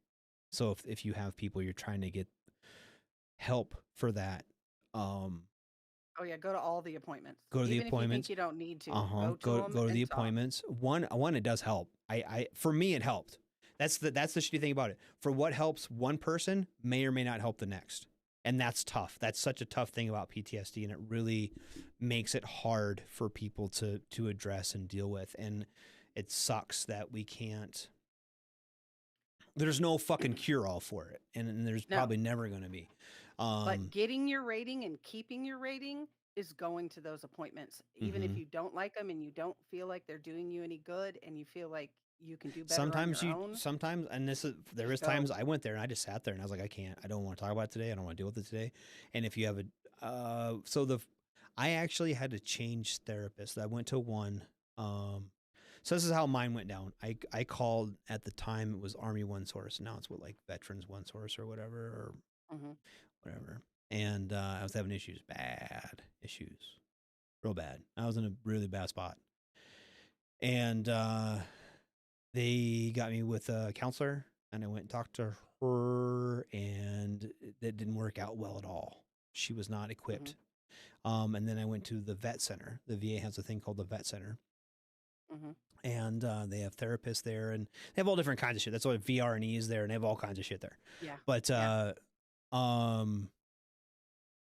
So if you have people you're trying to get help for that, Oh yeah, go to all the appointments. go to the Even if you think appointments. you don't need to, Uh-huh. go to them Go to the and talk. appointments. One, it does help. I for me it helped. That's the shitty thing about it. For what helps one person may or may not help the next. And that's tough. That's such a tough thing about PTSD, and it really makes it hard for people to address and deal with. And it sucks that we can't, there's no fucking cure all for it. And there's No. probably never going to be. But getting your rating and keeping your rating is going to those appointments, even if you don't like them and you don't feel like they're doing you any good, and you feel like you can do better sometimes on your own. sometimes, and there Just is times go. I went there and I just sat there and I was like, I don't want to talk about it today. I don't want to deal with it today. And if you have I actually had to change therapists. I went to one. So this is how mine went down. I called at the time, it was Army One Source. Now it's like Veterans One Source or whatever, or whatever. And I was having issues, bad issues, real bad. I was in a really bad spot. And they got me with a counselor, and I went and talked to her, and it didn't work out well at all. She was not equipped. And then I went to the vet center. The VA has a thing called the vet center. And they have therapists there, and they have all different kinds of shit. That's why VRNE is there, and they have all kinds of shit there. Yeah. But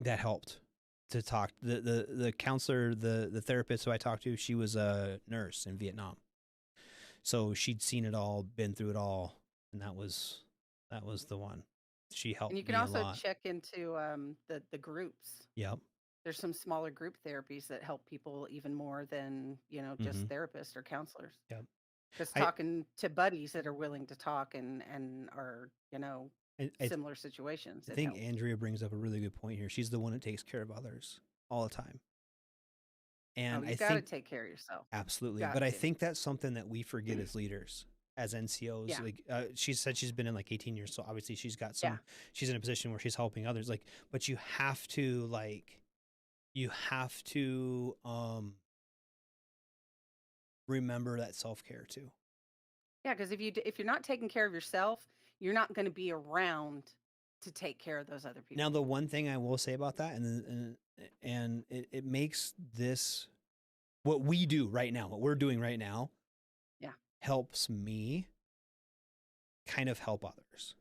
that helped to talk. The counselor, the therapist who I talked to, she was a nurse in Vietnam, so she'd seen it all, been through it all, and that was the one. She helped And you can me a also lot. check into the groups. Yep. There's some smaller group therapies that help people even more than, just therapists or counselors. Yep. Because talking to buddies that are willing to talk and are, similar situations. I it think helps. Andrea brings up a really good point here. She's the one that takes care of others all the time. And You I got to think take care of yourself. absolutely, Got but I to. think that's something that we forget as leaders, as NCOs. Yeah. Like she said, she's been in like 18 years, so obviously she's got some. Yeah. She's in a position where she's helping others. Like, but you have to remember that self-care too. Yeah, because if you're not taking care of yourself, you're not going to be around to take care of those other people. Now, the one thing I will say about that, and it makes this, what we do right now, what we're doing right now, helps me kind of help others.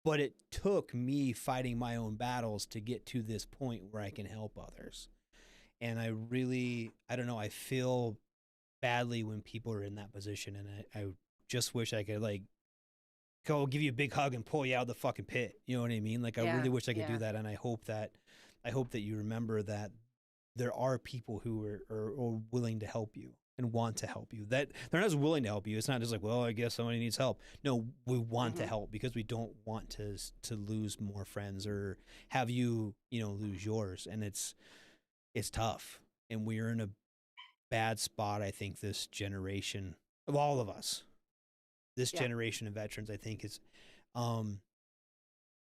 But it took me fighting my own battles to get to this point where I can help others. And I don't know, I feel badly when people are in that position, and I just wish I could like go give you a big hug and pull you out of the fucking pit. You know what I mean? Like I really wish I could do that, and I hope that you remember that there are people who are willing to help you and want to help you. That they're not just willing to help you. It's not just like, well, I guess somebody needs help. No, we want to help because we don't want to lose more friends or have you lose yours. And it's tough, and we're in a bad spot. I think this generation of all of us, this generation of veterans, I think is,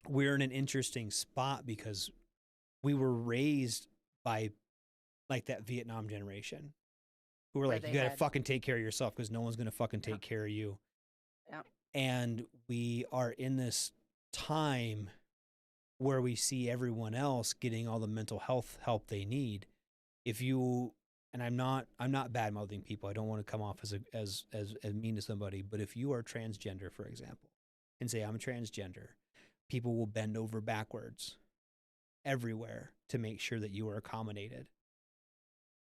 we're in an interesting spot because we were raised by like that Vietnam generation who were like, you got to fucking take care of yourself because no one's going to fucking take care of you. Yeah. And we are in this time where we see everyone else getting all the mental health help they need. And I'm not bad mouthing people. I don't want to come off as mean to somebody, but if you are transgender, for example, and say I'm transgender, people will bend over backwards everywhere to make sure that you are accommodated.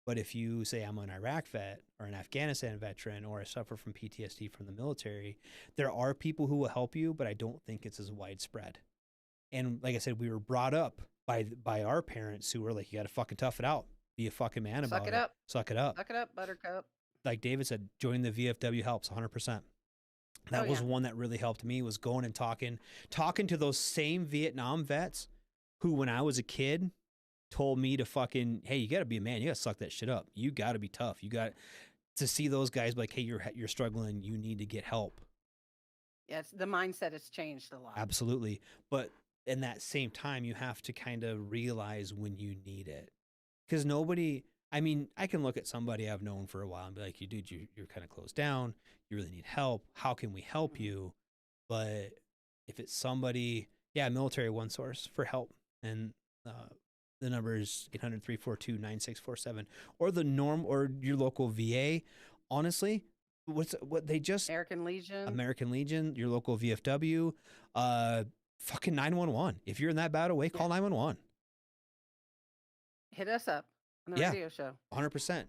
But if you say I'm an Iraq vet or an Afghanistan veteran or I suffer from PTSD from the military, there are people who will help you, but I don't think it's as widespread. And like I said, we were brought up by our parents who were like, you got to fucking tough it out. Be a fucking man Suck about it it. up. Suck it up. Suck it up, Buttercup. Like David said, joining the VFW helps 100%. That was one that really helped me, was going and talking to those same Vietnam vets who, when I was a kid, told me to fucking, hey, you got to be a man. You got to suck that shit up. You got to be tough. You got to see those guys like, hey, you're struggling. You need to get help. Yes, the mindset has changed a lot. Absolutely. But in that same time, you have to kind of realize when you need it. Because nobody, I mean, I can look at somebody I've known for a while and be like, dude, you're kind of closed down. You really need help. How can we help you? But if it's somebody, military one source for help. And the number is 800-342-9647. Or the norm, or your local VA. Honestly, what they just... American Legion, your local VFW, fucking 911. If you're in that bad way, call 911. Hit us up on the radio show. 100%.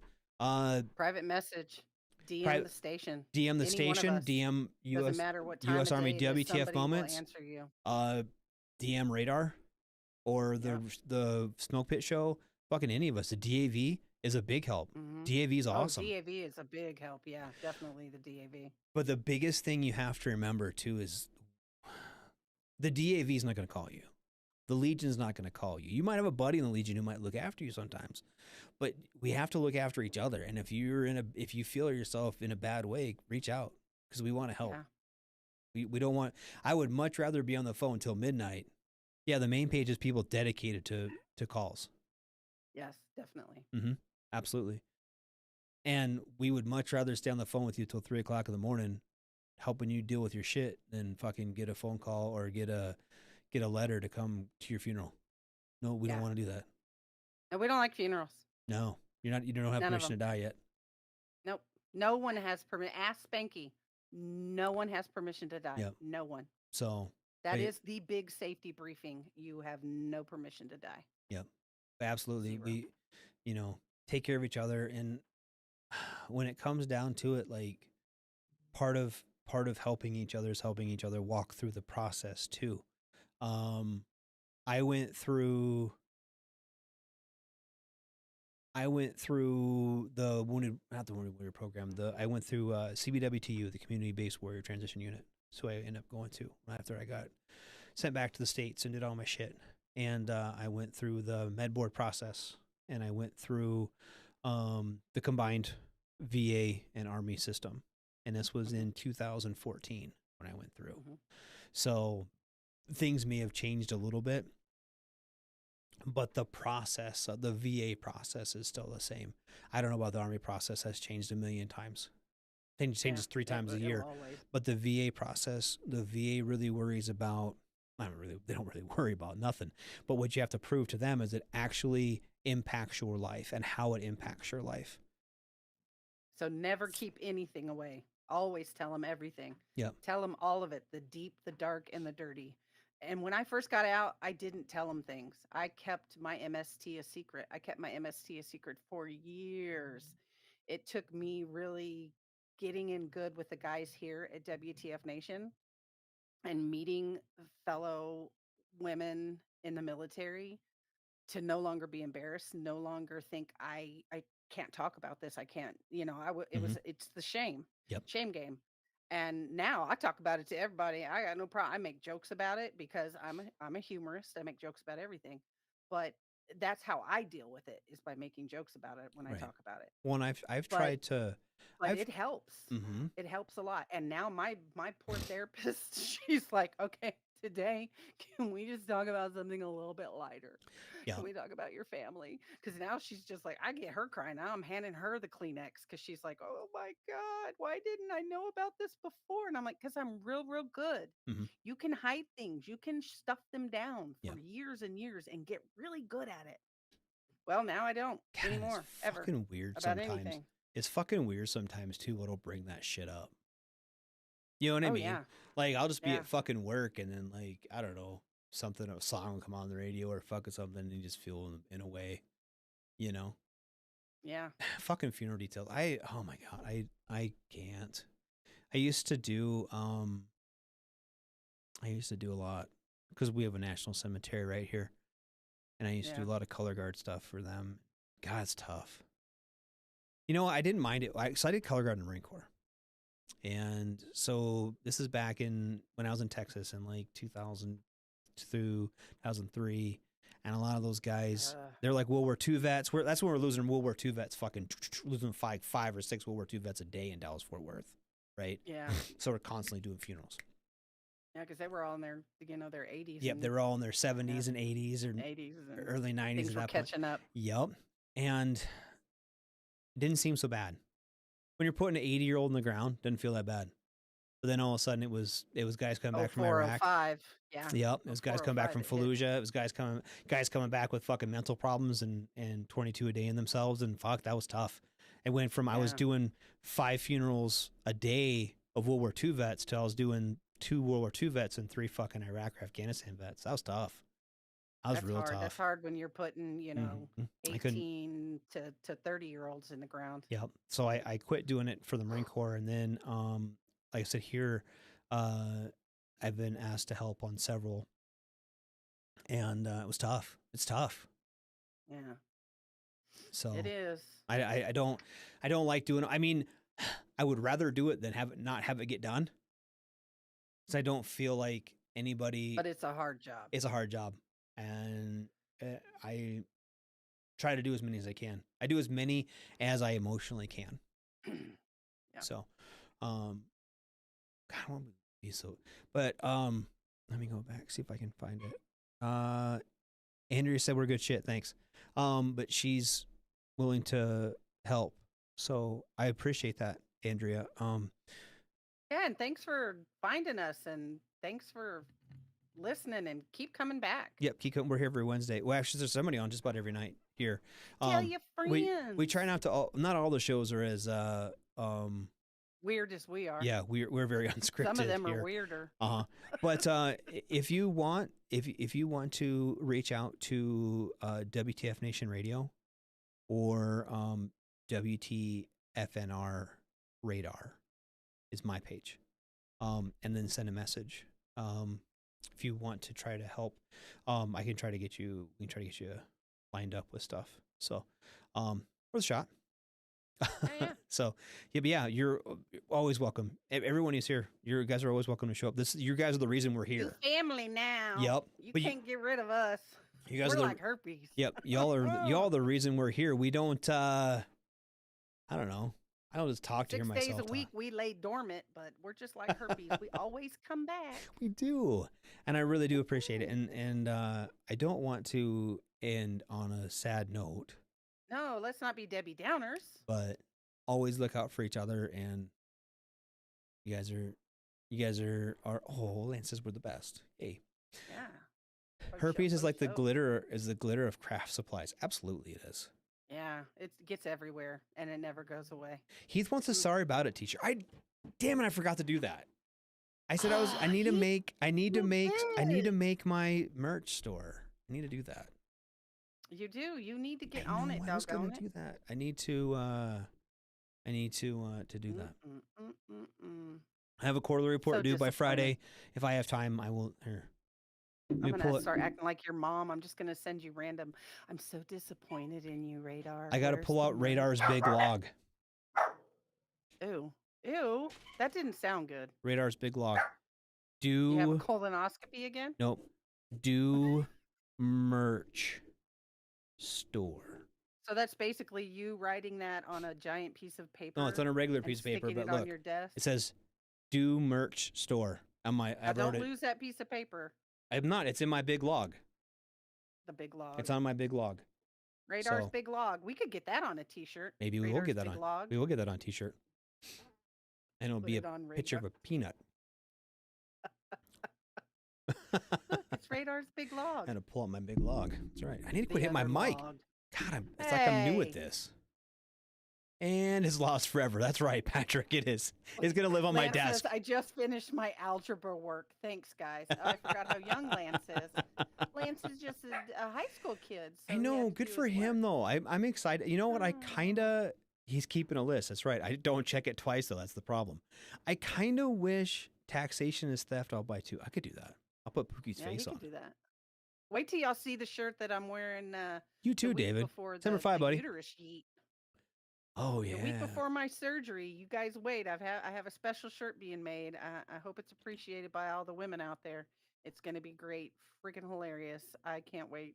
Private message. DM the station. DM the station. DM US, doesn't matter what time US Army WTF will moments. Answer you. DM Radar or the Smoke Pit Show. Fucking any of us. The DAV is a big help. DAV is awesome. DAV is a big help. Yeah, definitely the DAV. But the biggest thing you have to remember too is the DAV is not going to call you. The Legion's not going to call you. You might have a buddy in the Legion who might look after you sometimes, but we have to look after each other. And if you feel yourself in a bad way, reach out because we want to help. Yeah. We don't want. I would much rather be on the phone till midnight. Yeah, the main page is people dedicated to calls. Yes, definitely. Mm-hmm. Absolutely. And we would much rather stay on the phone with you till 3 o'clock in the morning, helping you deal with your shit, than fucking get a phone call or get a letter to come to your funeral. No, we don't want to do that. And we don't like funerals. No, you don't have permission to die yet. Nope. No one has permission. Ask Spanky. No one has permission to die. Yep. No one. So that is the big safety briefing. You have no permission to die. Yep. Absolutely. 0. We, take care of each other. And when it comes down to it, like part of helping each other is helping each other walk through the process too. I went through the not the Wounded Warrior program. I went through CBWTU, the Community-Based Warrior Transition Unit. So I ended up going to after I got sent back to the States and did all my shit. And I went through the med board process, and I went through the combined VA and Army system. And this was in 2014 when I went through. Mm-hmm. So things may have changed a little bit, but the process, the VA process is still the same. I don't know about the Army process, has changed a million times. It changes 3 times a year. But the VA process, the VA really worries about, they don't really worry about nothing. But what you have to prove to them is it actually impacts your life and how it impacts your life. So never keep anything away. Always tell them everything. Yeah. Tell them all of it, the deep, the dark, and the dirty. And when I first got out, I didn't tell them things. I kept my MST a secret. I kept my MST a secret for years. It took me really getting in good with the guys here at WTF Nation and meeting fellow women in the military to no longer be embarrassed, no longer think I can't talk about this. I can't, it's the shame. Yep. Shame game. And now I talk about it to everybody. I got no problem. I make jokes about it because I'm a humorist. I make jokes about everything. But that's how I deal with it, is by making jokes about it when I talk about it. Well, I've tried to, but it helps. Mm-hmm. It helps a lot. And now my poor therapist, she's like, okay, today, can we just talk about something a little bit lighter? Yeah. Can we talk about your family? Because now she's just like, I get her crying. Now I'm handing her the Kleenex because she's like, oh my God, why didn't I know about this before? And I'm like, because I'm real good. Mm-hmm. You can hide things. You can stuff them down for years and years and get really good at it. Well, now I don't anymore. It's fucking weird sometimes. Anything. It's fucking weird sometimes too. What'll bring that shit up? You know what I mean? Yeah. Like, I'll just be at fucking work, and then, like, I don't know, a song will come on the radio or fucking something, and you just feel in a way, Yeah. Fucking funeral details. Oh my God, I can't. I used to do a lot because we have a national cemetery right here, and I used to do a lot of color guard stuff for them. God, it's tough. You know, I didn't mind it. So I did color guard in the Marine Corps. And so this is back when I was in Texas in like 2000 through 2003. And a lot of those guys, they're like World War II vets. That's when we're losing World War II vets, fucking losing five or six World War II vets a day in Dallas-Fort Worth, right? Yeah. So we're constantly doing funerals. Yeah, because they were all in their, their 80s. Yep, they were all in their 70s and 80s or 80s and early 90s. things at were that catching up. Yep. And it didn't seem so bad. When you're putting an 80-year-old in the ground, doesn't feel that bad. But then all of a sudden it was guys coming back from Iraq. 405. Yeah. Yep. It was guys coming back from Fallujah. It was guys coming back with fucking mental problems and 22 a day in themselves. And fuck, that was tough. It went from I was doing 5 funerals a day of World War II vets to I was doing 2 World War II vets and 3 fucking Iraq or Afghanistan vets. That was tough. That's real hard. tough. That's hard when you're putting, 18 to 30-year-olds in the ground. Yep. So I quit doing it for the Marine Corps. And then, like I said here, I've been asked to help on several. And it was tough. It's tough. Yeah. So it is. I don't like doing it. I mean, I would rather do it than not have it get done. Because I don't feel like anybody. But it's a hard job. It's a hard job. And I try to do as many as I can. I do as many as I emotionally can. Yeah. So, God, I want to be so. But let me go back, see if I can find it. Andrea said we're good shit, thanks. But she's willing to help, so I appreciate that, Andrea. Yeah, and thanks for finding us, and thanks for listening, and keep coming back. Yep, keep coming. We're here every Wednesday. Well, actually, there's somebody on just about every night here. Tell your friends. We try not to. Not all the shows are as weird as we are. Yeah, we're very unscripted. Some of them here. are weirder. But if you want to reach out to WTF Nation Radio or WTFNR Radar is my page, and then send a message. If you want to try to help, I can try to get you. We can try to get you lined up with stuff. So, worth a shot. Yeah. So, yeah, you're always welcome. Everyone who's here, you guys are always welcome to show up. You guys are the reason we're here. You're family now. Yep. You can't get rid of us. You guys we're are like herpes. Yep. Y'all the reason we're here. We don't. I don't know. I don't just talk to hear myself. 6 days a week we lay dormant, but we're just like herpes. We always come back. We do, and I really do appreciate it. And I don't want to end on a sad note. No, let's not be Debbie Downers. But always look out for each other, and you guys are oh, Lance says we're the best. Hey. Yeah. Herpes is like the glitter of craft supplies. Absolutely it is. Yeah, it gets everywhere and it never goes away. Heath wants a sorry about it t-shirt. Damn it, I forgot to do that. I said I need to make my merch store. I need to do that. You do. You need to get on it. I was going to do that. I need to do that. I have a quarterly report due by Friday. If I have time, I will. Here. I'm going to start acting like your mom. I'm just going to send you random. I'm so disappointed in you, Radar. I got to pull out Radar's big log. Ew. Ew. That didn't sound good. Radar's big log. You have a colonoscopy again? Nope. Do merch store. So that's basically you writing that on a giant piece of paper. No, it's on a regular piece of paper, but look, on your desk. It says do merch store. Don't lose that piece of paper. I'm not. It's in my big log. The big log. It's on my big log. Radar's big log. We could get that on a t-shirt. Maybe we will get that on. Log. We will get that on a t-shirt. And it'll be a picture of a peanut. Look, it's Radar's big log. I had to pull out my big log. That's right. I need to quit hitting my mic. God, it's like I'm new at this. And it's lost forever. That's right, Patrick. It is. It's going to live on my desk. Says, I just finished my algebra work. Thanks, guys. Oh, I forgot how young Lance is. Lance is just a high school kid. So I know. Good for him, though. I'm excited. You know what? He's keeping a list. That's right. I don't check it twice, though. That's the problem. I kind of wish taxation is theft. I'll buy 2. I could do that. I'll put Pookie's face on. Do that. Wait till y'all see the shirt that I'm wearing. You too, David. Number 5, buddy. Uterus yeet. Oh yeah. The week before my surgery, you guys wait. I have a special shirt being made. I hope it's appreciated by all the women out there. It's going to be great, freaking hilarious. I can't wait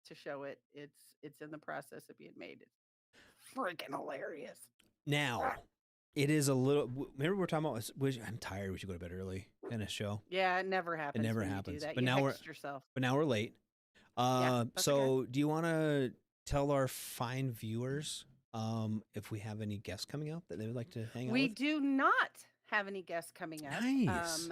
to show it. It's in the process of being made. It's freaking hilarious. Now, it is a little. Remember we're talking about? I'm tired. We should go to bed early in a show. Yeah, it never happens. It never when happens. You do that. But you now hexed yourself. But now we're late. Yeah, so okay. do you want to tell our fine viewers if we have any guests coming up that they would like to hang out We with? do not have any guests coming up. Nice.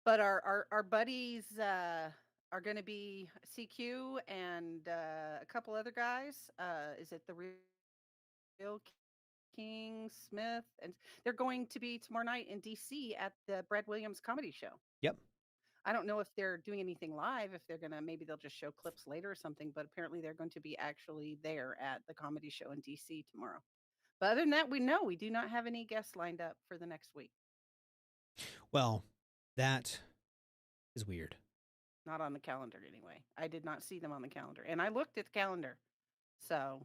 But our buddies are going to be CQ and a couple other guys. Is it the Real King Smith? And they're going to be tomorrow night in DC at the Brad Williams Comedy Show. Yep. I don't know if they're doing anything live, if they're going to, maybe they'll just show clips later or something, but apparently they're going to be actually there at the comedy show in DC tomorrow. But other than that, we do not have any guests lined up for the next week. Well, that is weird. Not on the calendar anyway. I did not see them on the calendar. And I looked at the calendar. So,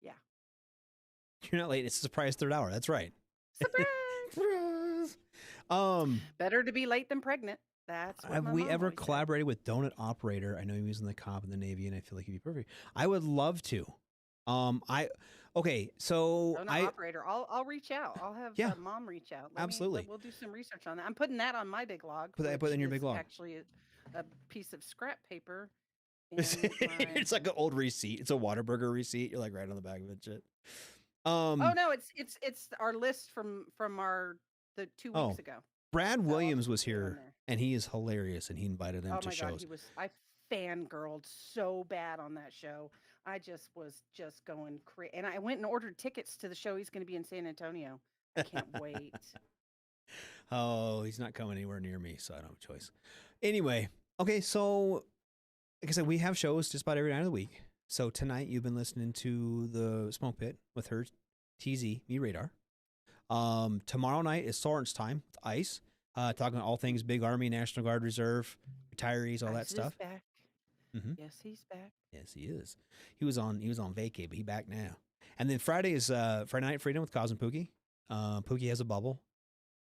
yeah. You're not late. It's a surprise third hour. That's right. Surprise! Surprise! Better to be late than pregnant. That's what Have my we mom ever always said. collaborated with Donut Operator? I know he was in the cop in the Navy, and I feel like he'd be perfect. I would love to. Okay, so Donut Operator. I'll reach out. I'll have mom reach out. Absolutely. We'll do some research on that. I'm putting that on my big log. Put that in your big log. Actually, a piece of scrap paper. It's like an old receipt. It's a Whataburger receipt. You're like right on the back of it. Shit. Oh no, it's our list from the 2 weeks ago. Brad Williams was here, and he is hilarious, and he invited them to shows. God, I fangirled so bad on that show. I was going crazy, and I went and ordered tickets to the show. He's going to be in San Antonio. I can't wait. Oh, he's not coming anywhere near me, so I don't have a choice. Anyway, okay, so like I said, we have shows just about every night of the week. So tonight you've been listening to the Smoke Pit with her, TZ, me Radar. Tomorrow night is Soren's Time with Ice, talking all things Big Army, National Guard Reserve, retirees, all that stuff. Back. Mm-hmm. Yes, he's back. Yes, he is. He was on vacay, but he's back now. And then Friday is Friday Night Freedom with Cos and Pookie. Pookie has a bubble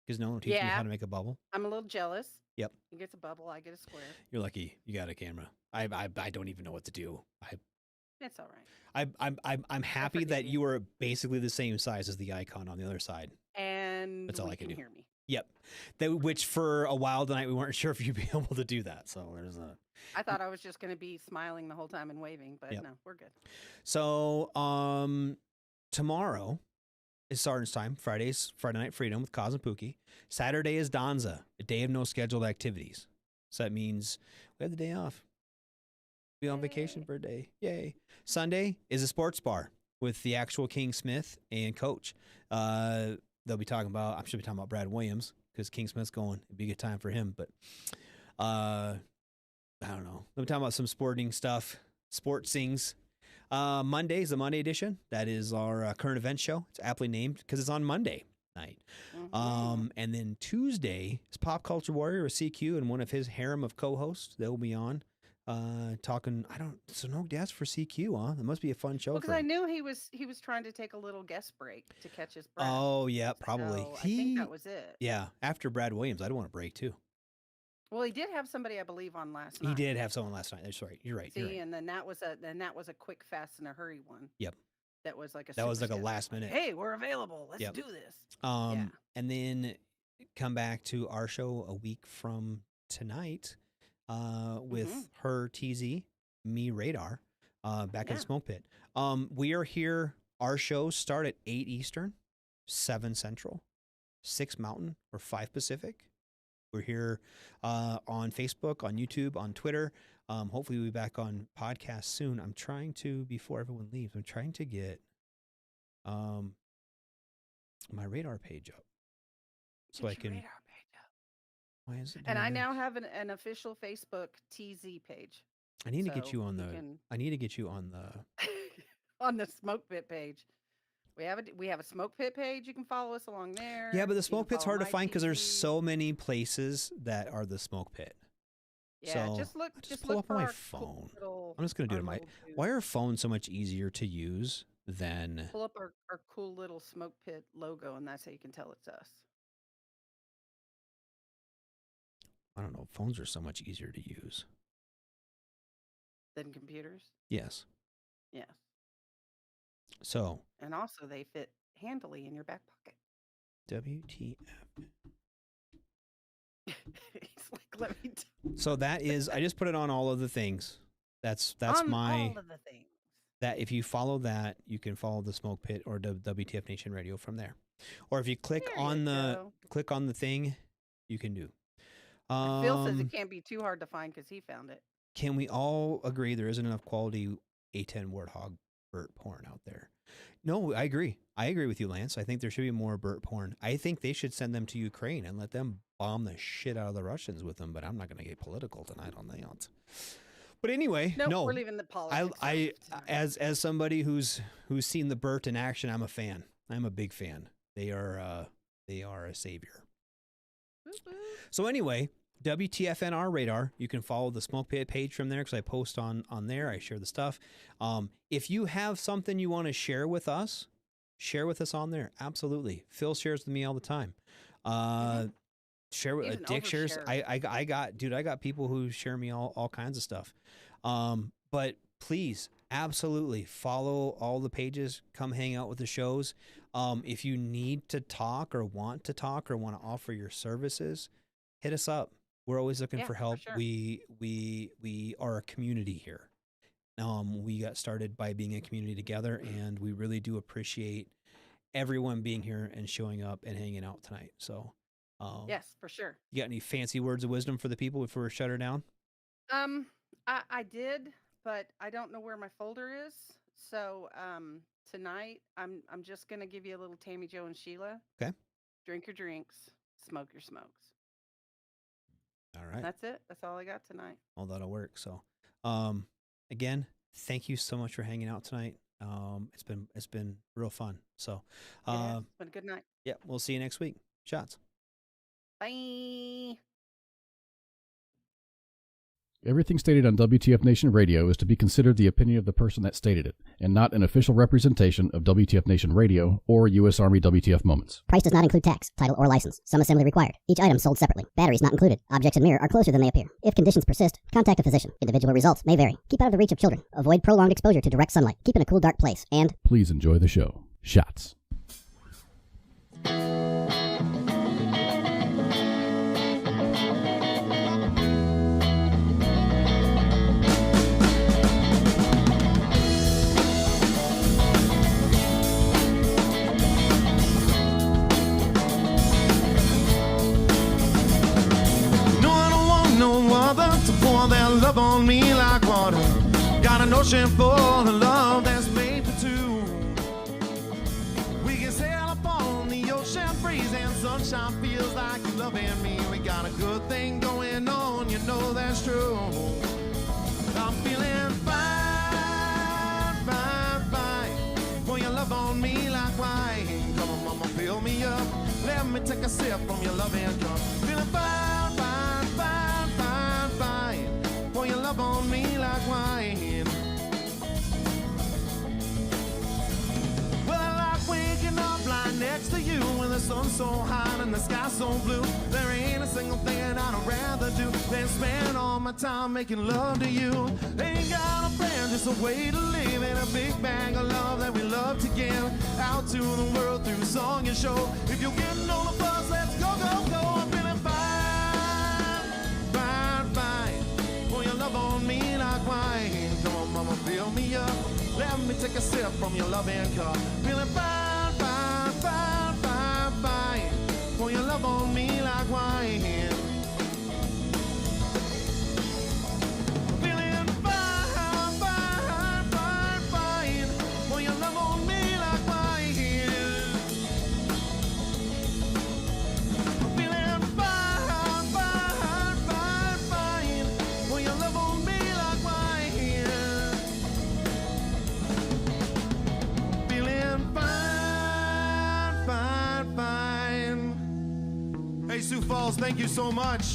because no one teaches me how to make a bubble. I'm a little jealous. Yep. He gets a bubble, I get a square. You're lucky. You got a camera. I don't even know what to do. It's all right. I'm happy that you are basically the same size as the icon on the other side. And that's all I can do. Hear me. Yep. Which for a while tonight we weren't sure if you'd be able to do that. So there's a. I thought I was just going to be smiling the whole time and waving, but no, we're good. So tomorrow is Sergeant's Time. Friday Night Freedom with Cos and Pookie. Saturday is Donza, a day of no scheduled activities. So that means we have the day off. Be on vacation for a day. Yay. Sunday is a sports bar with the actual King Smith and Coach. They'll be talking about, I'm sure be talking about Brad Williams because King Smith's going. It'd be a good time for him. But I don't know. They'll be talking about some sporting stuff, sports things. Monday is the Monday edition. That is our current event show. It's aptly named because it's on Monday night. Mm-hmm. And then Tuesday is Pop Culture Warrior with CQ and one of his harem of co-hosts. They'll be on. Talking, so no guests for CQ, huh? It must be a fun show. Because I knew he was trying to take a little guest break to catch his breath. Oh yeah, probably. So I think that was it. Yeah, after Brad Williams, I'd want a break too. Well, he did have somebody, I believe, on last night. He did have someone last night. That's right. You're right. See, you're right. And then that was a quick, fast, and a hurry one. Yep. That was like a last minute. Hey, we're available. Let's do this. And then come back to our show a week from tonight, with her TZ, me Radar, back in the Smoke Pit. We are here. Our shows start at 8 Eastern, 7 Central, 6 Mountain, or 5 Pacific. We're here on Facebook, on YouTube, on Twitter. Hopefully we'll be back on podcast soon. I'm trying to, before everyone leaves, I'm trying to get my Radar page up. So I can. Radar page up. Why is it? And I now have an official Facebook TZ page. I need to get you on the. I need to get you on the. On the Smoke Pit page. We have a Smoke Pit page. You can follow us along there. Yeah, but the Smoke Pit's hard to find because there's so many places that are the Smoke Pit. Yeah, So just look. I Just pull look up on for my our phone. little. I'm just gonna do Our it on my. little dude. Why are phones so much easier to use than Pull up our cool little smoke pit logo, and that's how you can tell it's us. I don't know? Phones are so much easier to use. Than computers. Yes. Yes. So And also, they fit handily in your back pocket. WTF. He's like, let me. So that is. I just put it on all of the things. That's on my. all of the things. That if you follow that, you can follow the Smoke Pit or WTF Nation Radio from there. Or if you click There on you the go. thing, you can do. Phil says it can't be too hard to find because he found it. Can we all agree there isn't enough quality A10 Warthog Burt porn out there? No, I agree. I agree with you, Lance. I think there should be more Burt porn. I think they should send them to Ukraine and let them bomb the shit out of the Russians with them. But I'm not going to get political tonight on that. But anyway, no, we're leaving the politics. I as somebody who's seen the Burt in action, I'm a fan. I'm a big fan. They are a savior. So anyway, WTFNR radar. You can follow the Smoke Pit page from there because I post on there. I share the stuff. If you have something you want to share with us on there. Absolutely. Phil shares with me all the time. Share with Dick shares. I got people who share me all kinds of stuff. But please, absolutely follow all the pages. Come hang out with the shows. If you need to talk or want to offer your services, hit us up. We're always looking for help. For sure. We are a community here. We got started by being a community together, and we really do appreciate everyone being here and showing up and hanging out tonight. So. Yes, for sure. You got any fancy words of wisdom for the people before we shut her down? I did, but I don't know where my folder is. So tonight I'm just gonna give you a little Tammy Joe and Sheila. Okay. Drink your drinks, smoke your smokes. All right. That's it. That's all I got tonight. Well, that'll work. So, again, thank you so much for hanging out tonight. It's been real fun. So, It's been a good night. Yeah, we'll see you next week. Shots. Bye. Everything stated on WTF Nation Radio is to be considered the opinion of the person that stated it, and not an official representation of WTF Nation Radio or U.S. Army WTF Moments. Price does not include tax, title, or license. Some assembly required. Each item sold separately. Batteries not included. Objects in mirror are closer than they appear. If conditions persist, contact a physician. Individual results may vary. Keep out of the reach of children. Avoid prolonged exposure to direct sunlight. Keep in a cool, dark place. And please enjoy the show. Shots. Their love on me like water. Got an ocean full of love that's made for two. We can sail upon the ocean breeze and sunshine feels like you loving me. We got a good thing going on, you know that's true. I'm feeling fine, fine, fine. Pour your love on me like wine. Come on, mama, fill me up. Let me take a sip from your loving cup. Feeling fine, fine, fine, fine, fine. Pour your love on me like wine. Well, I like waking up lying next to you when the sun's so hot and the sky's so blue. There ain't a single thing I'd rather do than spend all my time making love to you. Ain't got a plan, just a way to live in a big bag of love that we love to give out to the world through song and show. If you're getting all of us, let's go, go, go. I'm feeling fine, fine, fine. Pour your love on me like wine. Come on, mama, fill me up. Let me take a sip from your loving cup. Feeling fine, fine, fine, fine, fine. Pour your love on me like wine. Feeling fine, fine, fine, fine. Pour your love on me like wine. Feeling fine, fine, fine, fine. Pour your love on me like wine. Feeling fine, fine, fine. Hey, Sioux Falls, thank you so much.